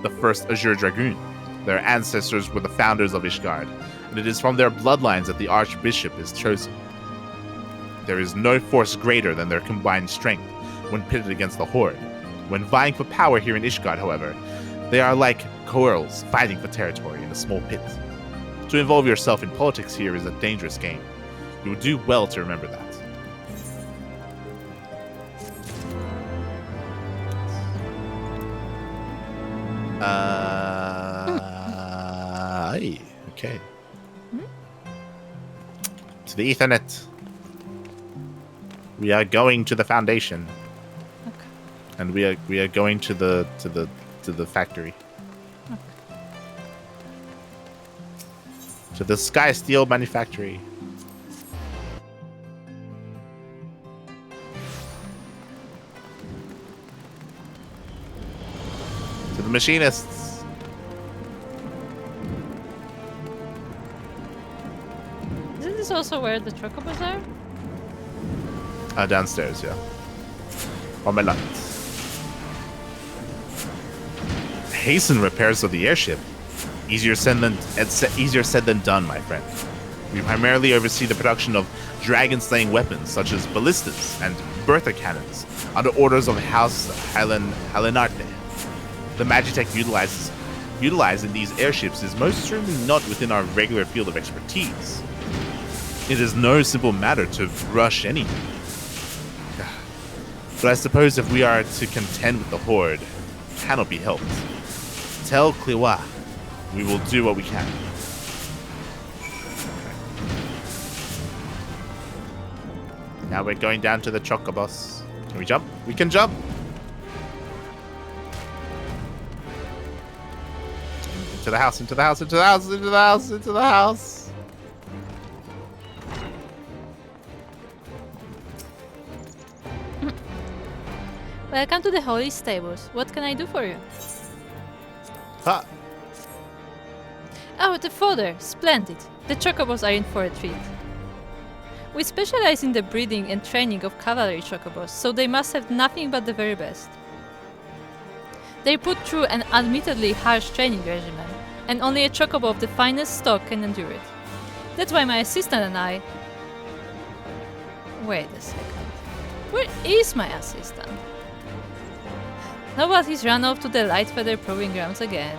the first Azure Dragoon. Their ancestors were the founders of Ishgard, and it is from their bloodlines that the Archbishop is chosen. There is no force greater than their combined strength when pitted against the Horde. When vying for power here in Ishgard, however, they are like coils fighting for territory in a small pit. To involve yourself in politics here is a dangerous game. You would do well to remember that. Okay. To the Ethernet. We are going to the Foundation. Okay. And we are going to the factory. Okay. To the Sky Steel Manufactory. To the machinists. Isn't this also where the chocobos are? Downstairs, yeah. On my left. Hasten repairs of the airship. Easier said than done, my friend. We primarily oversee the production of dragon-slaying weapons such as ballistas and Bertha cannons under orders of House Helenarte. The Magitech utilized in these airships is most certainly not within our regular field of expertise. It is no simple matter to rush anything. But I suppose if we are to contend with the Horde, it cannot be helped. Tell Kliwa, we will do what we can. Now we're going down to the Chocobos. Can we jump? We can jump! Into the house, into the house, into the house, into the house, into the house! Welcome to the Holy Stables. What can I do for you? Ha! Oh, the fodder. Splendid. The chocobos are in for a treat. We specialize in the breeding and training of cavalry chocobos, so they must have nothing but the very best. They put through an admittedly harsh training regimen, and only a chocobo of the finest stock can endure it. That's why my assistant and I... Wait a second. Where is my assistant? Nobody's run off to the Light Feather Proving Grounds again.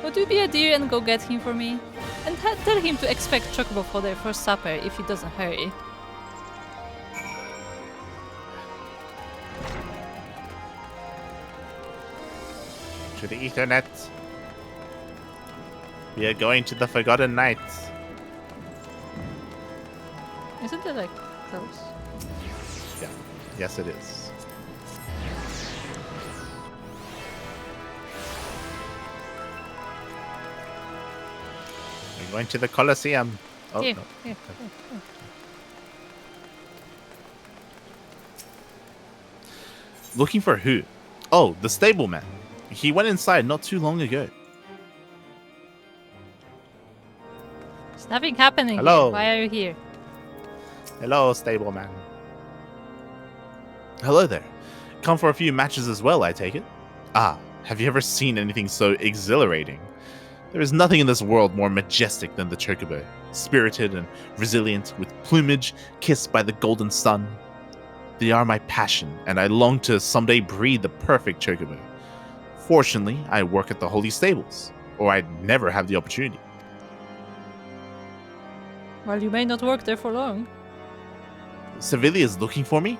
Would you be a dear and go get him for me? And tell him to expect chocobo fodder for supper if he doesn't hurry. To the Ethernet. We are going to the Forgotten Night. Isn't it like close? Yeah. Yes, it is. We're going to the Colosseum. Oh, Here, no. here. Looking for who? Oh, the stableman. He went inside not too long ago. There's nothing happening Hello. here. Why are you here? Hello, stableman. Hello there. Come for a few matches as well, I take it? Ah, have you ever seen anything so exhilarating? There is nothing in this world more majestic than the chocobo, spirited and resilient, with plumage kissed by the golden sun. They are my passion, and I long to someday breed the perfect chocobo. Fortunately, I work at the Holy Stables, or I'd never have the opportunity. Well, you may not work there for long. Sevilla is looking for me?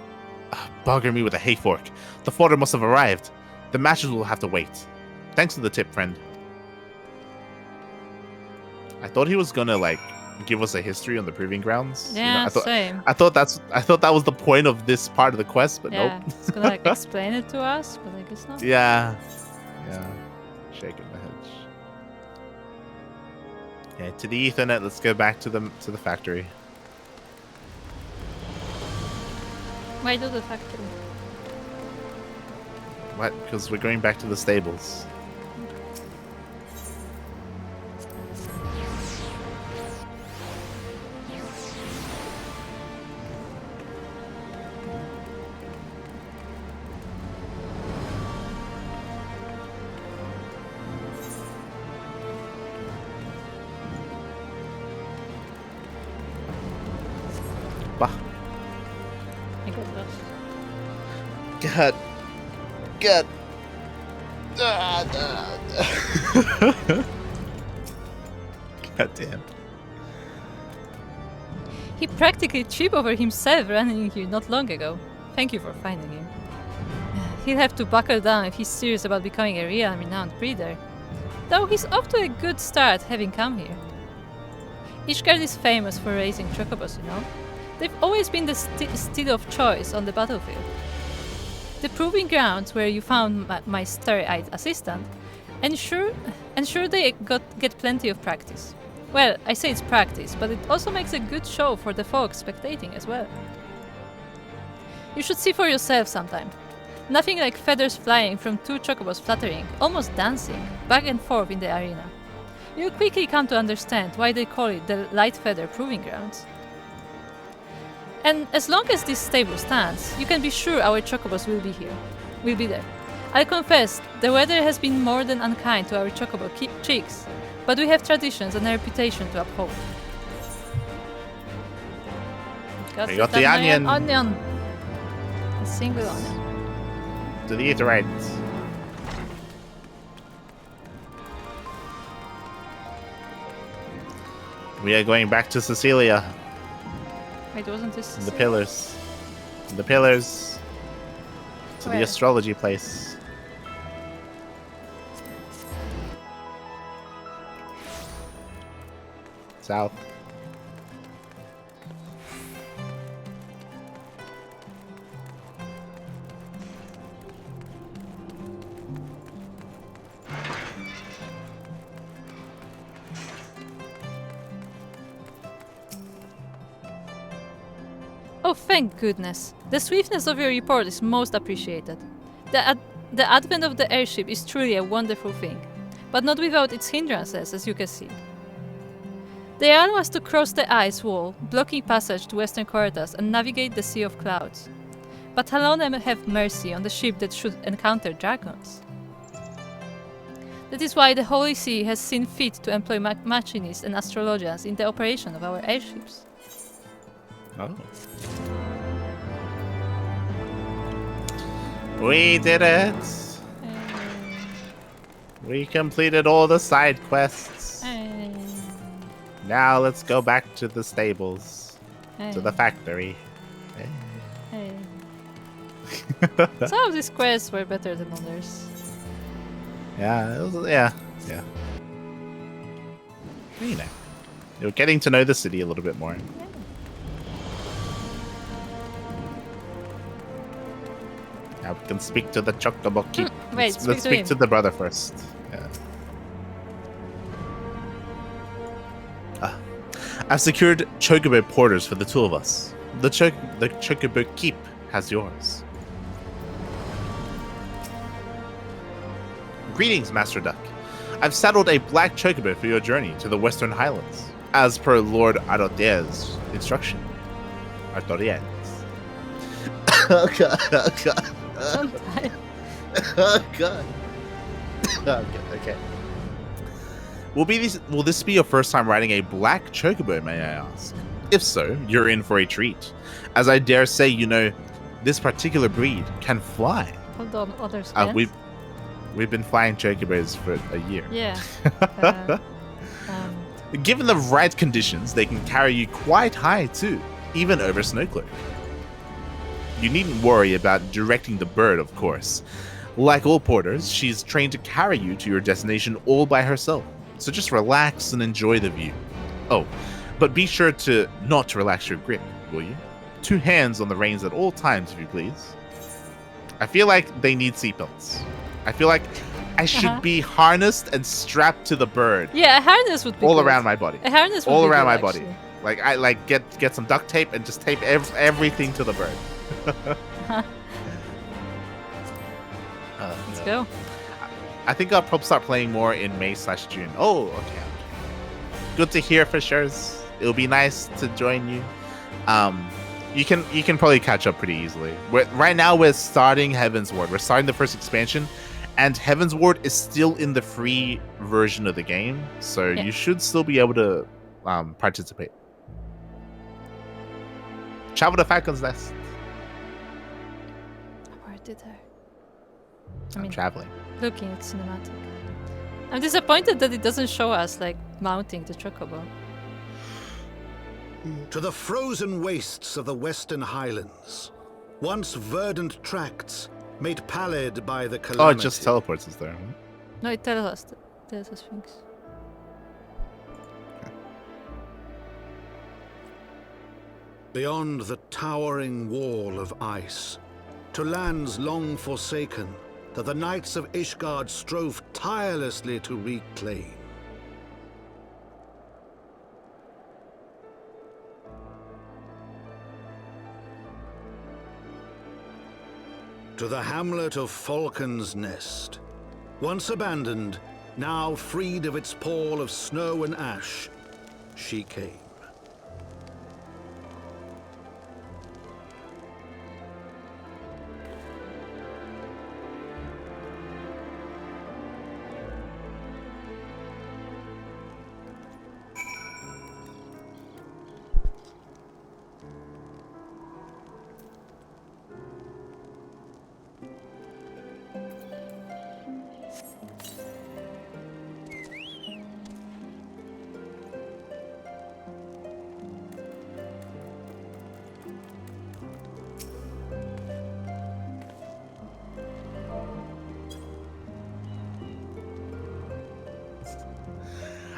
Bugger me with a hay fork. The fodder must have arrived. The matches will have to wait. Thanks for the tip, friend. I thought he was gonna give us a history on the proving grounds. Yeah, same. same. I thought that was the point of this part of the quest, but Yeah, nope. it's gonna explain it to us, but I guess not. Yeah. Shaking the hedge. Yeah, to the Ethernet. Let's go back to the factory. Why do the factory? What? Because we're going back to the stables. Bah. I got lost. God. God. God damn. He practically tripped over himself running here not long ago. Thank you for finding him. He'll have to buckle down if he's serious about becoming a real renowned breeder. Though he's off to a good start having come here. Ishgard is famous for raising chocobos, you know. They've always been the steed of choice on the battlefield. The proving grounds where you found my starry-eyed assistant ensure they get plenty of practice. Well, I say it's practice, but it also makes a good show for the folks spectating as well. You should see for yourself sometime. Nothing like feathers flying from 2 chocobos fluttering, almost dancing, back and forth in the arena. You'll quickly come to understand why they call it the Light Feather Proving Grounds. And as long as this stable stands, you can be sure our chocobos will be here. Will be there. I'll confess, the weather has been more than unkind to our chocobo cheeks, but we have traditions and a reputation to uphold. We got the onion. Onion. A single onion. To the right. We are going back to Cecilia. Wait, wasn't this The pillars. The pillars. To Where? the astrology place. South. Oh, thank goodness. The swiftness of your report is most appreciated. The advent of the airship is truly a wonderful thing, but not without its hindrances, as you can see. They allow us to cross the ice wall, blocking passage to western Cortas and navigate the Sea of Clouds. But Halone have mercy on the ship that should encounter dragons. That is why the Holy See has seen fit to employ machinists and astrologists in the operation of our airships. Oh. We did it! We completed all the side quests. Now let's go back to the stables. To the factory. Some of these quests were better than others. Yeah, it was, yeah. You know, you're getting to know the city a little bit more. Now we can speak to the Chocobo Keep. Wait, let's speak to the brother first. Yeah. I've secured Chocobo porters for the 2 of us. The Chocobo Keep has yours. Greetings, Master Duck. I've saddled a black chocobo for your journey to the Western Highlands, as per Lord Arodier's instruction. Artoriez. Oh god, oh god. Oh god. Okay. Will this be your first time riding a black chocobo, may I ask? If so, you're in for a treat. As I dare say, you know, this particular breed can fly. Hold on, others can't. We've been flying chocobos for a year. Yeah. Given the right conditions, they can carry you quite high too, even over Snowcloak. You needn't worry about directing the bird, of course. Like all porters, she's trained to carry you to your destination all by herself. So just relax and enjoy the view. Oh, but be sure to not relax your grip, will you? 2 hands on the reins at all times, if you please. I feel like they need seatbelts. I feel like I should be harnessed and strapped to the bird. Yeah, a harness would be all good. around my body. A harness would all be around good, my actually. body. Like I like get some duct tape and just tape everything to the bird. Let's go. I think I'll probably start playing more in May/June. Oh, okay. Good to hear, Fishers. It'll be nice to join you. You can probably catch up pretty easily. Right now we're starting Heavensward. We're starting the first expansion, and Heavensward is still in the free version of the game, so you should still be able to participate. Travel to Falcon's Nest. Where did I? I'm traveling. Looking at cinematic. I'm disappointed that it doesn't show us like mounting the chocobo. To the frozen wastes of the Western Highlands, once verdant tracts made pallid by the calamity. Oh, it just teleports us there. Huh? No, it tells us things. Beyond the towering wall of ice, to lands long forsaken that the knights of Ishgard strove tirelessly to reclaim. To the hamlet of Falcon's Nest, once abandoned, now freed of its pall of snow and ash, she came.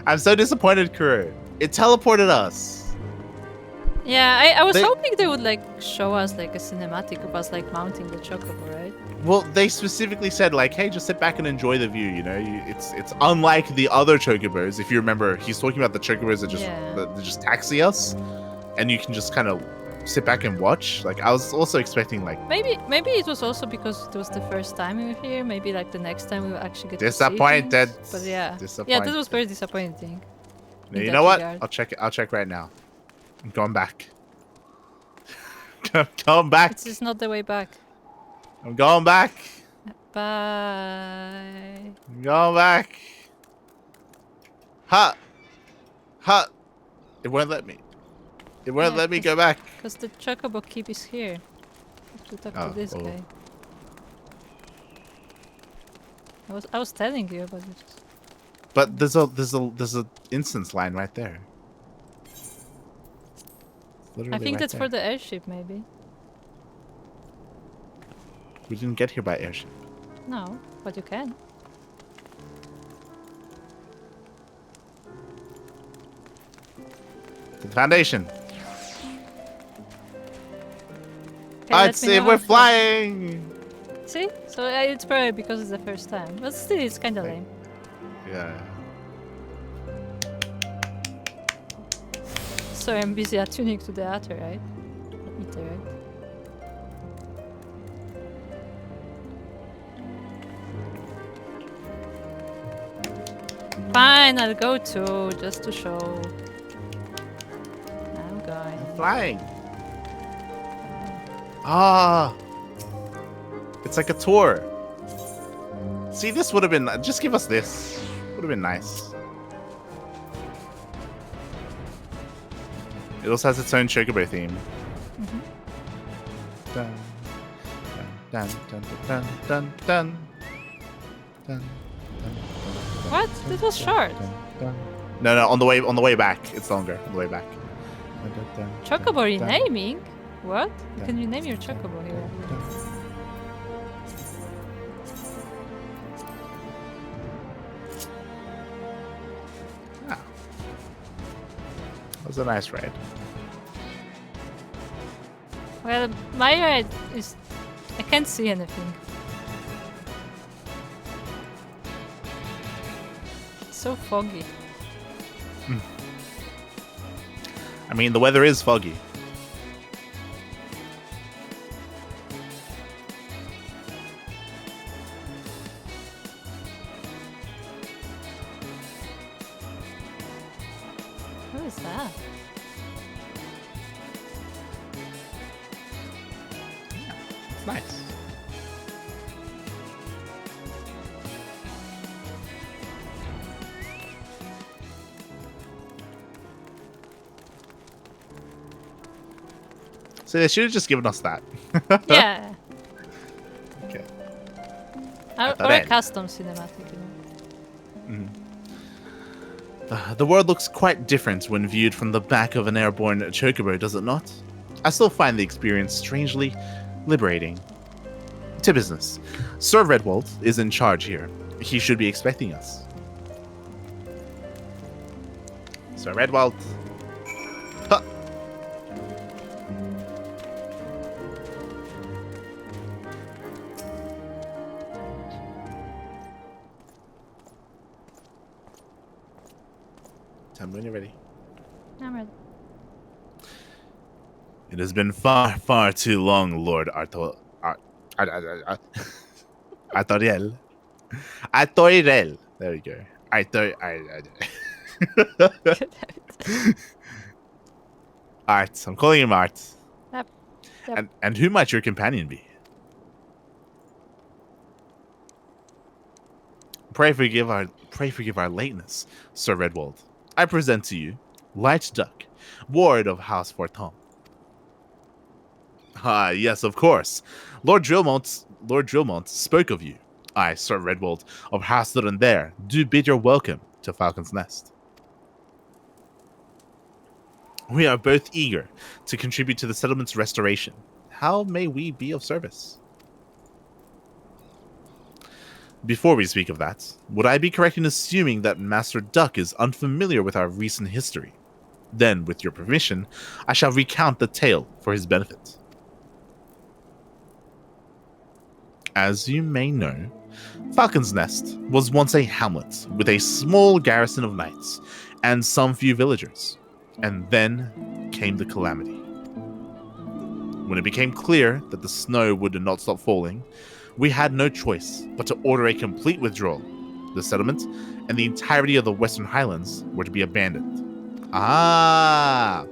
I'm so disappointed, Kuro. It teleported us. Yeah, I was hoping they would like show us like a cinematic of us like mounting the chocobo, right? Well, they specifically said like, "Hey, just sit back and enjoy the view." You know, it's unlike the other chocobos. If you remember, he's talking about the chocobos that just taxi us, and you can just kind of sit back and watch. Like, I was also expecting like maybe it was also because it was the first time we were here. Maybe like the next time we will actually get disappointed. To see things. But yeah, this was very disappointing. You know what? I'll check it. I'll check right now. I'm going back. Come back. This is not the way back. I'm going back. Bye. I'm going back. Ha! It won't let me. It won't let me go back. Because the chocobo keep is here. I have to talk to this guy. I was telling you about it. But there's a instance line right there. I think that's for the airship, maybe. We didn't get here by airship. No, but you can. To the foundation. Let's see, we're flying. See? So it's probably because it's the first time. But still, it's kind of lame. Yeah. Sorry, I'm busy attuning to the Atter, right? Ether, right? Fine, I'll go too, just to show. I'm going. I'm flying. Ah. It's like a tour. See, this would have been... Just give us this. Would have been nice. It also has its own chocobo theme. Mm-hmm. Dun, dun, dun, dun, dun, dun, dun, dun, what? This was short. No, on the way back. It's longer. On the way back. Chocobo renaming? What? You can rename your chocobo here. Ah. That was a nice ride. Well, my ride is... I can't see anything. It's so foggy. I mean, the weather is foggy. What is that? It's nice. So they should have just given us that. Yeah. Okay. Or a Tatarel. custom cinematic, you know. The world looks quite different when viewed from the back of an airborne chocobo, does it not? I still find the experience strangely liberating. To business. Sir Redwald is in charge here. He should be expecting us. Sir Redwald. Huh. Tell me when you're ready. I'm ready. It has been far, far too long, Lord Artoriel. Artoriel. There we go. Art. I'm calling him Art. Yep. Yep. And who might your companion be? Pray forgive our lateness, Sir Redwald. I present to you Light Duck, ward of House Forton. Ah, yes, of course. Lord Drillmont spoke of you. I, Sir Redwald of House there, do bid your welcome to Falcon's Nest. We are both eager to contribute to the settlement's restoration. How may we be of service? Before we speak of that, would I be correct in assuming that Master Duck is unfamiliar with our recent history? Then, with your permission, I shall recount the tale for his benefit. As you may know, Falcon's Nest was once a hamlet with a small garrison of knights and some few villagers, and then came the calamity. When it became clear that the snow would not stop falling, we had no choice but to order a complete withdrawal. The settlement and the entirety of the Western Highlands were to be abandoned. Ah,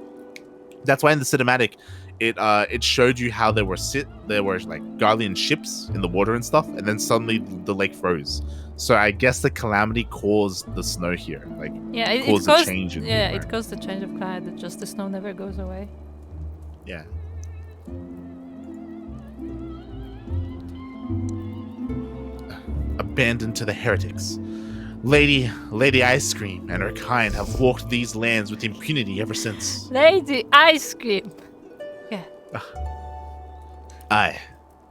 that's why in the cinematic, it showed you how there were like Garlean ships in the water and stuff, and then suddenly the lake froze. So I guess the calamity caused the snow here, like Yeah, caused a change in the it environment. caused the change of climate. Just the snow never goes away. Yeah. Abandoned to the heretics. Lady Ice Cream and her kind have walked these lands with impunity ever since. Lady Ice Cream. Yeah. Aye,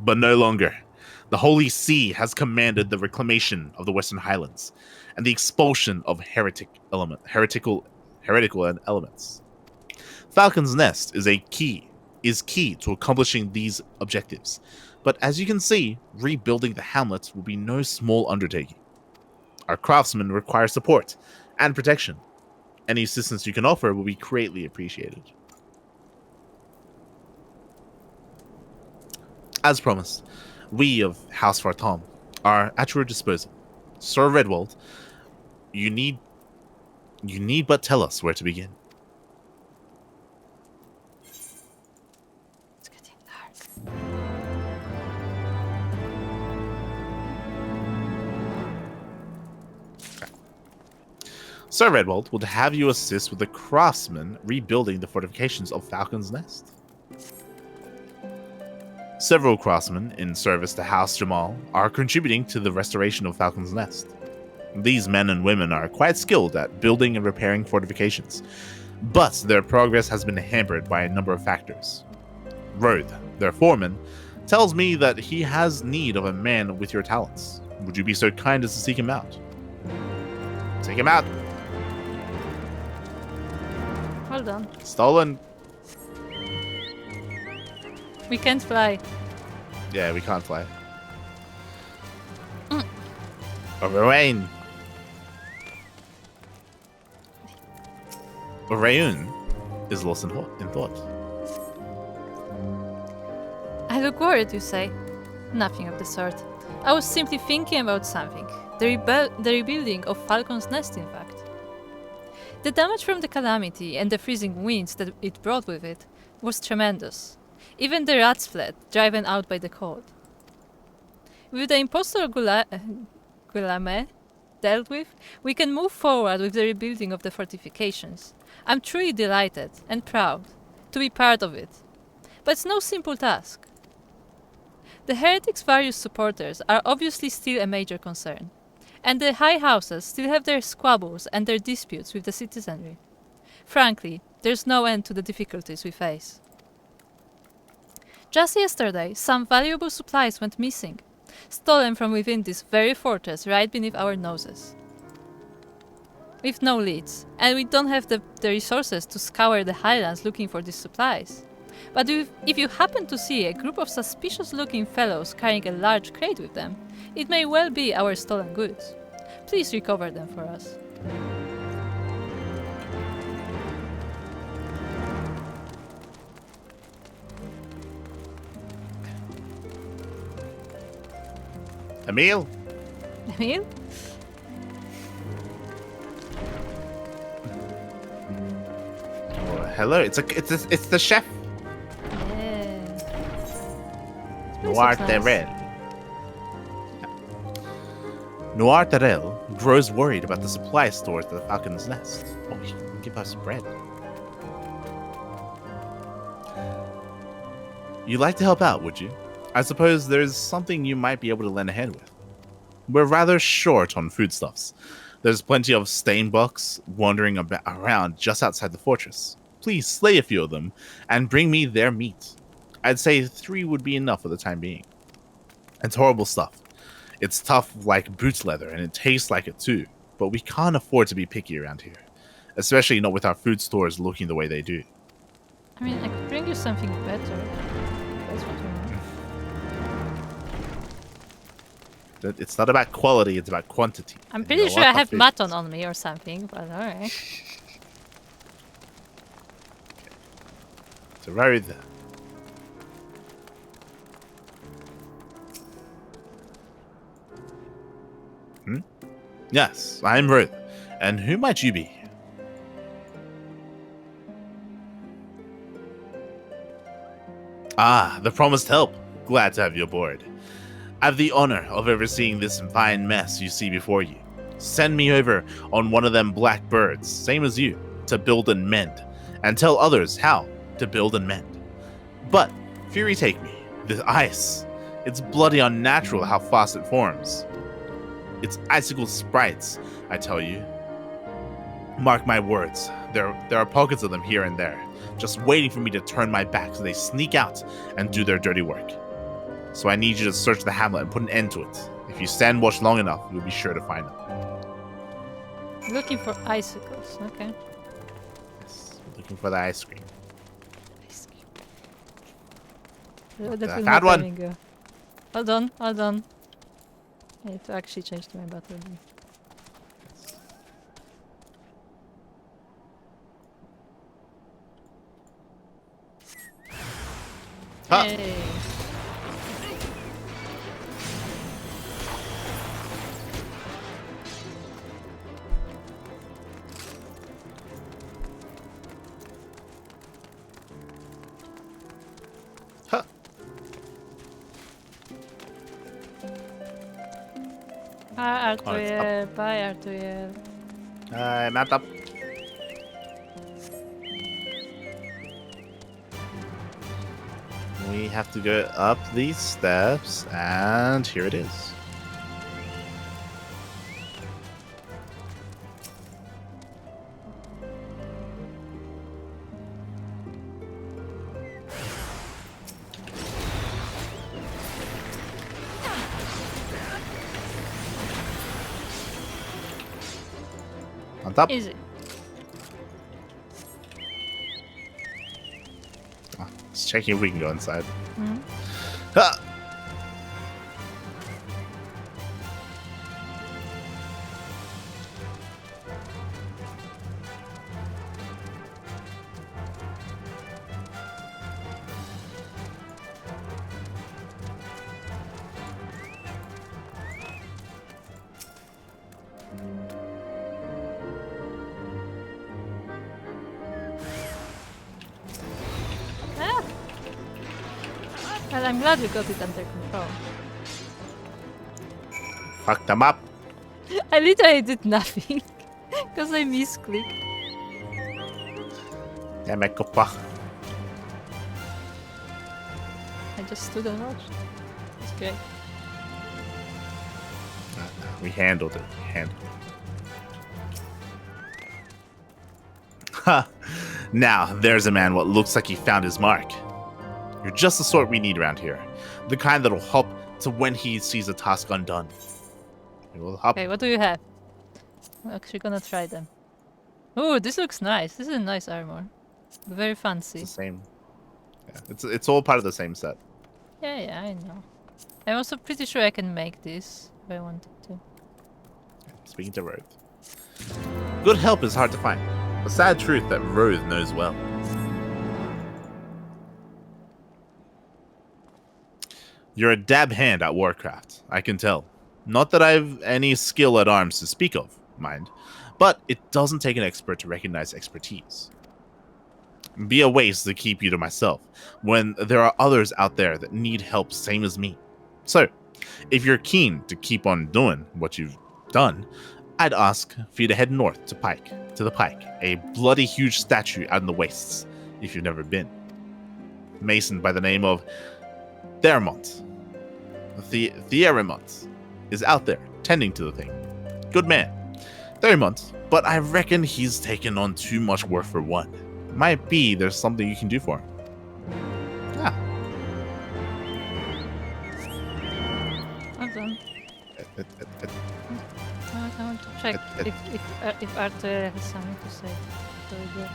but no longer. The Holy See has commanded the reclamation of the Western Highlands and the expulsion of heretical elements. Falcon's Nest is key to accomplishing these objectives. But as you can see, rebuilding the hamlet will be no small undertaking. Our craftsmen require support and protection. Any assistance you can offer will be greatly appreciated. As promised, we of House Forton are at your disposal. Sir Redwald, you need but tell us where to begin. It's getting dark. Sir Redwald would have you assist with the craftsmen rebuilding the fortifications of Falcon's Nest. Several craftsmen in service to House Jamal are contributing to the restoration of Falcon's Nest. These men and women are quite skilled at building and repairing fortifications, but their progress has been hampered by a number of factors. Roth, their foreman, tells me that he has need of a man with your talents. Would you be so kind as to seek him out? Take him out! Hold on. Stolen! We can't fly. Yeah, we can't fly. Rain. Rayun is lost in thought. I look worried, you say? Nothing of the sort. I was simply thinking about something. The rebuilding of Falcon's Nest, in fact. The damage from the calamity and the freezing winds that it brought with it was tremendous. Even the rats fled, driven out by the cold. With the impostor Gulame dealt with, we can move forward with the rebuilding of the fortifications. I'm truly delighted and proud to be part of it. But it's no simple task. The heretics' various supporters are obviously still a major concern, and the high houses still have their squabbles and their disputes with the citizenry. Frankly, there's no end to the difficulties we face. Just yesterday, some valuable supplies went missing, stolen from within this very fortress right beneath our noses. We've no leads, and we don't have the resources to scour the highlands looking for these supplies. But if you happen to see a group of suspicious-looking fellows carrying a large crate with them, it may well be our stolen goods. Please recover them for us. Emil? Emil? Oh, hello, it's the chef. Yeah. Noir Terrell. Noir Terrell grows worried about the supply stores at the Falcon's Nest. Oh, he can give us bread. You'd like to help out, would you? I suppose there's something you might be able to lend a hand with. We're rather short on foodstuffs. There's plenty of steinbucks wandering around just outside the fortress. Please slay a few of them and bring me their meat. I'd say 3 would be enough for the time being. It's horrible stuff. It's tough like boot leather and it tastes like it too, but we can't afford to be picky around here, especially not with our food stores looking the way they do. I mean, I could bring you something better. That's what you want. It's not about quality, it's about quantity. I'm pretty sure I have mutton on me or something, but alright. So right there. Yes, I'm Ruth. And who might you be? Ah, the promised help. Glad to have you aboard. I have the honor of overseeing this fine mess you see before you. Send me over on one of them black birds, same as you, to build and mend, and tell others how to build and mend. But, fury take me, the ice. It's bloody unnatural how fast it forms. It's icicle sprites, I tell you. Mark my words, there are pockets of them here and there, just waiting for me to turn my back so they sneak out and do their dirty work. So I need you to search the hamlet and put an end to it. If you stand watch long enough, you'll be sure to find them. Looking for icicles, okay. Yes, looking for the ice cream. Ice cream. That I will found not one. let me go. Hold on, hold on. I need to actually change to my battle. Ah. Hey. Huh. Hi Arthuriel, bye Arthuriel. Mapped up. We have to go up these steps, and here it is. On top. Easy. Just checking if we can go inside. Mhm. Ah! Well, I'm glad we got it under control. Fuck them up. I literally did nothing because I misclicked. Damn it, Coppa. just stood and watched. It's great. We handled it. We handled it. Ha! Now, there's a man what looks like he found his mark. You're just the sort we need around here. The kind that'll help to when he sees a task undone. It will help. Okay, what do you have? I'm actually gonna try them. Ooh, this looks nice. This is a nice armor. Very It's fancy. the same. Yeah, it's all part of the same set. Yeah, I know. I'm also pretty sure I can make this if I wanted to. Speaking to Roth. Good help is hard to find. A sad truth that Roth knows well. You're a dab hand at Warcraft, I can tell. Not that I've any skill at arms to speak of, mind, but it doesn't take an expert to recognize expertise. Be a waste to keep you to myself, when there are others out there that need help same as me. So, if you're keen to keep on doing what you've done, I'd ask for you to head north to the Pike, a bloody huge statue out in the wastes, if you've never been. Mason by the name of Thermont. Thieremont is out there, tending to the thing. Good man. Thermont, but I reckon he's taken on too much work for one. Might be there's something you can do for him. Ah. I'm done. I want to check if Arthur has something to say. So we go.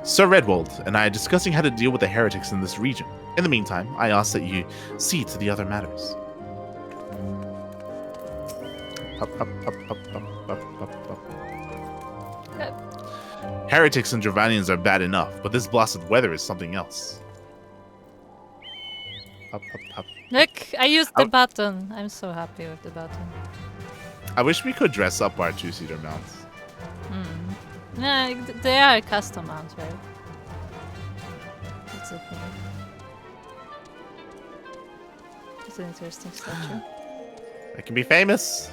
Sir Redwald and I are discussing how to deal with the heretics in this region. In the meantime, I ask that you see to the other matters. Heretics and Dravanians are bad enough, but this blasted weather is something else. Look, I used the button. I'm so happy with the button. I wish we could dress up our two-seater mounts. Nah, they are custom mounts, right? That's the thing. It's an interesting statue. I can be famous.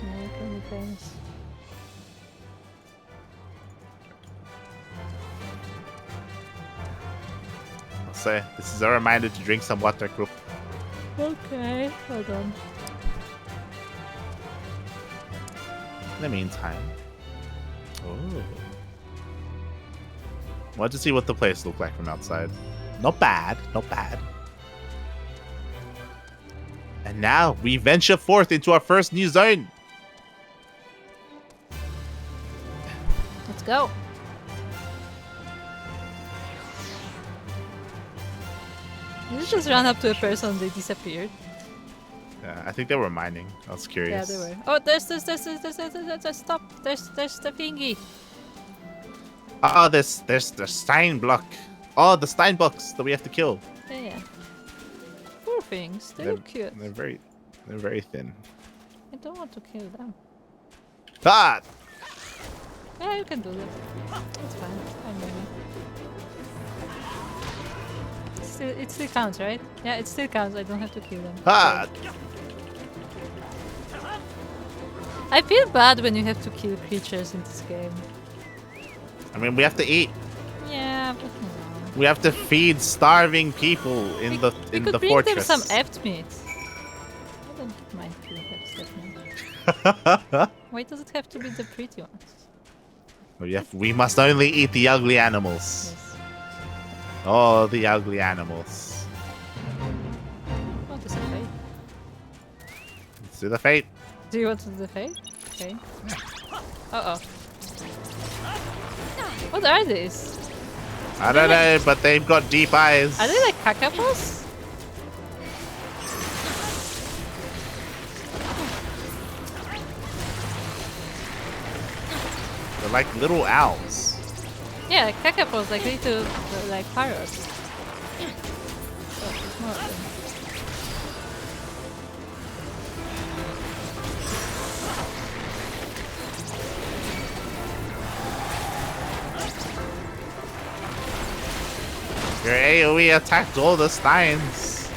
Yeah, you can be famous. I'll say, this is a reminder to drink some water, group. Okay, hold on. In the meantime... Oh. Want to see what the place looked like from outside. Not bad, not bad. And now we venture forth into our first new zone. Let's go. Did you just run up to a person, they disappeared? Yeah, I think they were mining. I was curious. Yeah, they were. Oh, there's stop. There's the thingy. Oh, there's the Stein block. Oh, the Stein blocks that we have to kill. Yeah. Poor things. They look cute. They're very thin. I don't want to kill them. Ah! Yeah, you can do that. It's fine. I'm ready. It still counts, right? Yeah, it still counts. I don't have to kill them. Ah! I feel bad when you have to kill creatures in this game. I mean, we have to eat. Yeah, but no. We have to feed starving people in the We could bring fortress. them some Eft meat. I don't mind killing Eft meat. Why does it have to be the pretty ones? We must only eat the ugly animals. Yes. Oh, the ugly animals. Oh, there's a fate. Let's do the fate. Do you want to do the fate? Okay. Uh-oh. What are these? I don't know, but they've got deep eyes. Are they like kakapos? They're like little owls. Yeah, like kakapos, like little like parrots. Oh, there's more of them. Your AoE attacked all the Steins.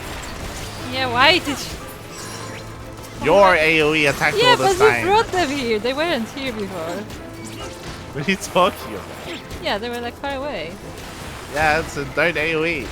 Yeah, why did you... Your AoE attacked Yeah, all the but you Steins. brought them here. They weren't here before. What are you talking about? Yeah, they were like far away. Yeah, it's a don't AoE.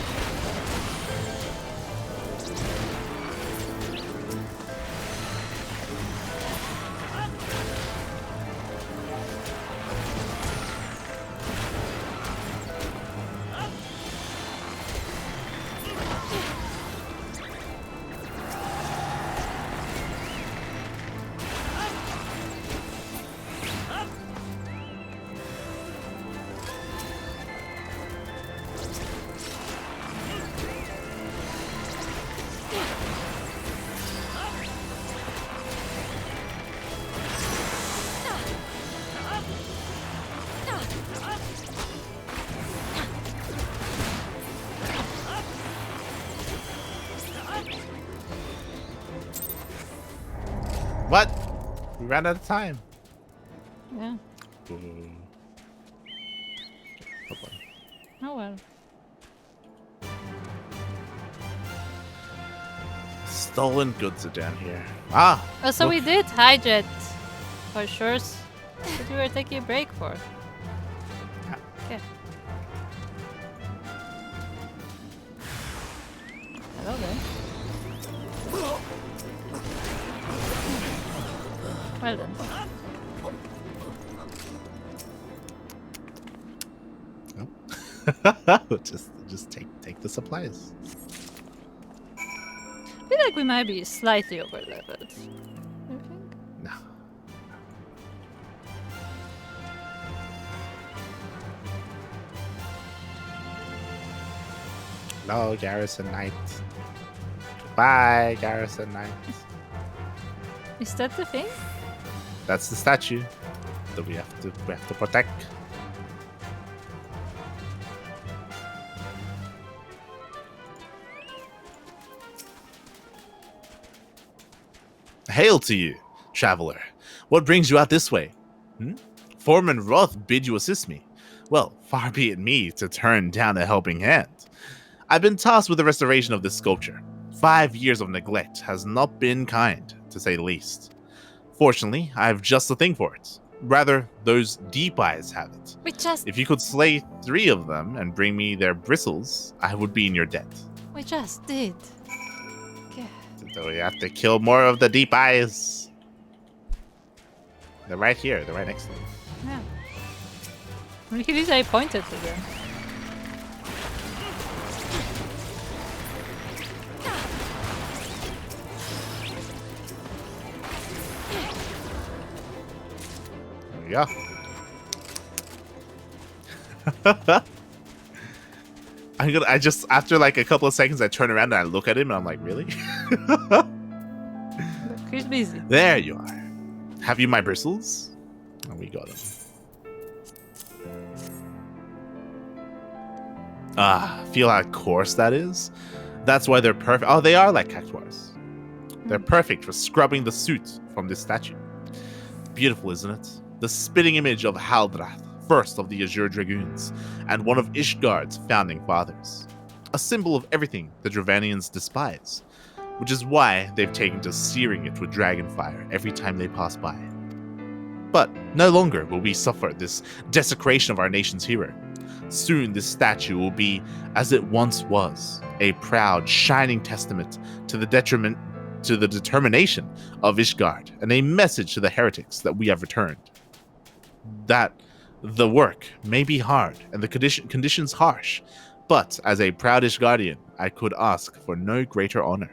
What? We ran out of time. Yeah. Oh well. Stolen goods are down here. Ah. Oh, so look. we did hijack for sure. That we were taking a break for. Yeah. Okay. Hello there. Well done. just take the supplies. I feel like we might be slightly over leveled. You think? No. No, Garrison Knight. Bye, Garrison Knight. Is that the thing? That's the statue that we have to protect. Hail to you, traveler. What brings you out this way? Foreman Roth bid you assist me. Well, far be it me to turn down a helping hand. I've been tasked with the restoration of this sculpture. 5 years of neglect has not been kind, to say the least. Fortunately, I have just the thing for it. Rather, those deep eyes have it. We just If you could slay 3 of them and bring me their bristles, I would be in your debt. did. Okay. So we have to kill more of the deep eyes. They're right here. They're right next to me. Yeah. I mean, at least I pointed to them. There we go. I just, after like a couple of seconds, I turn around and I look at him and I'm like, really? Look, he's busy. There you are. Have you my bristles? Oh, we got them. Ah, feel how coarse that is? That's why they're perfect. Oh, they are like cactuars. They're perfect for scrubbing the soot from this statue. Beautiful, isn't it? The spitting image of Haldrath, first of the Azure Dragoons, and one of Ishgard's founding fathers. A symbol of everything the Dravanians despise, which is why they've taken to searing it with dragon fire every time they pass by. But no longer will we suffer this desecration of our nation's hero. Soon this statue will be, as it once was, a proud, shining testament to the determination of Ishgard, and a message to the heretics that we have returned. That the work may be hard and the conditions harsh, but as a proud Ishgardian, I could ask for no greater honor.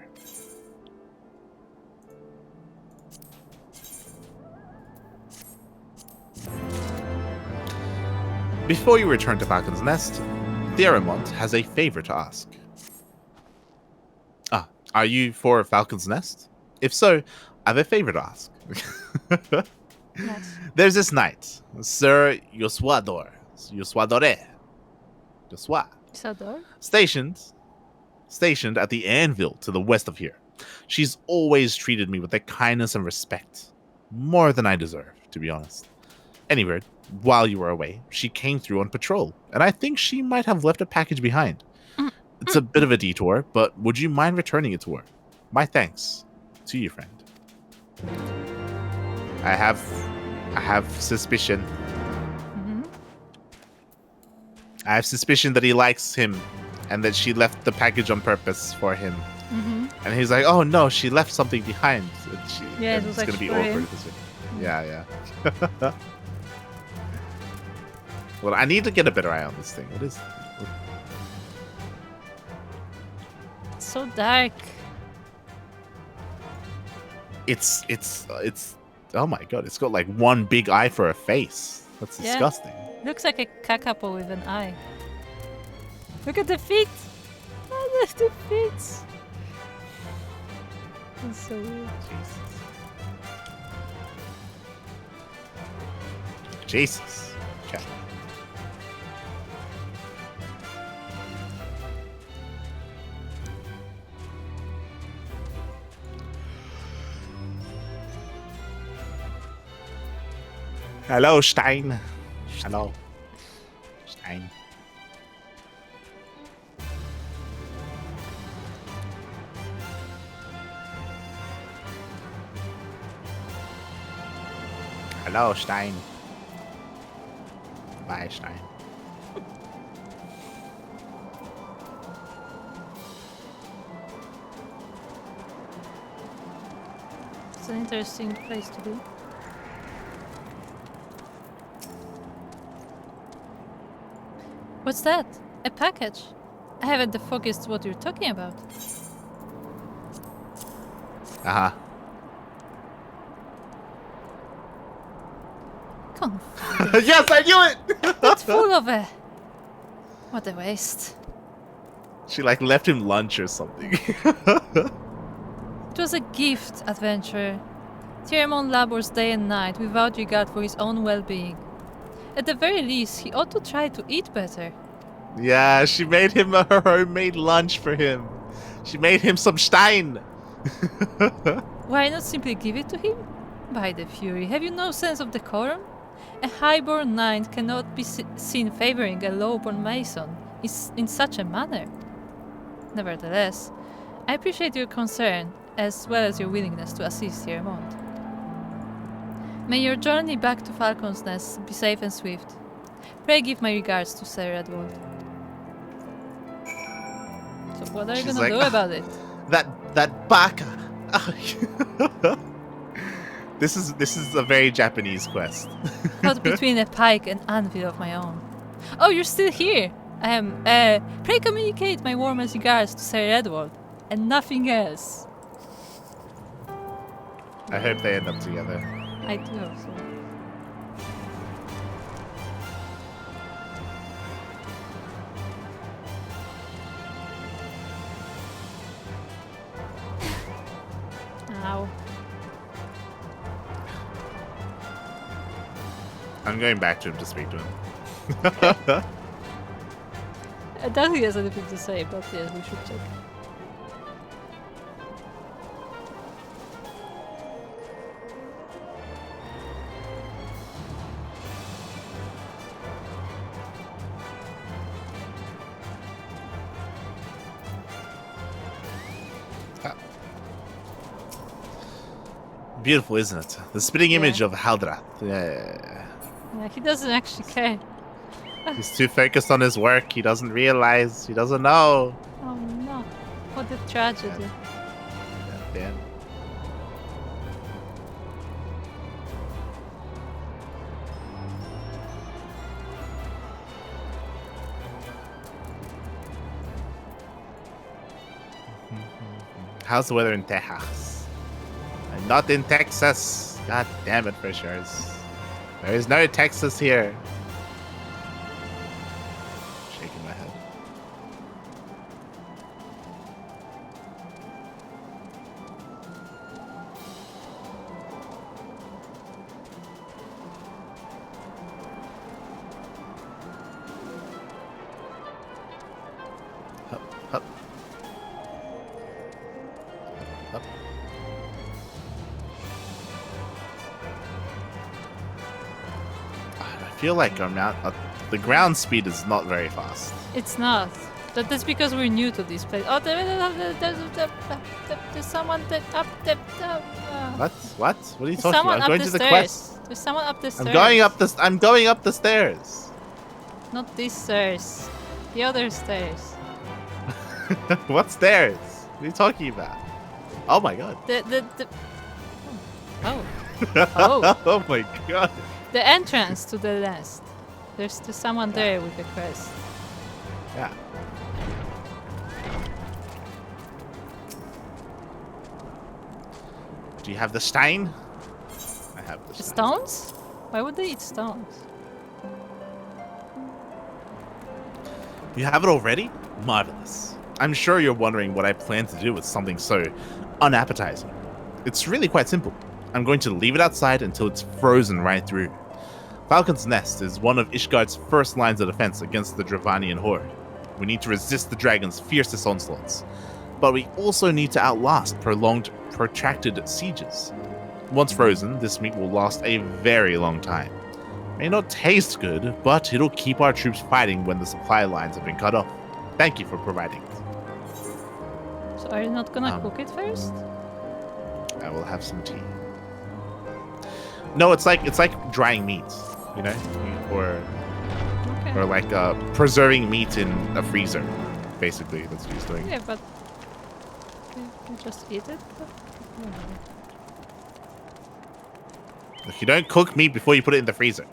Before you return to Falcon's Nest, Theramont has a favor to ask. Are you for Falcon's Nest? If so, I have a favor to ask. Yes. There's this knight, Sir Yoswador, Sador? stationed at the anvil to the west of here. She's always treated me with a kindness and respect, more than I deserve, to be honest. Anyway, while you were away, she came through on patrol, and I think she might have left a package behind. It's a bit of a detour, but would you mind returning it to her? My thanks to you, friend. I have suspicion. I have suspicion that he likes him, and that she left the package on purpose for him. And he's like, "Oh no, she left something behind." And Yeah, it and was it's gonna actually be for awkward. him. Yeah. Well, I need to get a better eye on this thing. What is? It's so dark. It's. Oh my god! It's got like one big eye for a face. That's Yeah. disgusting. Looks like a kakapo with an eye. Look at the feet. Oh, look at the feet. That's so weird. Jesus. Okay. Hello, Stein. Hello. Stein. Hello, Stein. Bye, Stein. It's an interesting place to be. What's that? A package? I haven't the foggiest what you're talking about. Uh-huh. Confound. Yes, I knew it! That's full of a... What a waste. She like left him lunch or something. It was a gift, adventurer. Tyremon labors day and night without regard for his own well-being. At the very least, he ought to try to eat better. Yeah, she made him her homemade lunch for him. She made him some Stein. Why not simply give it to him? By the Fury, have you no sense of decorum? A highborn knight cannot be seen favoring a lowborn mason in such a manner. Nevertheless, I appreciate your concern, as well as your willingness to assist Tyremon. May your journey back to Falcon's Nest be safe and swift. Pray give my regards to Sir Edward. So what are you She's gonna like, do about it? That baka. This is a very Japanese quest. Caught between a pike and anvil of my own. Oh, you're still here! Pray communicate my warmest regards to Sir Edward, and nothing else. I hope they end up together. I do hope so. Ow. I'm going back to him to speak to him. I don't think he has anything to say, but yes, we should check. Beautiful, isn't it? The spitting image of Haldrath. Yeah. Yeah, he doesn't actually care. He's too focused on his work. He doesn't realize. He doesn't know. Oh no. What a tragedy. Yeah. How's the weather in Texas? I'm not in Texas. God damn it, Fishers. There is no Texas here. Shaking my head. Hup, hup. Hup. I feel like the ground speed is not very fast. It's not. That's because we're new to this place. Oh, there's someone up there. What? What? What are you There's talking someone about? I'm up going the to the stairs. quest. There's someone up the stairs. I'm going up the stairs. Not these stairs. The other stairs. What stairs? What are you talking about? Oh my god. The Oh. Oh. Oh my god. The entrance to the nest. There's someone there with a crest. Yeah. Do you have the stein? I have the The stein. stones? Why would they eat stones? You have it already? Marvelous. I'm sure you're wondering what I plan to do with something so unappetizing. It's really quite simple. I'm going to leave it outside until it's frozen right through. Falcon's Nest is one of Ishgard's first lines of defense against the Dravanian horde. We need to resist the dragon's fiercest onslaughts, but we also need to outlast prolonged, protracted sieges. Once frozen, this meat will last a very long time. May not taste good, but it'll keep our troops fighting when the supply lines have been cut off. Thank you for providing it. So are you not gonna cook it first? I will have some tea. No, it's like drying meat, you know, or like preserving meat in a freezer. Basically, that's what he's doing. Yeah, but you just eat it. Look, you don't cook meat before you put it in the freezer.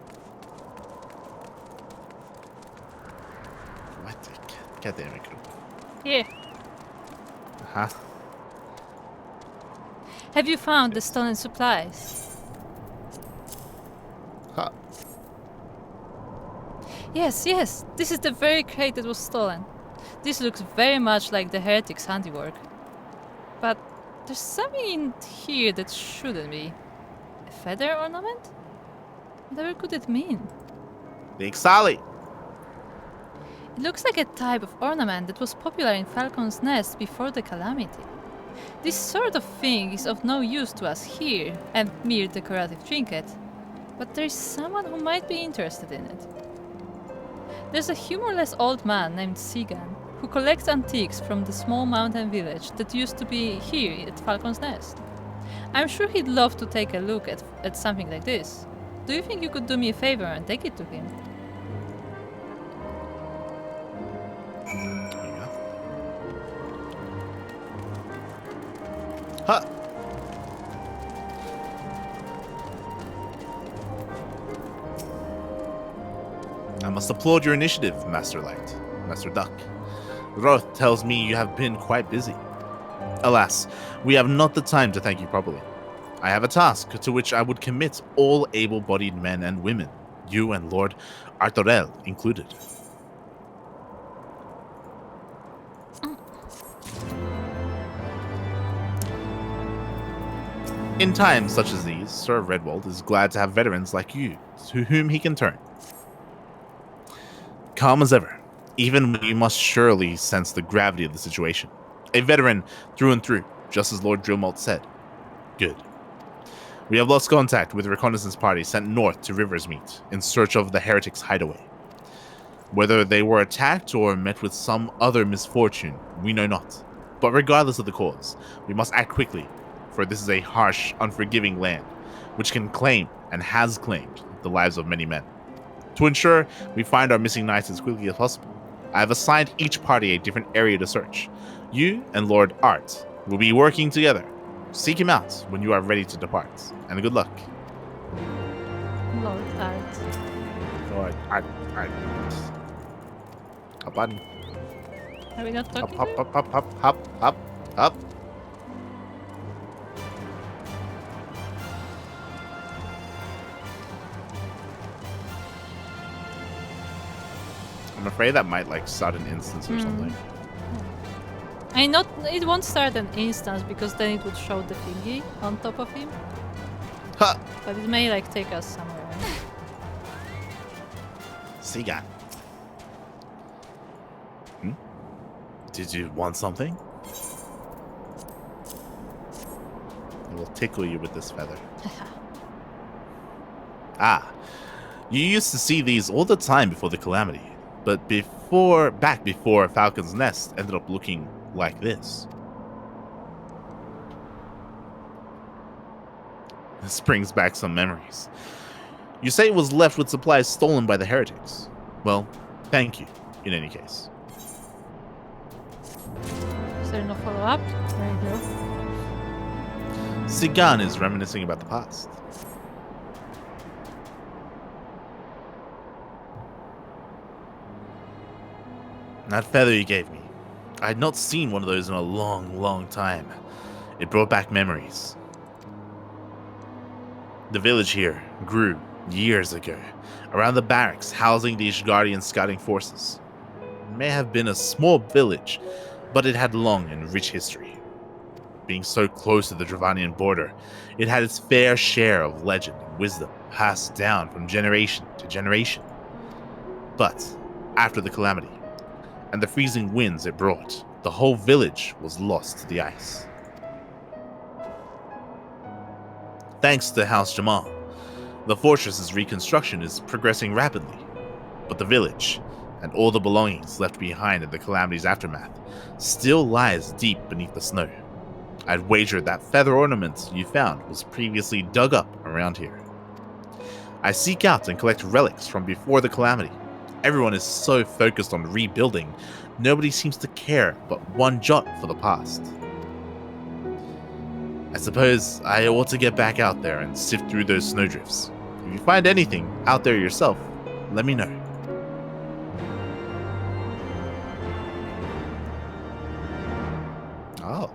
What? God damn it! Here. Huh? Have you found the stolen supplies? Huh. Yes, yes. This is the very crate that was stolen. This looks very much like the heretic's handiwork. But there's something in here that shouldn't be. A feather ornament? Whatever could it mean? The XIV. It looks like a type of ornament that was popular in Falcon's Nest before the calamity. This sort of thing is of no use to us here, a mere decorative trinket. But there is someone who might be interested in it. There's a humorless old man named Sigan, who collects antiques from the small mountain village that used to be here at Falcon's Nest. I'm sure he'd love to take a look at something like this. Do you think you could do me a favor and take it to him? There you go. Huh. I must applaud your initiative, Master Light, Master Duck. Roth tells me you have been quite busy. Alas, we have not the time to thank you properly. I have a task to which I would commit all able-bodied men and women, you and Lord Artorel included. In times such as these, Sir Redwald is glad to have veterans like you, to whom he can turn. Calm as ever, even when you must surely sense the gravity of the situation. A veteran through and through, just as Lord Drillmalt said. Good. We have lost contact with a reconnaissance party sent north to Riversmeet in search of the heretics' hideaway. Whether they were attacked or met with some other misfortune, we know not. But regardless of the cause, we must act quickly, for this is a harsh, unforgiving land, which can claim and has claimed the lives of many men. To ensure we find our missing knights as quickly as possible, I have assigned each party a different area to search. You and Lord Art will be working together. Seek him out when you are ready to depart, and good luck. Lord Art. Lord Art. Hop on. Are we not Hop, talking hop, to hop, hop, hop, hop, hop, hop. I'm afraid that might like start an instance or something. It won't start an instance because then it would show the thingy on top of him. Ha! But it may like take us somewhere. Sigan. Did you want something? I will tickle you with this feather. You used to see these all the time before the calamity, but back before Falcon's Nest ended up looking like this. This brings back some memories. You say it was left with supplies stolen by the heretics. Well, Thank you, in any case. Is there no follow-up? There you go. Sigan is reminiscing about the past. That feather you gave me. I had not seen one of those in a long, long time. It brought back memories. The village here grew years ago, around the barracks housing the Ishgardian scouting forces. It may have been a small village, but it had long and rich history. Being so close to the Dravanian border, it had its fair share of legend and wisdom passed down from generation to generation. But after the calamity, and the freezing winds it brought, the whole village was lost to the ice. Thanks to House Jamal, the fortress's reconstruction is progressing rapidly, but the village, and all the belongings left behind in the calamity's aftermath, still lies deep beneath the snow. I'd wager that feather ornament you found was previously dug up around here. I seek out and collect relics from before the calamity. Everyone is so focused on rebuilding, nobody seems to care but one jot for the past. I suppose I ought to get back out there and sift through those snowdrifts. If you find anything out there yourself, let me know. Oh.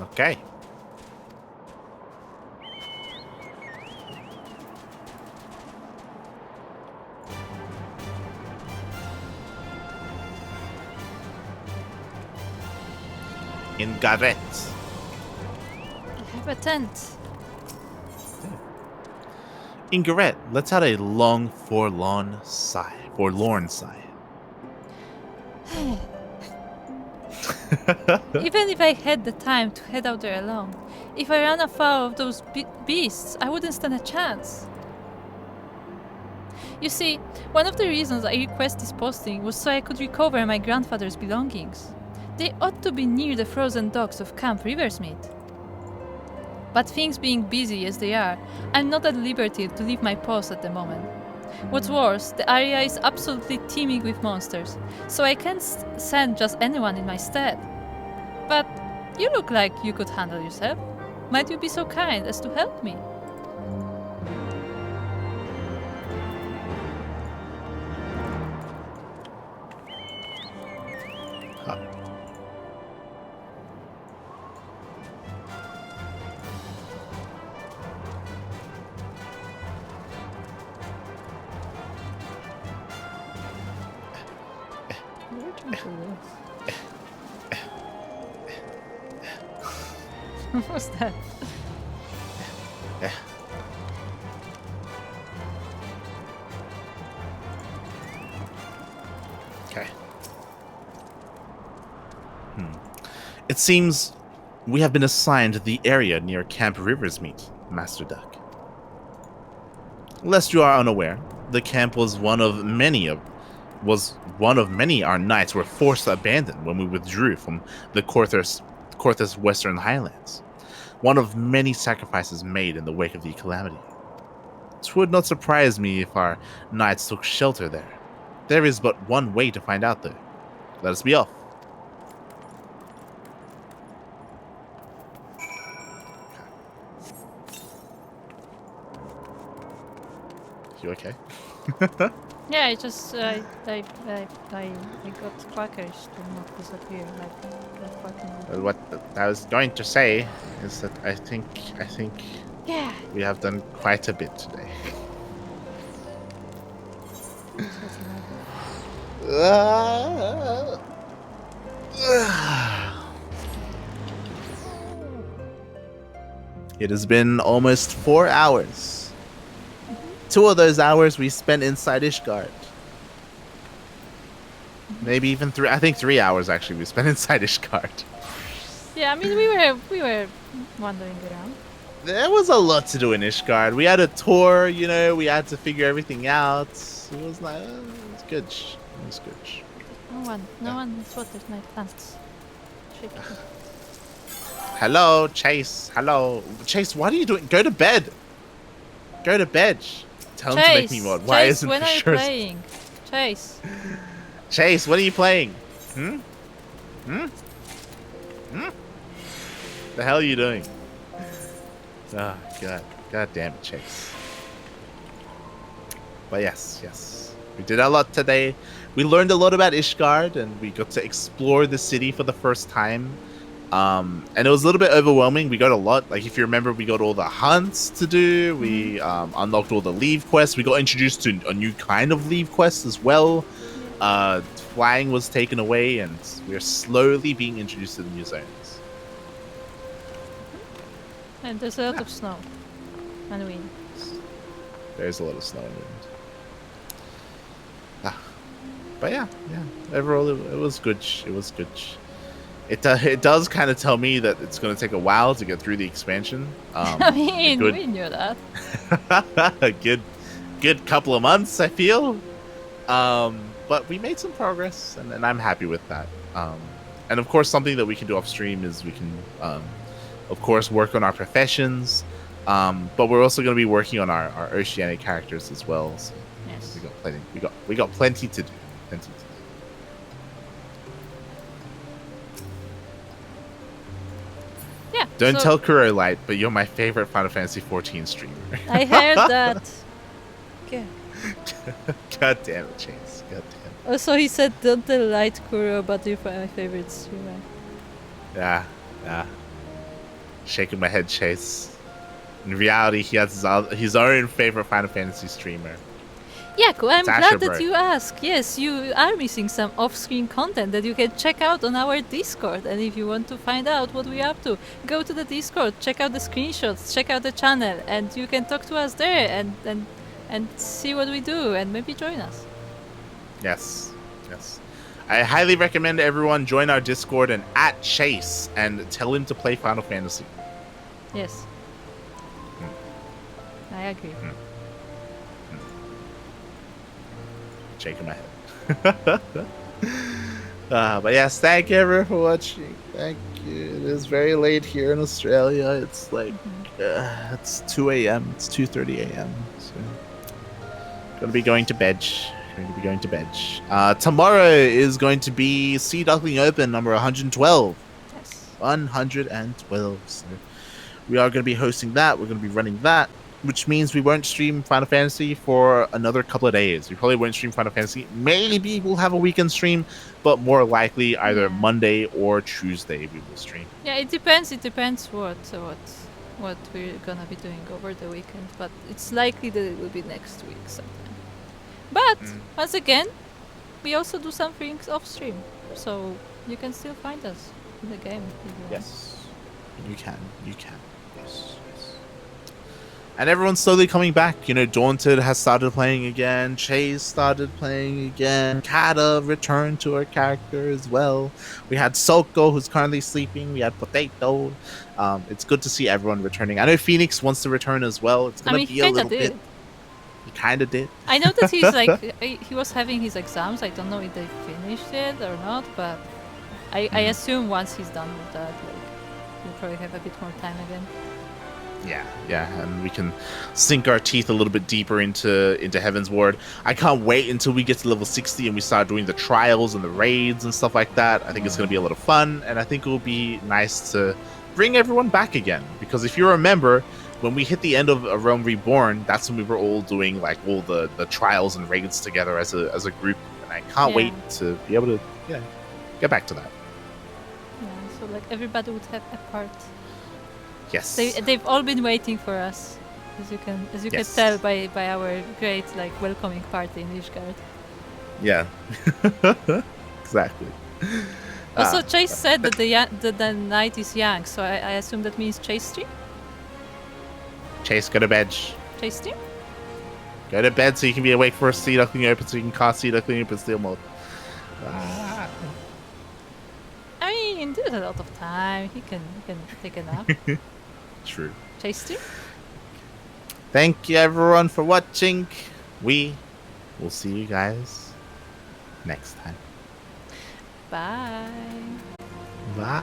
Okay. In Garret. I have a tent. In Garret, let's out a long, forlorn sigh. Even if I had the time to head out there alone, if I ran afoul of those beasts, I wouldn't stand a chance. You see, one of the reasons I requested this posting was so I could recover my grandfather's belongings. They ought to be near the frozen docks of Camp Riversmeet. But things being busy as they are, I'm not at liberty to leave my post at the moment. What's worse, the area is absolutely teeming with monsters, so I can't send just anyone in my stead. But you look like you could handle yourself. Might you be so kind as to help me? What's that? Okay. It seems we have been assigned the area near Camp Riversmeet, Master Duck. Lest you are unaware, the camp was one of many our knights were forced to abandon when we withdrew from the Korthus Western Highlands. One of many sacrifices made in the wake of the calamity. It would not surprise me if our knights took shelter there. There is but one way to find out, though. Let us be off. You okay? Yeah, I just I got quackers to not disappear like fucking. What I was going to say is that I think Yeah. we have done quite a bit today. It has been almost 4 hours. 2 of those hours we spent inside Ishgard. Maybe even 3. I think 3 hours actually we spent inside Ishgard. Yeah, I mean we were wandering around. There was a lot to do in Ishgard. We had a tour, you know, we had to figure everything out. It was like, it was good. It was good. No one has watered my plants. Shaky. Hello, Chase. Hello. Chase, what are you doing? Go to bed. Go to bed. Tell him to make me mod. Why Chase, isn't when for are you sure? playing? Chase. Chase, when are you playing? The hell are you doing? Oh, God damn it, Chase. But yes. We did a lot today. We learned a lot about Ishgard, and we got to explore the city for the first time. And it was a little bit overwhelming. We got a lot. Like, if you remember, we got all the hunts to do. We unlocked all the leave quests. We got introduced to a new kind of leave quest as well. Flying was taken away, and we're slowly being introduced to the new zones. And there's a lot of snow and wind. There's a lot of snow and wind. But yeah. Overall, it was good. It was good. It does kind of tell me that it's going to take a while to get through the expansion. I mean, we knew that. A good couple of months, I feel. But we made some progress, and I'm happy with that. And of course, something that we can do off stream is we can, of course, work on our professions. But we're also going to be working on our oceanic characters as well. So Yes. we got plenty to do. Yeah. Don't so tell Kuro Light, but you're my favorite Final Fantasy 14 streamer. I heard that. Okay. God damn it, Chase. God damn it. Also, he said, "Don't tell Light Kuro, but you're my favorite streamer." Yeah. Shaking my head, Chase. In reality, he has his own favorite Final Fantasy streamer. Yeah, cool. I'm glad Asher that Bird. you ask. Yes, you are missing some off-screen content that you can check out on our Discord. And if you want to find out what we're up to, go to the Discord, check out the screenshots, check out the channel, and you can talk to us there and see what we do and maybe join us. Yes. I highly recommend everyone join our Discord and at Chase and tell him to play Final Fantasy. Yes. I agree. Shaking my head. But yes, thank you everyone for watching. Thank you. It is very late here in Australia. It's like it's 2 a.m. It's 2:30 a.m. So gonna be going to bed. Tomorrow is going to be Sea Duckling Open number 112. Yes. 112. So we are going to be hosting that. We're going to be running that, which means we won't stream Final Fantasy for another couple of days. We probably won't stream Final Fantasy. Maybe we'll have a weekend stream, but more likely either Monday or Tuesday we will stream. Yeah, it depends. It depends what we're gonna be doing over the weekend. But it's likely that it will be next week sometime. But once again, we also do some things off stream, so you can still find us in the game. If you want. Yes, you can. Yes. And everyone's slowly coming back. You know, Daunted has started playing again. Chase started playing again. Kata returned to her character as well. We had Souko, who's currently sleeping. We had Potato. It's good to see everyone returning. I know Phoenix wants to return as well. It's gonna be a little bit. He kind of did. I know that he's like he was having his exams. I don't know if they finished it or not, but I assume once he's done with that, like he'll probably have a bit more time again. Yeah, and we can sink our teeth a little bit deeper into Heavensward. I can't wait until we get to level 60 and we start doing the trials and the raids and stuff like that. I think it's going to be a lot of fun, and I think it will be nice to bring everyone back again. Because if you remember, when we hit the end of A Realm Reborn, that's when we were all doing like all the trials and raids together as a group, and I can't wait to be able to get back to that. Yeah, so like everybody would have a part. Yes. They've all been waiting for us, as you can tell by our great like welcoming party in Ishgard. Yeah. Exactly. Also, Chase said that the night is young, so I assume that means Chase stream. Chase, go to bed. Chase stream. Go to bed so you can be awake for a Sea Duckling Open, so you can cast Sea Duckling Open Steel Mode. I mean, there's a lot of time. He can take a nap. True. Chase stream. Thank you everyone for watching. We will see you guys next time. Bye. Bye.